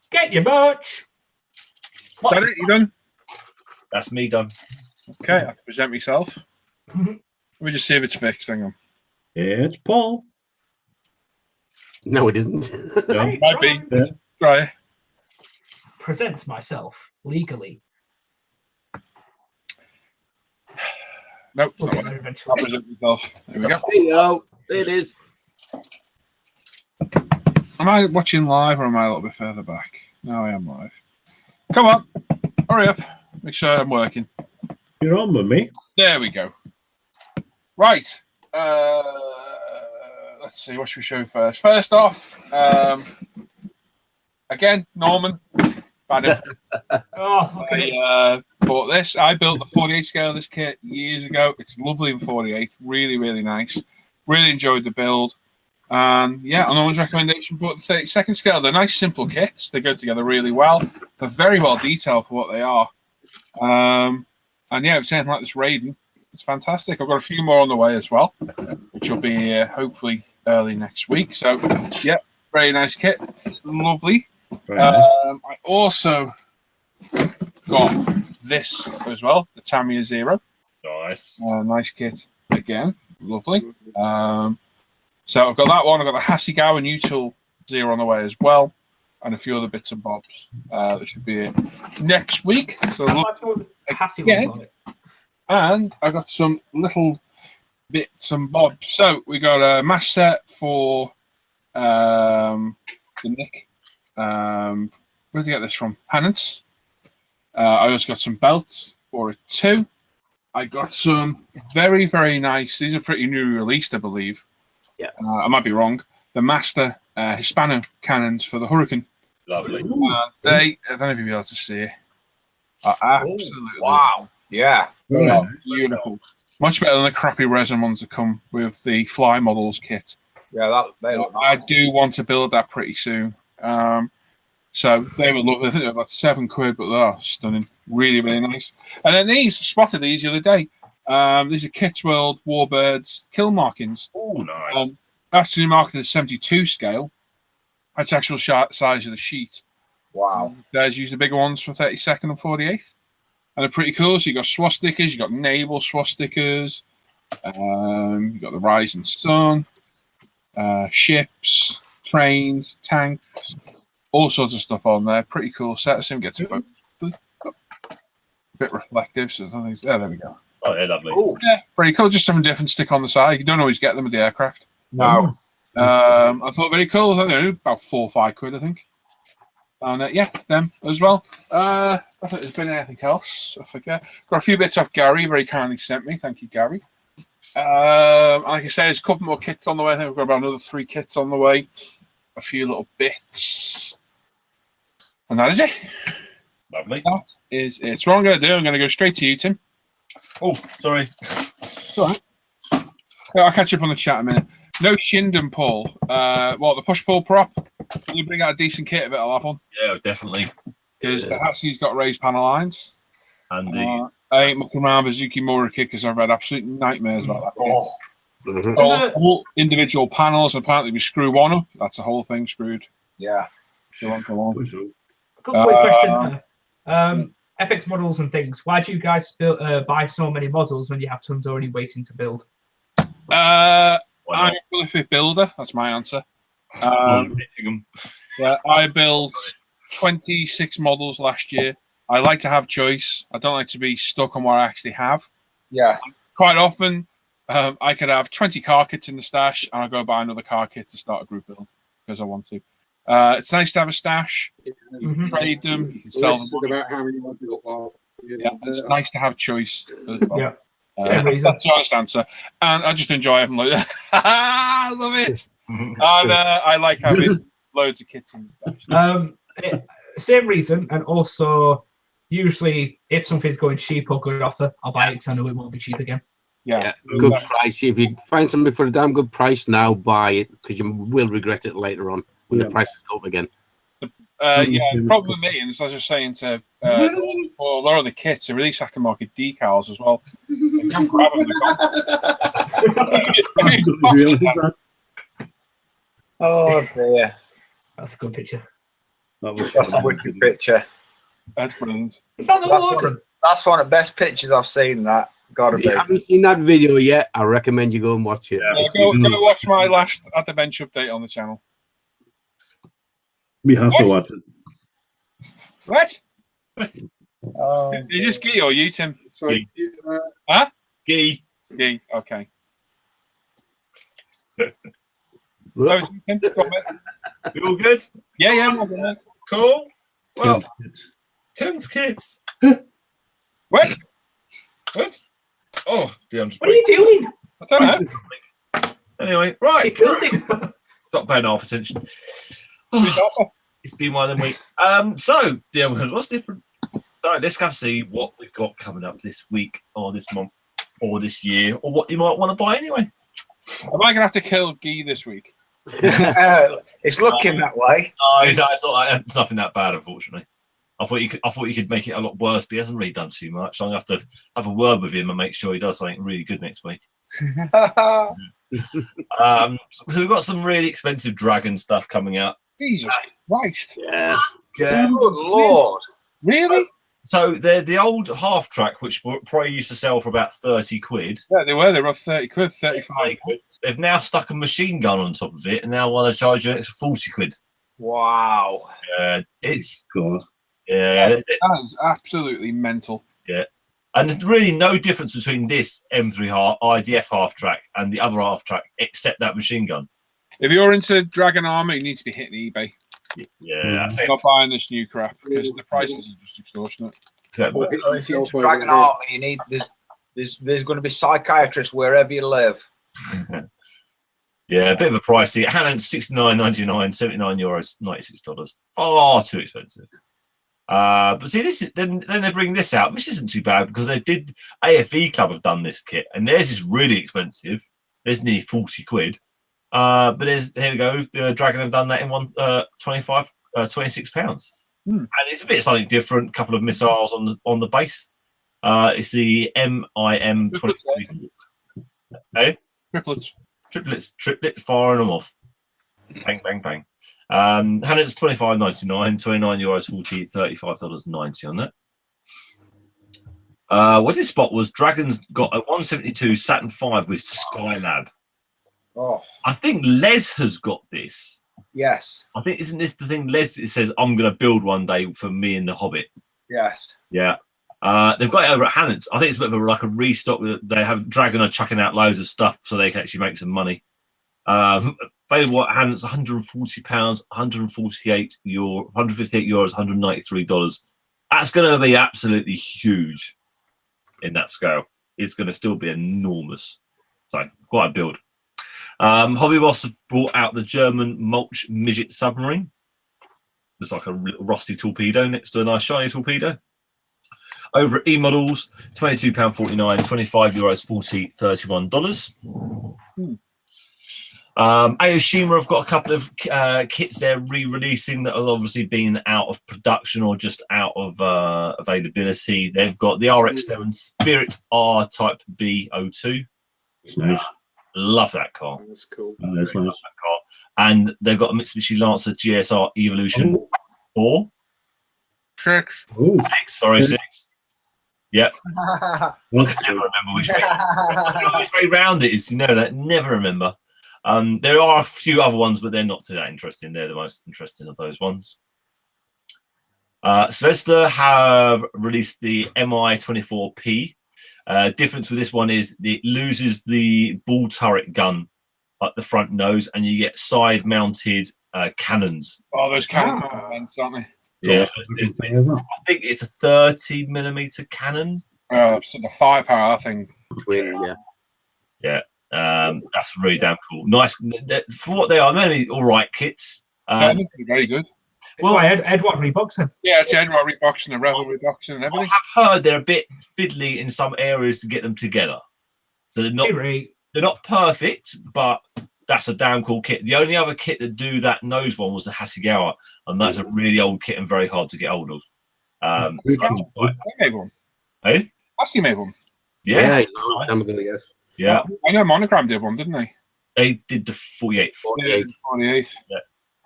Get your merch. Is that it? You done? That's me done. Okay, I can present myself. Let me just see if it's fixed. Hang on. Yeah, it's Paul. No, it isn't. No. It might be. Yeah. Try. Present myself legally. Nope. We'll Not get one. there I'll eventually. present myself. There we go. There you go. There it is. Am I watching live or am I a little bit further back? No, I am live. Come on. Hurry up. Make sure I'm working. You're on with me. There we go. Right. Let's see. What should we show first? First off, again, Norman. Oh, look at it. I bought this. I built the 48 scale of this kit years ago. It's lovely in 48. Really, really nice. Really enjoyed the build. And yeah, on Norman's recommendation, bought the 32nd scale. They're nice, simple kits. They go together really well. They're very well detailed for what they are. And yeah, if it's anything like this Raiden, it's fantastic. I've got a few more on the way as well, which will be hopefully early next week. So yeah, very nice kit. Lovely. I also got this as well, the Tamiya Zero. Nice. Nice kit again. Lovely. So I've got that one. I've got the Hasegawa Neutral Zero on the way as well, and a few other bits and bobs that should be next week. So and I got some little bits and bobs. So we got a mash set for the Nick. Where did you get this from? Hannon's. I also got some belts for it too. I got some very, very nice. These are pretty new released, I believe. Yeah. I might be wrong. The Master Hispano cannons for the Hurricane. Lovely. I don't know if you'll be able to see it. Absolutely. Wow. Yeah. Beautiful. Much better than the crappy resin ones that come with the Fly Models kit. Yeah, they look I nice. do want to build that pretty soon. So they were lovely. I think they're about £7, but they're stunning. Really, really nice. And then spotted these the other day. These are Kits World Warbirds kill markings. Oh, nice. Actually marked at 72 scale. That's the actual size of the sheet. Wow. There's used the bigger ones for 32nd and 48th. And they're pretty cool. So you've got swastikas, you've got naval swastikas, you've got the rising sun, ships, trains, tanks, all sorts of stuff on there. Pretty cool set. Let's see if we get to focus. A bit reflective. So there we go. Oh, they're lovely. Ooh. Yeah, pretty cool. Just something different stick on the side. You don't always get them with the aircraft. No. I thought very cool. I don't know, about £4 or £5, I think. And yeah, them as well. I thought there's been anything else. I forget. Got a few bits off Gary. Very kindly sent me. Thank you, Gary. Like I say, there's a couple more kits on the way. I think we've got about another 3 kits on the way. A few little bits. And that is it. Lovely. That is it. So what I'm going to do, I'm going to go straight to you, Tim. Oh, sorry. It's all right. I'll catch you up on the chat in a minute. No Shinden Paul. The push-pull prop. When you bring out a decent kit of it, I'll have one. Yeah, definitely. Because the Hatsy's got raised panel lines. And I ain't mucking around with Zuki Mura kickers. I've had absolute nightmares about that. Oh. All individual panels. Apparently, we screw one up. That's the whole thing screwed. Yeah. Go on. Good quick question there. FX models and things. Why do you guys buy so many models when you have tons already waiting to build? I'm a prolific builder. That's my answer. Yeah, I built 26 models last year. I like to have choice. I don't like to be stuck on what I actually have. Yeah. Quite often, I could have 20 car kits in the stash, and I'll go buy another car kit to start a group build because I want to. It's nice to have a stash. You can trade them, you can sell them. About how many I built. Yeah, it's nice to have choice as well. Yeah. That's the honest answer. And I just enjoy having like that. I love it. And I like having loads of kits in the stash. Same reason, and also usually if something's going cheap or good offer, I'll buy it because I know it won't be cheap again. Yeah. Good price. If you find something for a damn good price now, buy it because you will regret it later on when the prices go up again. The problem with me, and as I was saying to a lot of the kits, they release aftermarket decals as well. You can't grab them. Oh dear. That's a good picture. That's a wicked picture. That's brilliant. It's on the water. That's one of the best pictures I've seen. That gotta If be. you haven't seen that video yet, I recommend you go and watch it. Go watch my last At the Bench update on the channel. We have to watch it. What? Oh, Is this Guy or you, Tim? So, Gee. Guy. Okay. Look, Tim, go on, mate. You all good? Yeah, I'm good, mate. Cool. Well, Tim's kids. What? What? Oh, dear, I'm just What are you doing? I don't know. Anyway, right. You're building. Stop paying half attention. Oh. It's been one of them weeks. So, yeah, what's different? So let's go see what we've got coming up this week or this month or this year or what you might want to buy anyway. Am I going to have to kill Guy this week? it's looking that way. Oh, it's nothing that bad, unfortunately. I thought you could make it a lot worse, but he hasn't really done too much. So I'm going to have to have a word with him and make sure he does something really good next week. So we've got some really expensive dragon stuff coming out. Jesus Christ. yeah. Good Lord. Really? So they're the old half track, which probably used to sell for about 30 quid. Yeah, they were. They were 30 quid, 35 quid. They've now stuck a machine gun on top of it and now want to charge you an extra 40 quid. Wow. It's God. yeah. That is absolutely mental. And there's really no difference between this M3 IDF half track and the other half track except that machine gun. If you're into Dragon Armor, you need to be hitting eBay. Yeah, You're not buying this new crap because the prices are just extortionate. Dragon Army, you need there's going to be psychiatrists wherever you live. Yeah, a bit of a pricey. Hannon's €69.99, €79, $96. Far too expensive. But see, this is, then they bring this out. This isn't too bad because they did AFE Club have done this kit, and theirs is really expensive. There's nearly 40 quid. But here we go. The Dragon have done that in 26 pounds. And it's a bit something different. Couple of missiles on the base. It's the MIM 23. Hey, triplets, firing them off. Bang, bang, bang. It's €25.99, €29.40, $35.90 on that. What his spot was Dragon's got a 172 Saturn V with Skylab. Oh, I think Les has got this. yes. I think isn't this the thing? Les, it says I'm going to build one day for me and the Hobbit. Yes. Yeah. They've got it over at Hannon's. I think it's a bit of like a restock. They have Dragon are chucking out loads of stuff so they can actually make some money. Available at Hannon's, £140, €158, €158, $193. That's going to be absolutely huge in that scale. It's going to still be enormous. So quite a build. Hobby Boss have brought out the German Mulch Midget submarine. It's like a little rusty torpedo next to a nice shiny torpedo. Over at E-Models, £22.49, €25.40, $31. Aoshima have got a couple of kits they're re-releasing that have obviously been out of production or just out of availability. They've got the RX-7 Spirit R-Type B02. Nice. Love that car. That's cool. That's Love nice. that car. And they've got a Mitsubishi Lancer GSR Evolution 4. 6. Oh, 6, sorry, 6. Yep. that's Never remember which way. I don't know which way round it is. You know that. Never remember. There are a few other ones, but they're not too that interesting. They're the most interesting of those ones. Sylvester have released the MI-24P. Difference with this one is it loses the ball turret gun at the front nose, and you get side-mounted cannons. Oh, those cannon events, aren't they? Yeah, I think it's a 30mm cannon. So the firepower, I think. Twin, yeah. Yeah. That's really damn cool. Nice for what they are. Mainly all right kits. Very good. Well, Edward reboxing. Yeah, it's Edward reboxing, the Rebel reboxing, and I everything. have heard they're a bit fiddly in some areas to get them together. So they're not perfect, but that's a damn cool kit. The only other kit that do that nose one was the Hasegawa, and that's a really old kit and very hard to get hold of. I made one. Hey? Ashley made one. Yeah. Yeah, I'm going to guess. Yeah. I know Monogram did one, didn't they? They did the 48. 48. Yeah.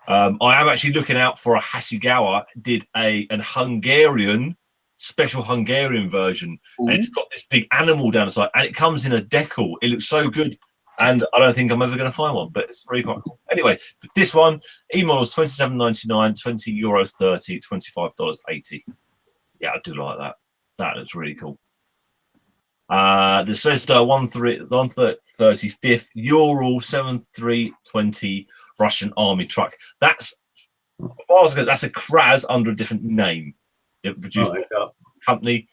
I am actually looking out for a Hasegawa. Did an Hungarian, special Hungarian version. And it's got this big animal down the side, and it comes in a decal. It looks so good. And I don't think I'm ever going to find one, but it's really quite cool. Anyway, this one, E-Models, €27.99, €20.30, $25.80. Yeah, I do like that. That looks really cool. The Svezda 135th Ural 7320 Russian Army truck. That's a Kraz under a different name. It produced by a company.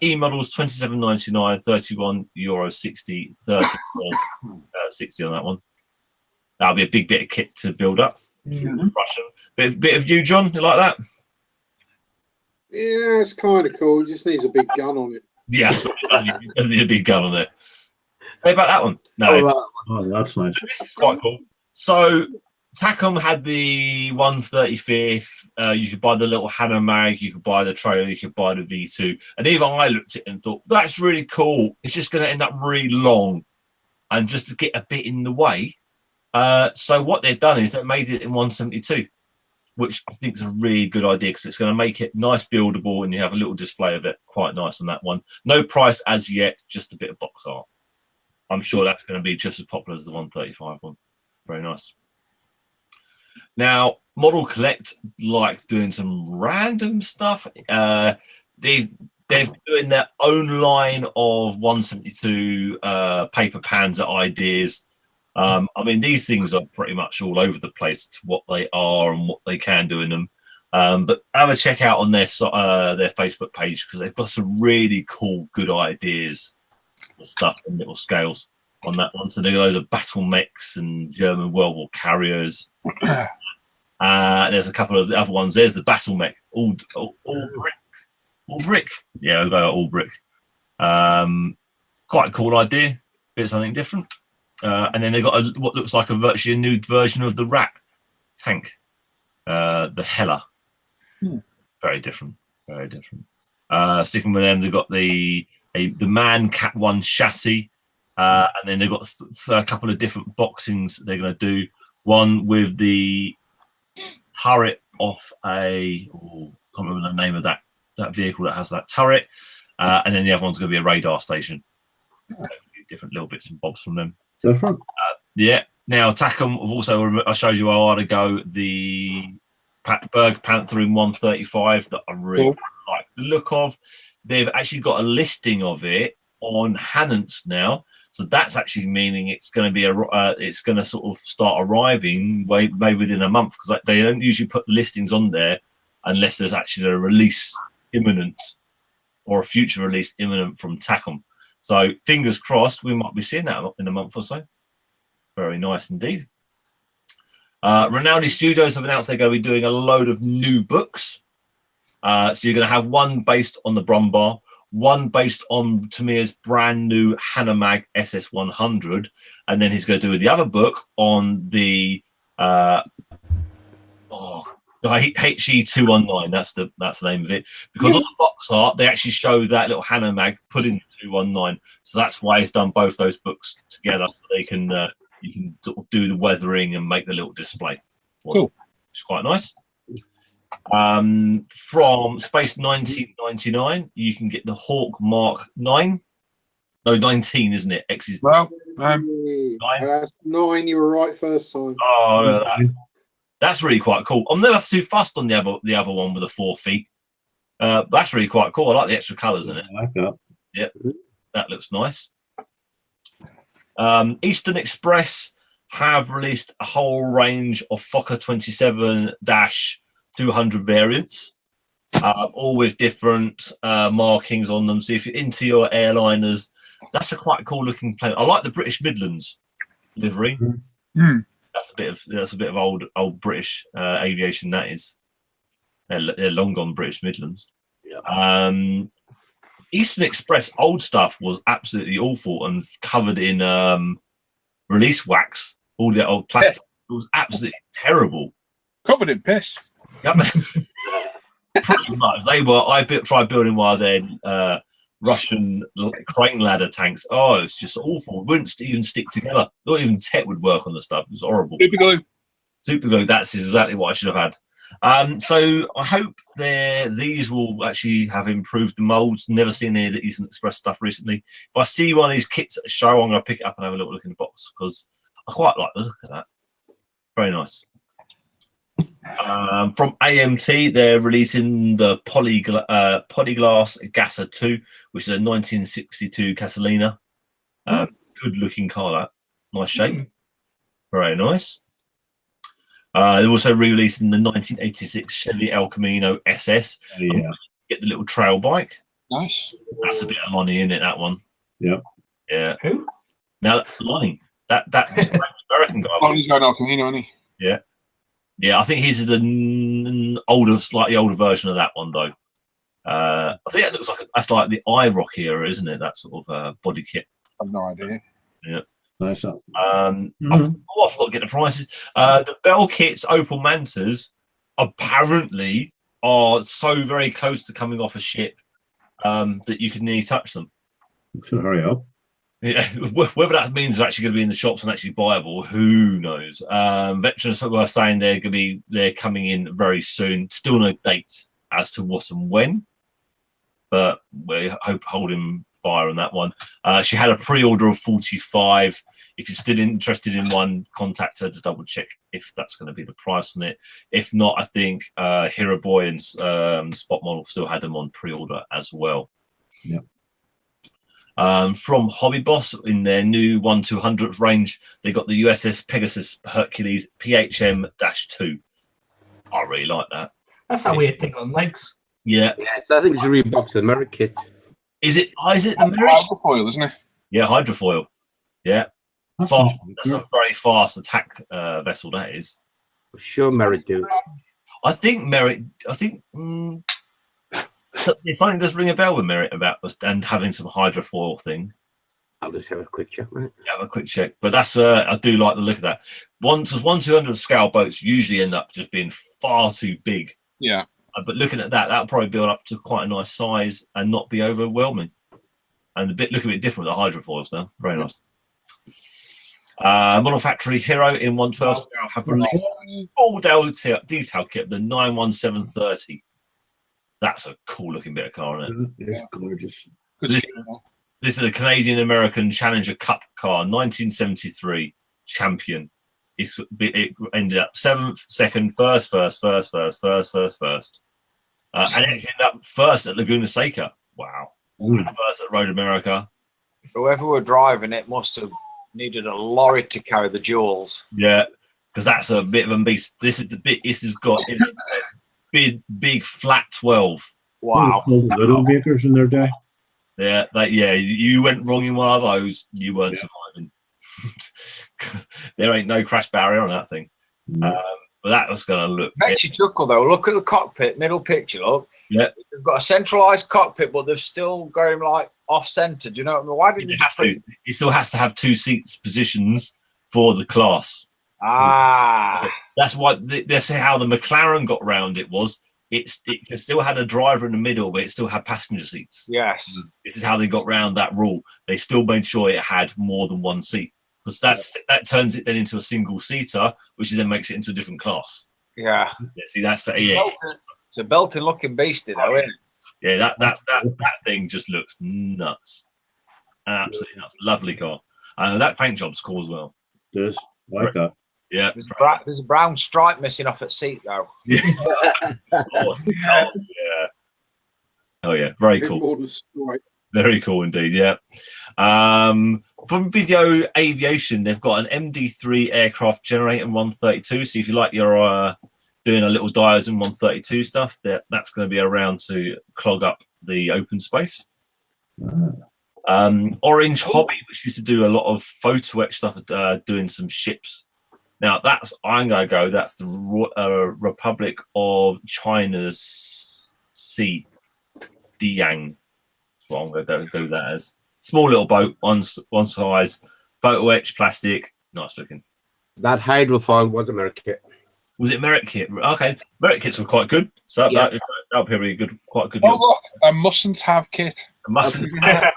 E-Models €27.99, €31.60, $30.60 on that one. That'll be a big bit of kit to build up. Russian. Bit of you, John. You like that? Yeah, it's kind of cool. It just needs a big gun on it. Yeah, it doesn't need a big gun on there. Say about that one. No. Oh, that's nice. This is quite cool. So Takom had the 135th. You could buy the little Hannah Mag, you could buy the trailer, you could buy the V2. And even I looked at it and thought, that's really cool. It's just going to end up really long and just to get a bit in the way. So what they've done is they've made it in 172, which I think is a really good idea because it's going to make it nice buildable and you have a little display of it. Quite nice on that one. No price as yet, just a bit of box art. I'm sure that's going to be just as popular as the 135 one. Very nice. Now, Model Collect likes doing some random stuff. They're doing their own line of 172 paper Panzer ideas. I mean, these things are pretty much all over the place to what they are and what they can do in them. But have a check out on their Facebook page because they've got some really cool, good ideas and stuff in little scales on that one. So they got loads of battle mechs and German World War carriers. There's a couple of the other ones. There's the battle mech, all brick. All brick. Yeah, we've got all brick. Quite a cool idea. Bit of something different. And then they got what looks like virtually a new version of the Rat tank, the Hella. Very different, very different. Sticking with them, they've got the Man Cat 1 chassis, and then they've got a couple of different boxings they're going to do. One with the turret off can't remember the name of that vehicle that has that turret, and then the other one's going to be a radar station. Different little bits and bobs from them. Different. Yeah. Now Takom have also, I showed you a while ago, the Berg Panther in 135 that I really like the look of. They've actually got a listing of it on Hannants now, so that's actually meaning it's going to be it's going to sort of start arriving maybe within a month, because they don't usually put listings on there unless there's actually a release imminent or a future release imminent from Takom. So fingers crossed, we might be seeing that in a month or so. Very nice indeed. Rinaldi Studios have announced they're going to be doing a load of new books. So you're going to have one based on the Brumbar, one based on Tamir's brand new Hanamag SS100, and then he's going to do the other book on the HE219. That's the name of it. Because on the box art, they actually show that little Hanamag put in 219. So that's why he's done both those books together, so they can you can sort of do the weathering and make the little display. Cool. It's quite nice. From Space 1999, you can get the Hawk Mark 9. No, 19, isn't it? X is well, 9. That's 9. You were right first time. Oh, that's really quite cool. I'm never too fussed on the other one with the 4 feet. That's really quite cool. I like the extra colours in it. I like that. Yep, that looks nice. Eastern Express have released a whole range of Fokker 27-200 variants, all with different markings on them. So if you're into your airliners, that's a quite cool looking plane. I like the British Midlands livery. That's a bit of old British aviation. That is, they're long gone British Midlands. Yeah. Eastern Express old stuff was absolutely awful and covered in release wax. All the old plastic. It was absolutely terrible. Covered in piss. Yep. Pretty much. They were. Tried building one of their Russian crane ladder tanks. Oh, it's just awful. It wouldn't even stick together. Not even tech would work on the stuff. It was horrible. Super glue. Super glue. That's exactly what I should have had. So I hope these will actually have improved the molds. Never seen any of the Eastern Express stuff recently. If I see one of these kits at a show, I'm going to pick it up and have a little look in the box, because I quite like the look of that. Very nice. From AMT, they're releasing the Polyglass Gasser 2, which is a 1962 Catalina. Good looking car, that. Nice shape. Very nice. They're also re-releasing the 1986 Chevy El Camino SS. Yeah. Get the little trail bike. Nice. That's a bit of money in it, that one. Yeah. Yeah. Who? Now, Lonnie, that American guy. Lonnie's going El Camino, isn't he? Yeah. Yeah, I think he's the slightly older version of that one, though. I think that looks like that's like the IROC era, isn't it? That sort of body kit. I've no idea. Yeah. Nice. I forgot to get the prices. The Bell kits Opel Mantas apparently are so very close to coming off a ship that you can nearly touch them. So hurry up. Yeah, whether that means they're actually going to be in the shops and actually buyable, who knows? Veterans were saying they're coming in very soon. Still no date as to what and when, but we hope holding fire on that one. She had a pre-order of 45. If you're still interested in one, contact her to double check if that's going to be the price on it. If not, I think Hero Boy and Spot Model still had them on pre-order as well. Yeah. From Hobby Boss, in their new 1/200th range, they got the USS Pegasus Hercules PHM-2. I really like that. That's a weird thing on legs. Yeah. I think it's a Reebok American kit. Is it the Merrick? Hydrofoil, isn't it? Yeah, hydrofoil. Yeah. That's Fast. That's a very fast attack vessel, that is. I'm sure Merrick do. I think Merrick, something does ring a bell with Merrick about us and having some hydrofoil thing. I'll just have a quick check, mate. Have a quick check. But that's I do like the look of that. 1-200 scale boats usually end up just being far too big. Yeah. But looking at that, that'll probably build up to quite a nice size and not be overwhelming. And look a bit different with the hydrofoils now. Very nice. Model Factory Hero in 112 scale have released full detail kit, the 91730. That's a cool looking bit of car, isn't it? It's gorgeous. This is a Canadian American Challenger Cup car, 1973 champion. It ended up 7th, 2nd, 1st. And it ended up 1st at Laguna Seca. Wow. And 1st at Road America. Whoever were driving it must have needed a lorry to carry the jewels. Yeah, because that's a bit of a beast. This is the bit. This has got big flat 12. Wow. Little makers in their day. Yeah, you went wrong in one of those, you weren't surviving. There ain't no crash barrier on that thing. But that was going to look. Makes you chuckle though. Look at the cockpit, middle picture. Look. Yeah. They've got a centralised cockpit, but they've still got him like off centre. Do you know what I mean? Why didn't you have to? It still has to have 2 seats positions for the class. That's why. That's how the McLaren got round. It still had a driver in the middle, but it still had passenger seats. Yes. This is how they got round that rule. They still made sure it had more than 1 seat, because that turns it then into a single seater, which then makes it into a different class. Yeah. See, that's that. Yeah. It's a belting looking beast, though, isn't it? Yeah, that thing just looks nuts. Absolutely nuts. Lovely car. That paint job's cool as well. It does. Like that. Yeah. There's a brown stripe missing off its seat, though. Yeah. Oh yeah. Very cool. Very cool indeed. Yeah. From Video Aviation, they've got an MD3 aircraft generator 132. So if you like your doing a little dials in 132 stuff, that's going to be around to clog up the open space. Orange Hobby, which used to do a lot of photo etch stuff, doing some ships. Now that's the Republic of China's Sea Diang. That's what I'm going to go that as. Small little boat, one size, photo etch, plastic, nice looking. That hydrofoil was a Merrick kit. Was it Merrick kit? Okay, Merrick kits were quite good. So that'll be a quite good. Oh look, a mustn't have kit. A mustn't have.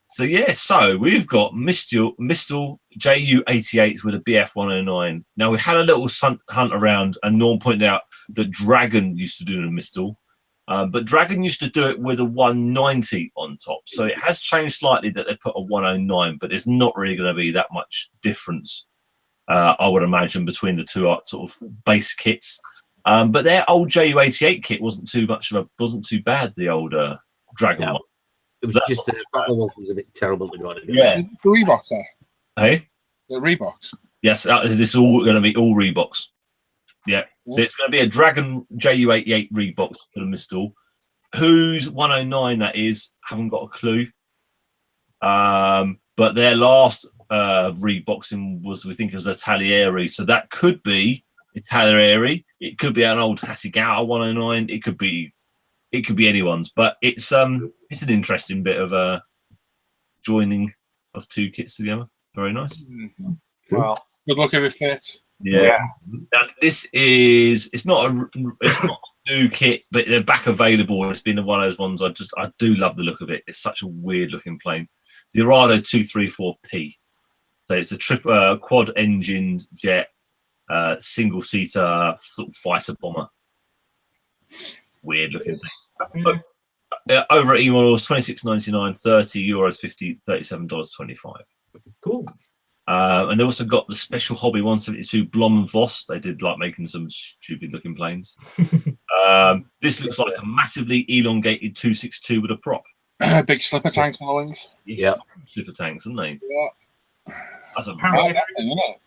So so we've got Mistel Ju-88s with a BF-109. Now we had a little hunt around, and Norm pointed out that Dragon used to do the Mistel, but Dragon used to do it with a 190 on top. So it has changed slightly that they put a 109, but there's not really going to be that much difference, I would imagine, between the two sort of base kits. But their old Ju-88 kit wasn't too bad. The old Dragon one. It was just the Wolf was a bit terrible to go on. Yeah. The Reeboks there. Hey? The Reeboks. Yes, this is all going to be all Reeboks. Yeah. So it's going to be a Dragon Ju-88 Reeboks for the Mistel. Whose 109 that is, haven't got a clue. But their last reboxing was, we think it was a Taglieri. So that could be a Taglieri. It could be an old Hasegawa 109. It could be anyone's, but it's an interesting bit of joining of 2 kits together. Very nice. Well, good luck if it fits. Yeah. Now, it's not a new kit, but they're back available. It's been one of those ones I do love the look of it. It's such a weird looking plane. The Dorado 234P. So it's a quad engined jet, single seater sort of fighter bomber. Weird looking thing. Over at E-Models, €26.99, €30, 50, $37.25. Cool. And they also got the special Hobby 172 Blom and Voss. They did like making some stupid looking planes. This looks like a massively elongated 262 with a prop. Big slipper tanks on the wings. Yeah, slipper tanks, aren't they? Yeah. That's a isn't it?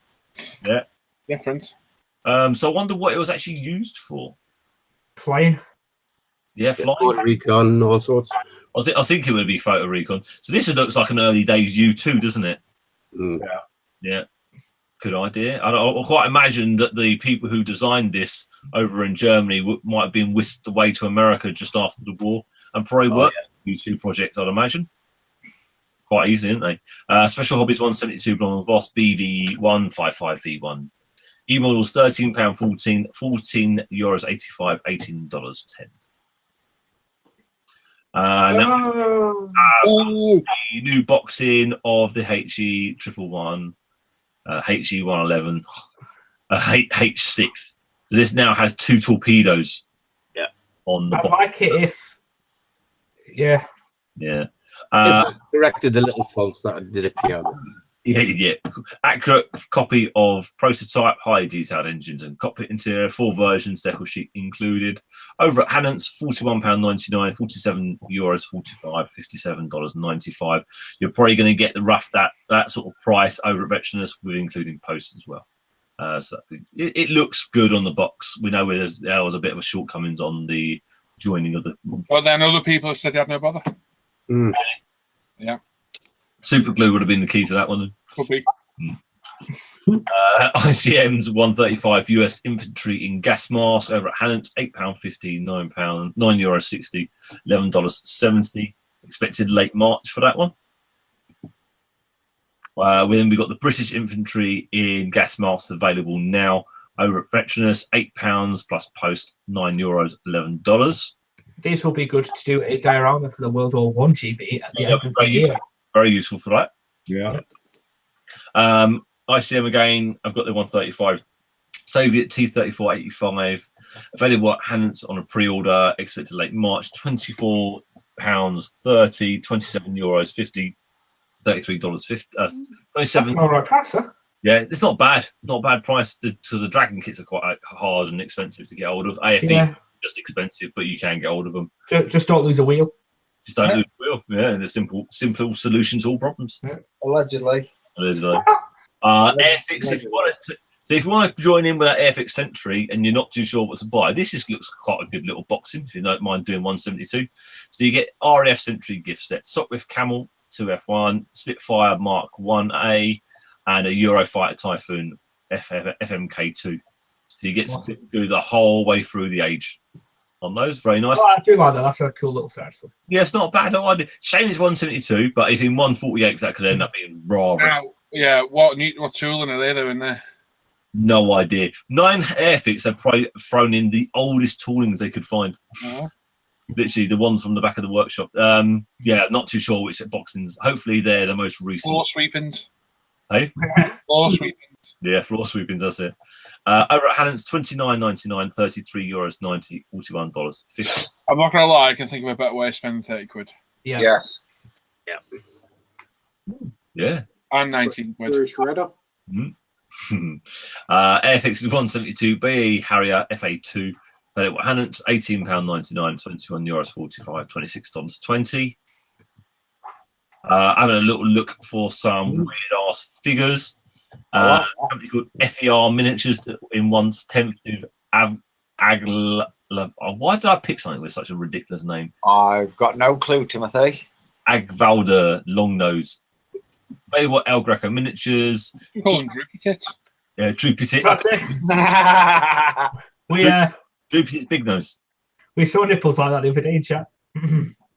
Yeah. Different. So I wonder what it was actually used for. Flying. Yeah, flying. Photo recon, all sorts. I think it would be photo recon. So this looks like an early days U2, doesn't it? Mm. Yeah. Good idea. I quite imagine that the people who designed this over in Germany might have been whisked away to America just after the war and probably worked on the U2 project, I'd imagine. quite easily, didn't they? Special Hobbies 172 Blonde Voss BV155V1. E-models £13.14, €14.85, $18.10. The new boxing of the HE 111, HE 111, H6. So this now has 2 torpedoes. Yeah. On the I box. like it if. Yeah. Yeah. Corrected the little faults that did appear. Yeah. Accurate copy of prototype, high detailed engines and cockpit interior, 4 versions, decal sheet included. Over at Hannant's, £41.99, €47.45, $57.95. You're probably going to get the rough that sort of price over at Veteranus with including post as well. So it looks good on the box. We know there was a bit of a shortcomings on the joining of the. Well, then other people have said they had no bother. Mm. Yeah. Super glue would have been the key to that one. Could be. ICM's 135 US infantry in gas mask over at Hannant's, £8.50, €9.60, $11.70. Expected late March for that one. Then we've got the British infantry in gas masks available now over at Veteranus, £8 plus post, €9, $11. These will be good to do a diorama for the World War I GB at the end of the year. Very useful for that. Yeah. ICM again, I've got the 135 Soviet T-34-85 available at Hannant's on a pre-order, expected late March, £24.30, €27.50, $33.50, 27. All right, price, huh? Yeah, it's not bad. Not a bad price. The Dragon kits are quite hard and expensive to get hold of. AFE just expensive, but you can get hold of them. Just don't lose a wheel. Just don't lose the wheel. Yeah, and a simple solution to all problems. Allegedly. Airfix, if you want to join in with that Airfix Sentry and you're not too sure what to buy, this looks quite a good little boxing if you don't mind doing 172. So you get RAF Sentry gift set, Sopwith Camel 2F1, Spitfire Mark 1A, and a Eurofighter Typhoon FMK2. So you get to do the whole way through the age on those. Very nice. Oh, I do like that. That's a cool little set. Yeah, it's not bad. Shame it's 172, but if in 148 that could end up being rather. Yeah, what tooling are they doing there? No idea. 9 Airfix have probably thrown in the oldest toolings they could find. Literally the ones from the back of the workshop. Yeah, not too sure which boxings. Hopefully they're the most recent. Floor sweepings. Hey? Floor sweepings. Yeah, floor sweepings, that's it. Over at Hannant's, €29.99, €33.90, $41.50. I'm not gonna lie, I can think of a better way of spending 30 quid. Yeah. Yes. Yeah. And 19 quid. Shredder. Airfix is 172 BAE Harrier FA2. Hannant's £18.99, €21.45, $26.20. Having a little look for some weird ass figures. A company called FER Miniatures in 1/10 of why did I pick something with such a ridiculous name? I've got no clue, Timothy. Agvalda Longnose. Available El Greco Miniatures. You call them droopy kits. Yeah, droopy tit. That's it. Droopy tit, big nose. We saw nipples like that the other day in chat.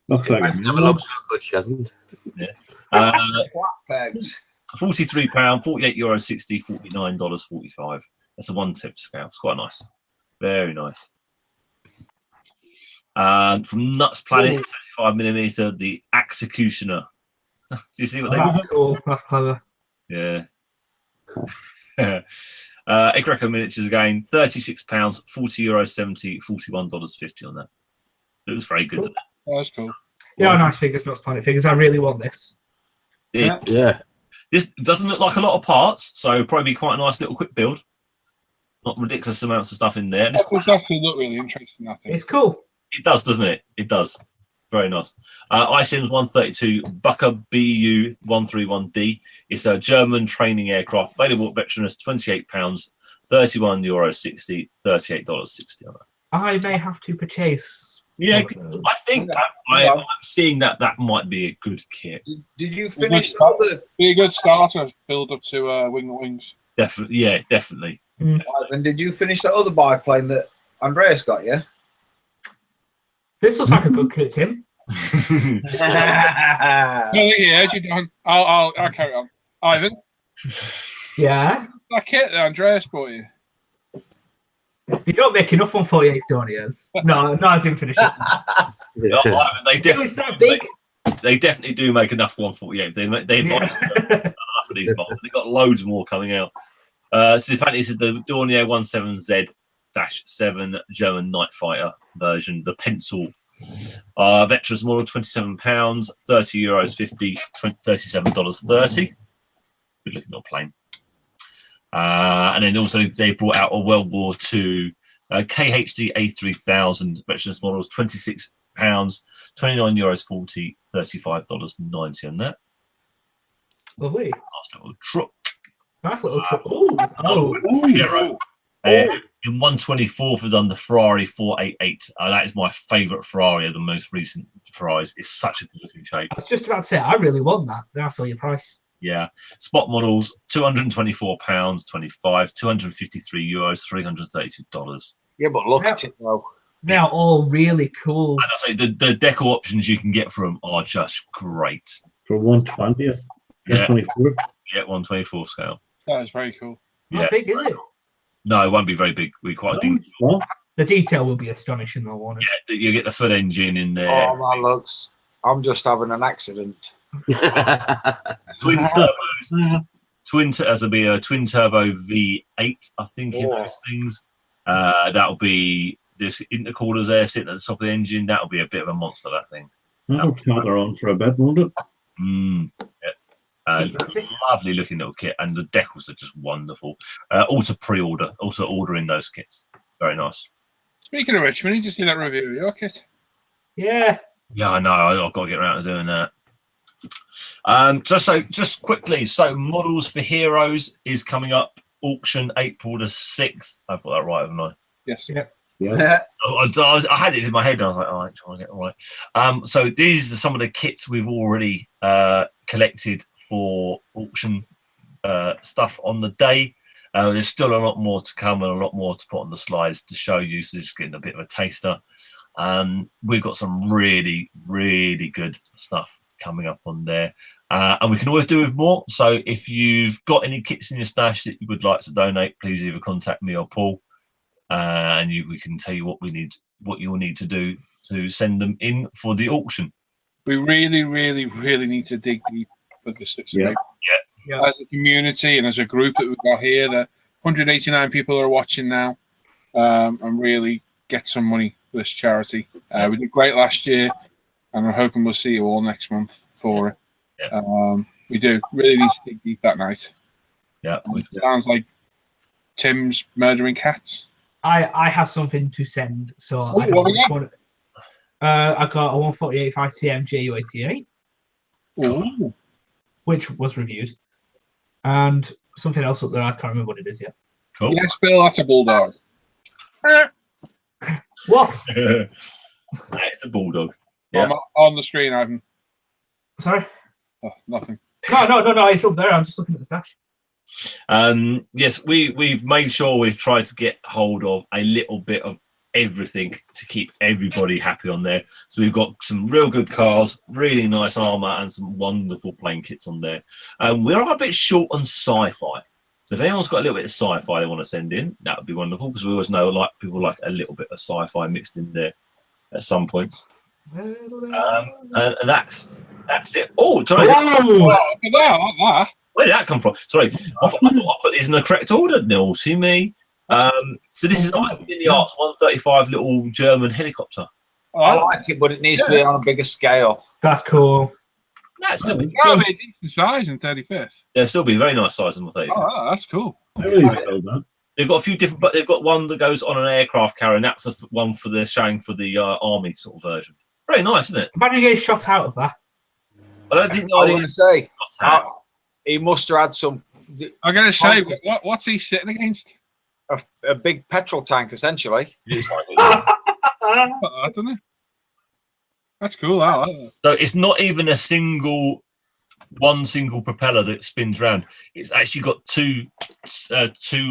Looks like Never looks so good, she hasn't. Yeah. Black pegs. £43, €48.60, $49.45. That's a 1/10 scale. It's quite nice. Very nice. From Nuts Planet, 75mm, the Executioner. Do you see what they That's cool. That's clever. Yeah. Egreco Miniatures again, £36, €40.70, $41.50 on that. It looks very good. Cool. That's cool. Yeah, nice figures, Nuts Planet figures. I really want this. Yeah. This doesn't look like a lot of parts, so probably quite a nice little quick build. Not ridiculous amounts of stuff in there. That would definitely look really interesting, I think. It's cool. It does, doesn't it? It does. Very nice. ISM 132 Bucker BU 131D. It's a German training aircraft. Available at Veteranus, £28, €31.60, $38.60 on that. I may have to purchase. Yeah, I think I'm seeing that might be a good kit. Did you finish Be a good starter build up to Wings. Definitely, yeah, definitely. And did you finish that other biplane that Andreas got? Yeah. This looks like a good kit, Tim. No, yeah, you done. I'll carry on. Ivan, Yeah. that kit that Andreas bought you. You don't make enough 148s, don't you? No, I didn't finish it. They It's that big. They definitely do make enough 148. They enough of these bottles. They've got loads more coming out. So apparently this is the Dornier 17Z-7 German Night Fighter version, the pencil. Veterans model, £27, €30.50, $37.30. Good looking little plane. And then also they brought out a World War II KHD A3000 veterans models, £26, €29.40, $35.90 on that. Lovely. Nice little truck. Nice little truck. Oh. Hero. In 124th, we've done the Ferrari 488. That is my favourite Ferrari of the most recent Ferraris. It's such a good looking shape. I was just about to say, I really want that. Then I saw your price. Yeah. Spot models, £224.25, €253, $332. Yeah, but look at it though. They're all really cool. And I say the deco options you can get for them are just great. For 120th. Yeah. 124th. Yeah, 124 scale. That is very cool. How Yeah. big is it? No, it won't be very big. We quite think. Well, The detail will be astonishing, though, won't it? Yeah, you get the full engine in there. Oh, man, looks. I'm just having an accident. Twin turbos. That'll be a twin turbo V8, I think, in those things. That'll be this intercoolers there sitting at the top of the engine. That'll be a bit of a monster, that thing. that'll chatter on for a bit, won't it? Yeah. Lovely looking little kit, and the decals are just wonderful. Also pre-order, also ordering those kits. Very nice. Speaking of which, we need to see that review of your kit. Yeah. Yeah, I know. I've got to get around to doing that. Just quickly, so Models for Heroes is coming up. Auction April the 6th. I've got that right, haven't I? Yes. Yeah. Yeah. I had it in my head and I was like, all right, trying to get it right. So these are some of the kits we've already collected for auction stuff on the day. There's still a lot more to come and a lot more to put on the slides to show you, so just getting a bit of a taster. We've got some really, really good stuff coming up on there. And we can always do with more. So if you've got any kits in your stash that you would like to donate, please either contact me or Paul. And we can tell you what you'll need to do to send them in for the auction. We really, really, really need to dig deep for the 6th of April. Yeah. As a community and as a group that we've got here, the 189 people are watching now, and really get some money for this charity. We did great last year, and I'm hoping we'll see you all next month for it. We do really need to dig deep that night. Yeah. It sounds like Tim's murdering cats. I have something to send, so I don't know which one. I got a 148 5TM JU88, Ooh. which was reviewed, and something else up there. I can't remember what it is yet. Cool. Yes, Bill, that's a bulldog. What? It's a bulldog. Yeah. I'm on the screen, Ivan. Sorry? Oh, nothing. No. It's up there. I'm just looking at the stash. Yes, we've made sure we've tried to get hold of a little bit of everything to keep everybody happy on there. So we've got some real good cars, really nice armor, and some wonderful plane kits on there. We're a bit short on sci-fi. So if anyone's got a little bit of sci-fi they want to send in, that would be wonderful, because we always know people like a little bit of sci-fi mixed in there at some points. And that's it. Oh, sorry. Look at that. Where did that come from? Sorry, I thought I put these in the correct order. No, see me. So this is in the Arts 135 little German helicopter. I like it, but it needs to be on a bigger scale. That's cool. That's still be That'll be a decent size in 35th. They'll still be a very nice size in the 35. Oh, that's cool. I really like that. They've got a few different, but they've got one that goes on an aircraft carrier, and that's the one for the showing for the army sort of version. Very nice, isn't it? Imagine getting shot out of that. I don't think I want to say, got he must have had some I'm going to say, what's he sitting against? a big petrol tank, essentially. I don't know. That's cool. I like that. So it's not even one single propeller that spins around. It's actually got two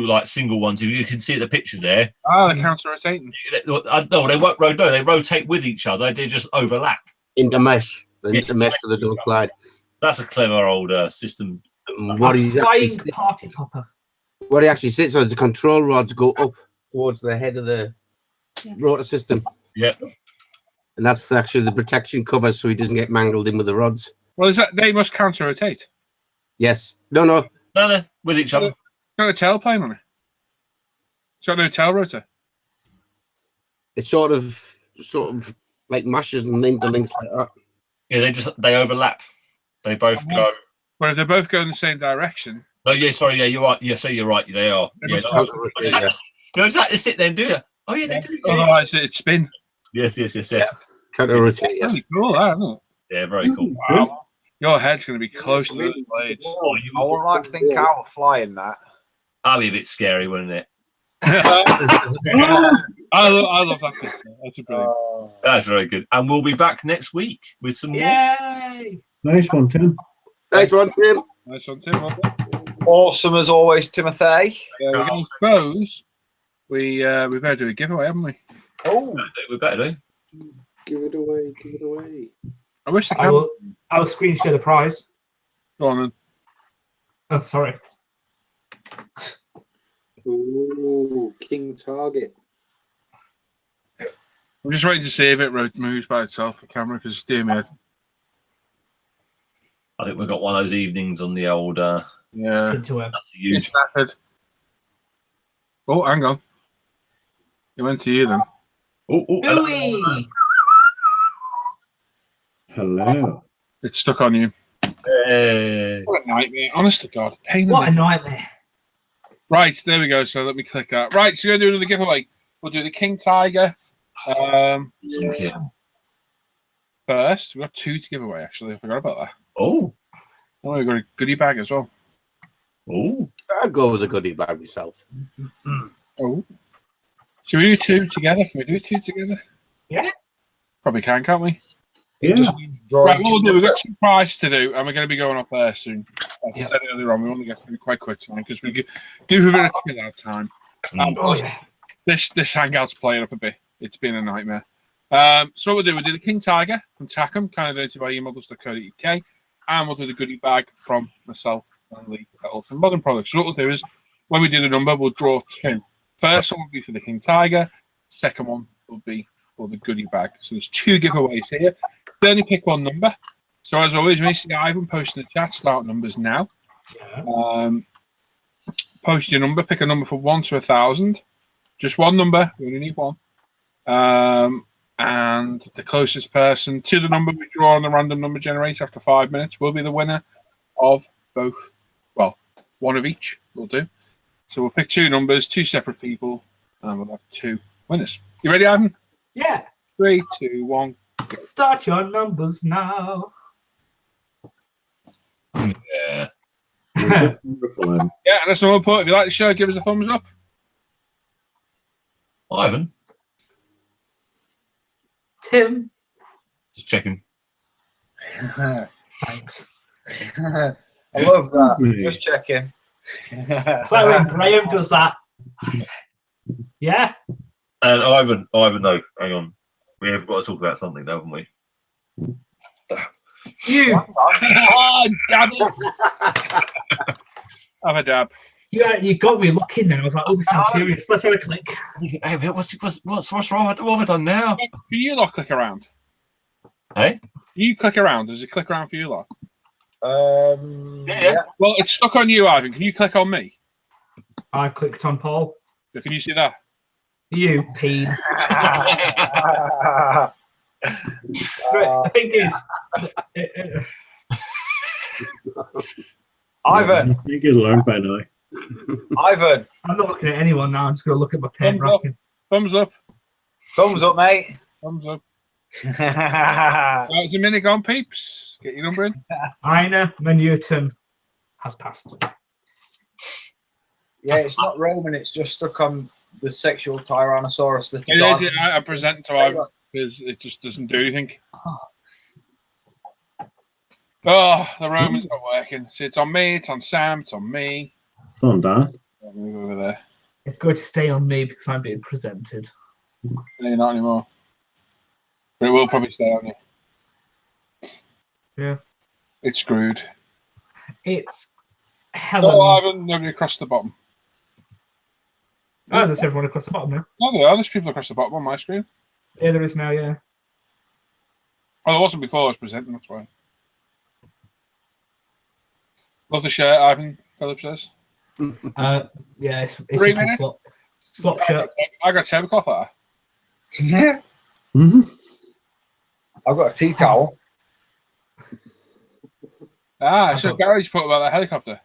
like single ones. You can see the picture there. Oh, they're counter rotating. No, they won't rotate. No, they rotate with each other. They just overlap. intermesh. The intermesh so they don't slide. That's a clever old system. What he Flying party popper. what he actually sits on is the control rods go up towards the head of the rotor system. Yep. And that's actually the protection cover so he doesn't get mangled in with the rods. Well, is that they must counter rotate? Yes. No. No, with each other. Got a tailplane on it. It's got no tail rotor. It's sort of like mashes and interlinks like that. Yeah, they overlap. They both go. But if they both go in the same direction. Oh yeah, sorry, yeah, you're right. Yeah, so you're right. They are. They Yeah, must no, counter rotate, yeah. you don't exactly sit there and do that. Oh yeah, they do. Yeah. Otherwise, it'd spin. Yes. Counter rotate, yes. Really cool, that, isn't it? Yeah, very cool. Wow. Your head's going to be close to those blades. Oh, you I would like to think I would fly in that. That'd be a bit scary, wouldn't it? I love that picture. That's a brilliant. That's very good. And we'll be back next week with some more. Yay! Nice one, Tim. Nice one, Tim. Nice one, Tim. Well done. Awesome as always, Timothy. We're going to suppose we better do a giveaway, haven't we? Oh, We better do. Give it away. Give it away. I wish the I will screen share the prize. Go on then. Oh, sorry. Ooh, King Target. I'm just waiting to see if it moves by itself, the camera, because dear me. I think we've got one of those evenings on the old. Yeah. Into it. That's you. It's knackered. Oh, hang on. It went to you then. Oh, Ooh-wee! Hello. It's stuck on you. Hey. What a nightmare. Honest to God. Pain in What the... a nightmare. Right, there we go. So let me click that. Right, so we're going to do another giveaway. We'll do the King Tiger. Some kid. First, we've got two to give away, actually. I forgot about that. Oh. Oh, we've got a goodie bag as well. Oh. I'd go with the goodie bag myself. Oh. Should we do two together? Can we do two together? Yeah. Probably can't we? Yeah. Right, what we'll do, we've got some prizes to do, and we're going to be going up there soon. Like I Yeah. said earlier on, we want to get through quite quick tonight because we do have a bit of chill out time. Oh, yeah. This hangout's playing up a bit. It's been a nightmare. So what we'll do the King Tiger from Takom, kind of donated by emodels.co.uk, and we'll do the goodie bag from myself and Lee at Ultimate Modern Products. So what we'll do is, when we do the number, we'll draw two. First one will be for the King Tiger. Second one will be for the goodie bag. So there's two giveaways here. They only pick one number. So as always, when you see Ivan post in the chat, start numbers now. Yeah. Post your number. Pick a number from 1 to 1,000. Just one number. We only need one. And the closest person to the number we draw on the random number generator after 5 minutes will be the winner of both. Well, one of each will do. So we'll pick two numbers, two separate people, and we'll have two winners. You ready, Ivan? Yeah. 3, 2, 1. Start your numbers now. Yeah. That's wonderful, Em. Yeah, and that's no point. If you like the show, give us a thumbs up. Ivan. Tim. Just checking. Thanks. I love that. Really? Just checking. It's like when Graham does that. Yeah. And Ivan, no, hang on. We have got to talk about something, haven't we? You. Oh, dab it. Have a dab. Yeah, you got me looking then. I was like, oh, this sounds serious. Let's have a click. Hey, what's wrong? What have I done now? Do you lot click around? Hey? You click around. Does it click around for you lot? Yeah. Well, it's stuck on you, Ivan. Can you click on me? I clicked on Paul. Can you see that? You peen. The thing is, Ivan, I think you'll learn by now. Ivan, I'm not looking at anyone now. I'm just going to look at my pen Thumbs up. racking. Thumbs up. thumbs up, mate. Thumbs up. Yeah, Right, it's a minute gone, peeps. Get your number in. Ina Newton has passed. it's not Roman. It's just stuck on the sexual Tyrannosaurus that is Yeah, on. I present to Ivan because it just doesn't do anything. Oh, the Roman's not working. See, it's on me, it's on Sam, it's on me. It's on Dan. I'll move over there. It's going to stay on me because I'm being presented. No, not anymore. But it will probably stay on you. Yeah. It's screwed. It's Helen. Oh, Ivan, nobody across the bottom. Oh, there's everyone across the bottom now. Oh, there are. There's people across the bottom on my screen. Yeah, there is now, yeah. Oh, there wasn't before I was presenting, that's why. Love the shirt, Ivan, Philip says. Yeah, it's 3 just a minutes? slop shirt. I got a tablecloth out. Yeah. Mhm. I've got a tea towel. So Gary's put about that helicopter.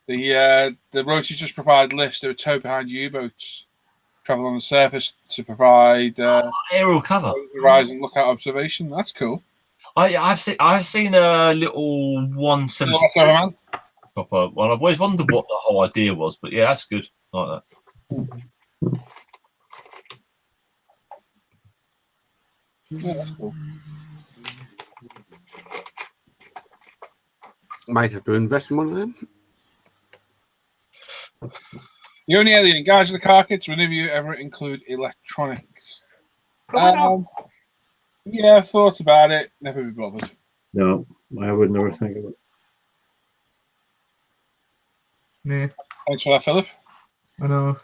The roaches just provide lifts that are towed behind U-boats, travel on the surface to provide Aerial cover. horizon lookout observation. That's cool. I've seen a little 170 Man. proper one. I've always wondered what the whole idea was, but yeah, that's good. I like that. Yeah, that's cool. Might have to invest in one of them. The only alien guys in the car kits, whenever you ever include electronics. Yeah, I've thought about it. Never be bothered. No, I would never think of it. Yeah, Thanks for that, Philip. I know.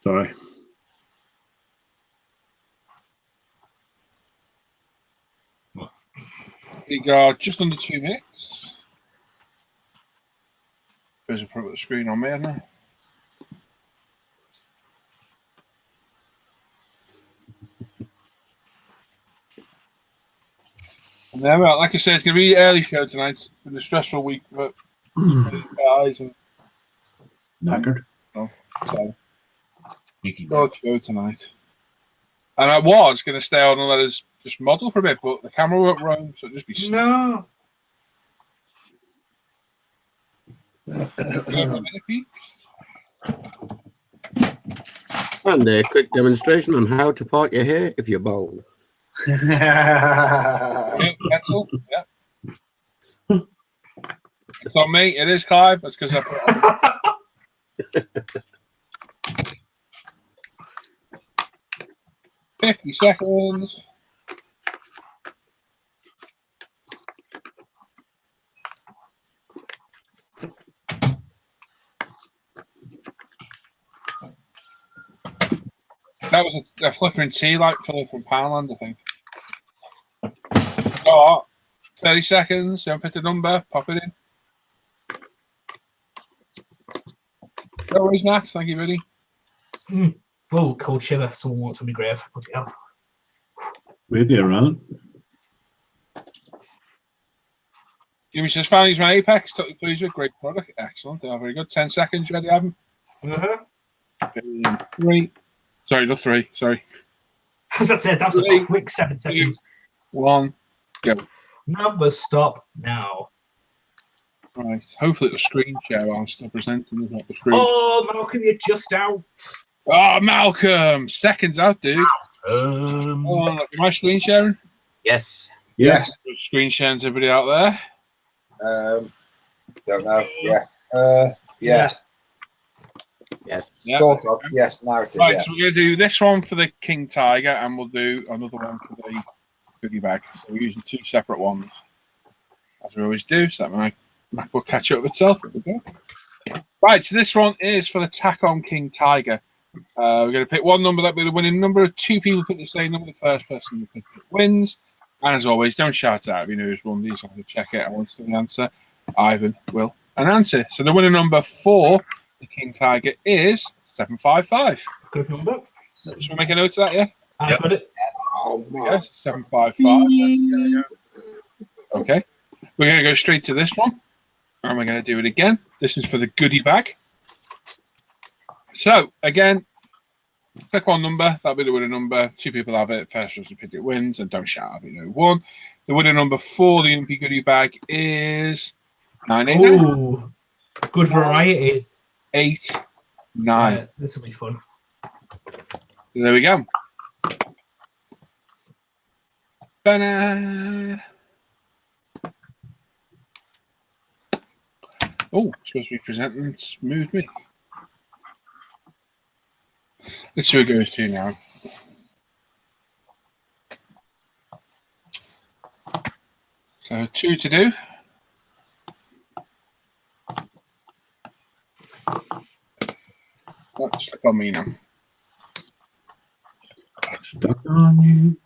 Sorry. We got just under 2 minutes. There's a put the screen on me, hasn't I? And then, well, like I said, it's going to be an early show tonight. It's been a stressful week for guys and Knackered. so short show tonight. And I was going to stay on and let us just model for a bit, but the camera won't run, so it'll just be No. And a quick demonstration on how to part your hair if you're bald. Yeah, pencil. Yeah. It's not me. It is Clive. That's because I put it on. 50 seconds. That was a flickering tea light from Poundland, I think. Oh, 30 seconds. Don't pick the number. Pop it in. No worries, Max. Thank you, buddy. Oh, cold shiver. Someone wants on my grave. Okay. Maybe around. Jimmy says, finally use my Apex. Totally pleased with. Great product. Excellent. Very good. 10 seconds. Ready, Adam? 3. Sorry, not 3. Sorry. That's it. That was a quick 7 seconds. 1. Go. Numbers stop now. Right. Hopefully it'll screen share while I'm still presenting. Not the screen. Oh, Malcolm, you're just out. Oh, Malcolm. Seconds out, dude. Am I screen sharing? Yes. Yes. Screen sharing everybody out there. Don't know. Yeah. Yes. Yes. Yeah. Sort of. Yes. Narrative. Right, Yeah. so we're going to do this one for the King Tiger, and we'll do another one for the goodie bag. So we're using 2 separate ones, as we always do. So that my Mac will catch up with itself. Right, so this one is for the Takom King Tiger. We're going to pick one number that will be the winning number. 2 people pick the same number. The first person who picks it wins. And as always, don't shout out if you know who's won these. I have to check it. I want to know the answer. Ivan will announce it. So the winning number for the King Tiger is 755. Good number. Should we make a note of that, yeah? I got it. Oh my. Yes, 755. Okay. We're going to go straight to this one. And we're going to do it again. This is for the goodie bag. So, again, pick one number. That'll be the winning number. 2 people have it. First person to pick it wins. And don't shout out if you know who won. The winning number for the UMP Goodie Bag is 989. Oh, good variety. 8, 9. This will be fun. There we go. Ta-da! Oh, supposed to be presenting. Smooth me. Let's see who it goes to now. So 2 to do. Let's stick on me now. Stuck on you.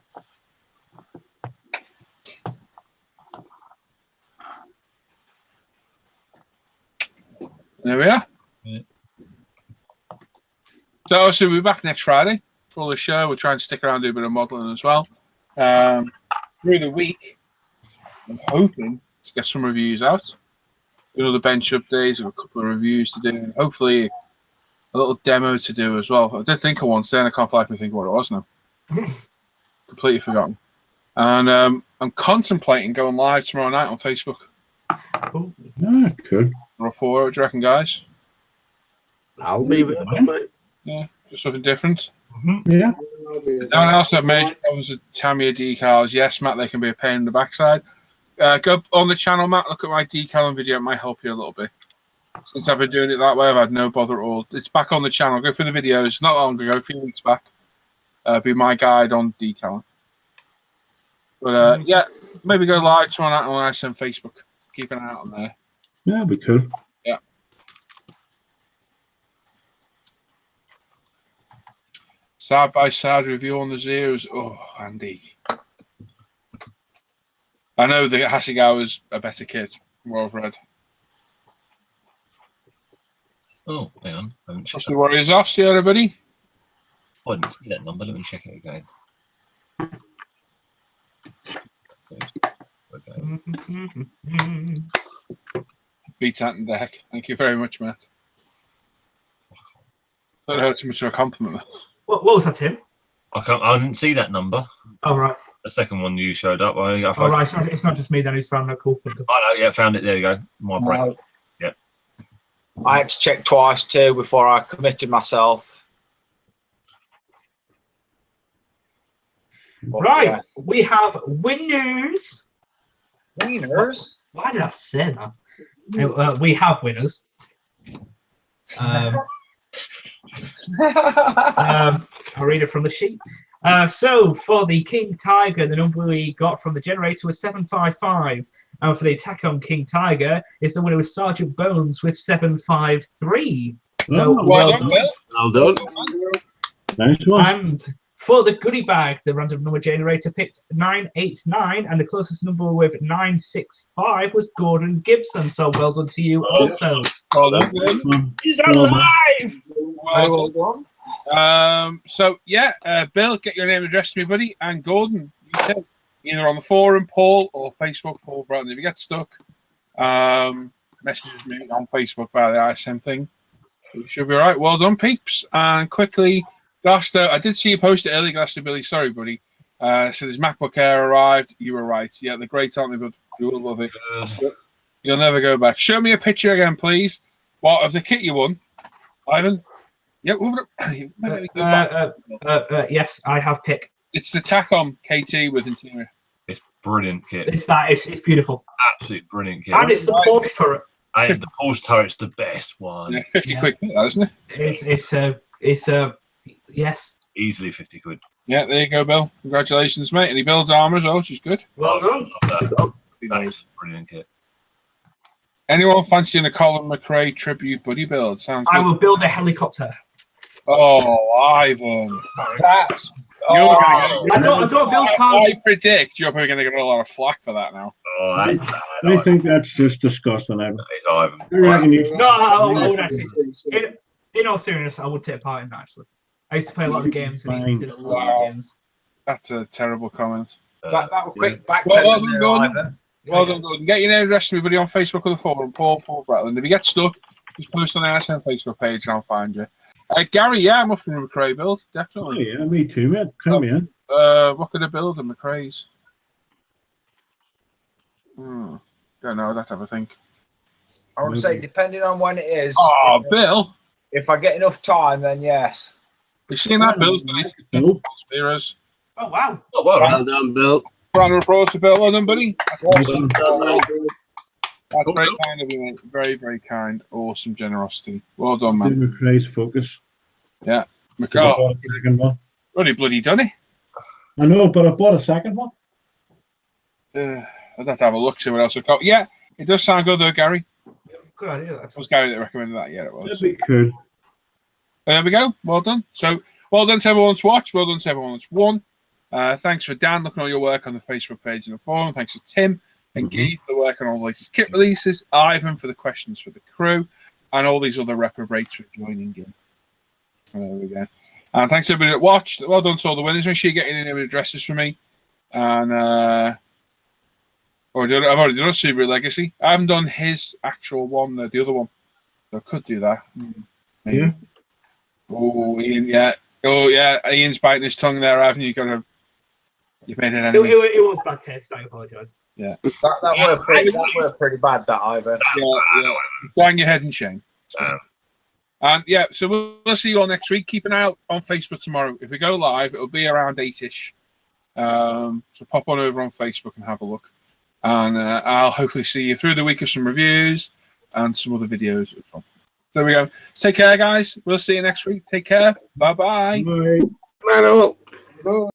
There we are. Yeah. So obviously we'll be back next Friday for the show. We'll try and stick around and do a bit of modelling as well. Through the week, I'm hoping to get some reviews out. The bench updates, a couple of reviews to do, and hopefully a little demo to do as well. I did think of one today, and I can't likely think of what it was now. Completely forgotten. And I'm contemplating going live tomorrow night on Facebook. Cool. Ah, good. Or 4, what do you reckon, guys? I'll be with you, mate. Yeah, just something different. Yeah. No one else that made covers of Tamiya decals. Yes, Matt, they can be a pain in the backside. Go on the channel, Matt. Look at my decal video. It might help you a little bit. Since I've been doing it that way, I've had no bother at all. It's back on the channel. Go through the videos. Not long ago, a few weeks back. Be my guide on decal. But yeah, maybe go live tomorrow night on ISM Facebook. Keep an eye out on there. Yeah, we could. Yeah. Side by side review on the Zeros. Oh, Andy. I know the Hasegawa's a better kid. Well read. Oh, hang on. I haven't checked What's the Warriors off, see everybody? I didn't see that number. Let me check it again. Okay. Beat that in deck. Thank you very much, Matt. That hurt too much of a compliment. What was that, Tim? I didn't see that number. Oh, right. The second one you showed up. I Oh, right. It's not just me then who's found that cool thing. Oh, no, yeah, found it. There you go. My brain. No. Yep. I had to check twice too before I committed myself. But, Right. yeah. We have winners. Winners. Why did I say that? We have winners. I'll read it from the sheet. So for the King Tiger, the number we got from the generator was 755. And for the Takom King Tiger, is the winner was Sergeant Bones with 753. So Oh, well done. Well done. Nice one. And for the goodie bag, the random number generator picked 989, and the closest number with 965 was Gordon Gibson. So well done to you also. Well done, Gordon. He's alive! Well done. So yeah, Bill, get your name and address to me, buddy, and Gordon, you too. Either on the forum, Paul, or Facebook, Paul Bratton. If you get stuck, message me on Facebook via the ISM thing. You should be all right. Well done, peeps. And quickly, Glasto, I did see you post it earlier, Glasto Billy. Sorry, buddy. So this MacBook Air arrived. You were right. Yeah, they're great, aren't they, bud? You will love it. You'll never go back. Show me a picture again, please. What of the kit you won, Ivan? Yeah, yes, I have picked. it's the Takom KT with interior. It's brilliant kit. It's beautiful. Absolutely brilliant kit. And it's the Porsche turret. And the Porsche turret's the best one. Yeah, 50 quid, that, isn't it? It's yes. Easily 50 quid. Yeah, there you go, Bill. Congratulations, mate. And he builds armor as well, which is good. Well done. That is a brilliant kit. Anyone fancying a Colin McRae tribute buddy build? Sounds I good. will build a helicopter. Oh, Ivan. That's. You're Oh, gonna get, I don't build cars. I predict you're probably going to get a lot of flack for that now. Oh, I think that's just disgusting. It's Ivan. I reckon you- No, I would actually. In all seriousness, I would take part in that, actually. I used to play a lot of games and he did a lot of games. That's a terrible comment. that was quick back. Well done, Gordon. Well done, Gordon. Get your name and address to me, buddy, on Facebook or the forum. Paul Bratland. If you get stuck, just post on the ISM Facebook page and I'll find you. Gary, yeah, I'm up for a McRae build, Oh, definitely. yeah, me too, mate. Come in. What could I build in McRae's? Don't know, I'd have to have a think. I would say, depending on when it is. Oh, Bill. If I get enough time, then yes. You seen that, Bill's Bill. Heroes. Oh, wow. Oh, well done. Well done, Bill. Round of applause to Bill. Well done, buddy. Well done, mate. That's very kind of you, mate. Very, very kind. Awesome generosity. Well done, man. Do McRae's focus. Yeah. I McCall. bought a second one. Bloody done it. I know, but I bought a second one. I'd have to have a look, see what else I've got. Yeah, it does sound good though, Gary. Good idea. It was Gary that recommended that. Yeah, it was. That'd be cool. There we go. Well done. So, well done to everyone that's watched. Well done to everyone that's won. Thanks for Dan looking at all your work on the Facebook page and the forum. Thanks to Tim and Guy for the work on all the latest kit releases. Ivan for the questions for the crew. And all these other reprobates for joining in. There we go. And thanks to everybody that watched. Well done to all the winners. Make sure you get in any addresses for me. And I've already done a Subaru Legacy. I haven't done his actual one, the other one. So I could do that. Maybe. Yeah. Oh, Ian, yeah. Oh, yeah. Ian's biting his tongue there, haven't you? You've made it anyway. It was bad taste. I apologise. Yeah. That were pretty bad, that, Ivan. Yeah. Bang your head in shame. And yeah, so we'll see you all next week. Keep an eye out on Facebook tomorrow. If we go live, it'll be around 8-ish. So pop on over on Facebook and have a look. And I'll hopefully see you through the week of some reviews and some other videos as well. There we go. Take care, guys. We'll see you next week. Take care. Bye-bye. Bye. Man, all. Bye.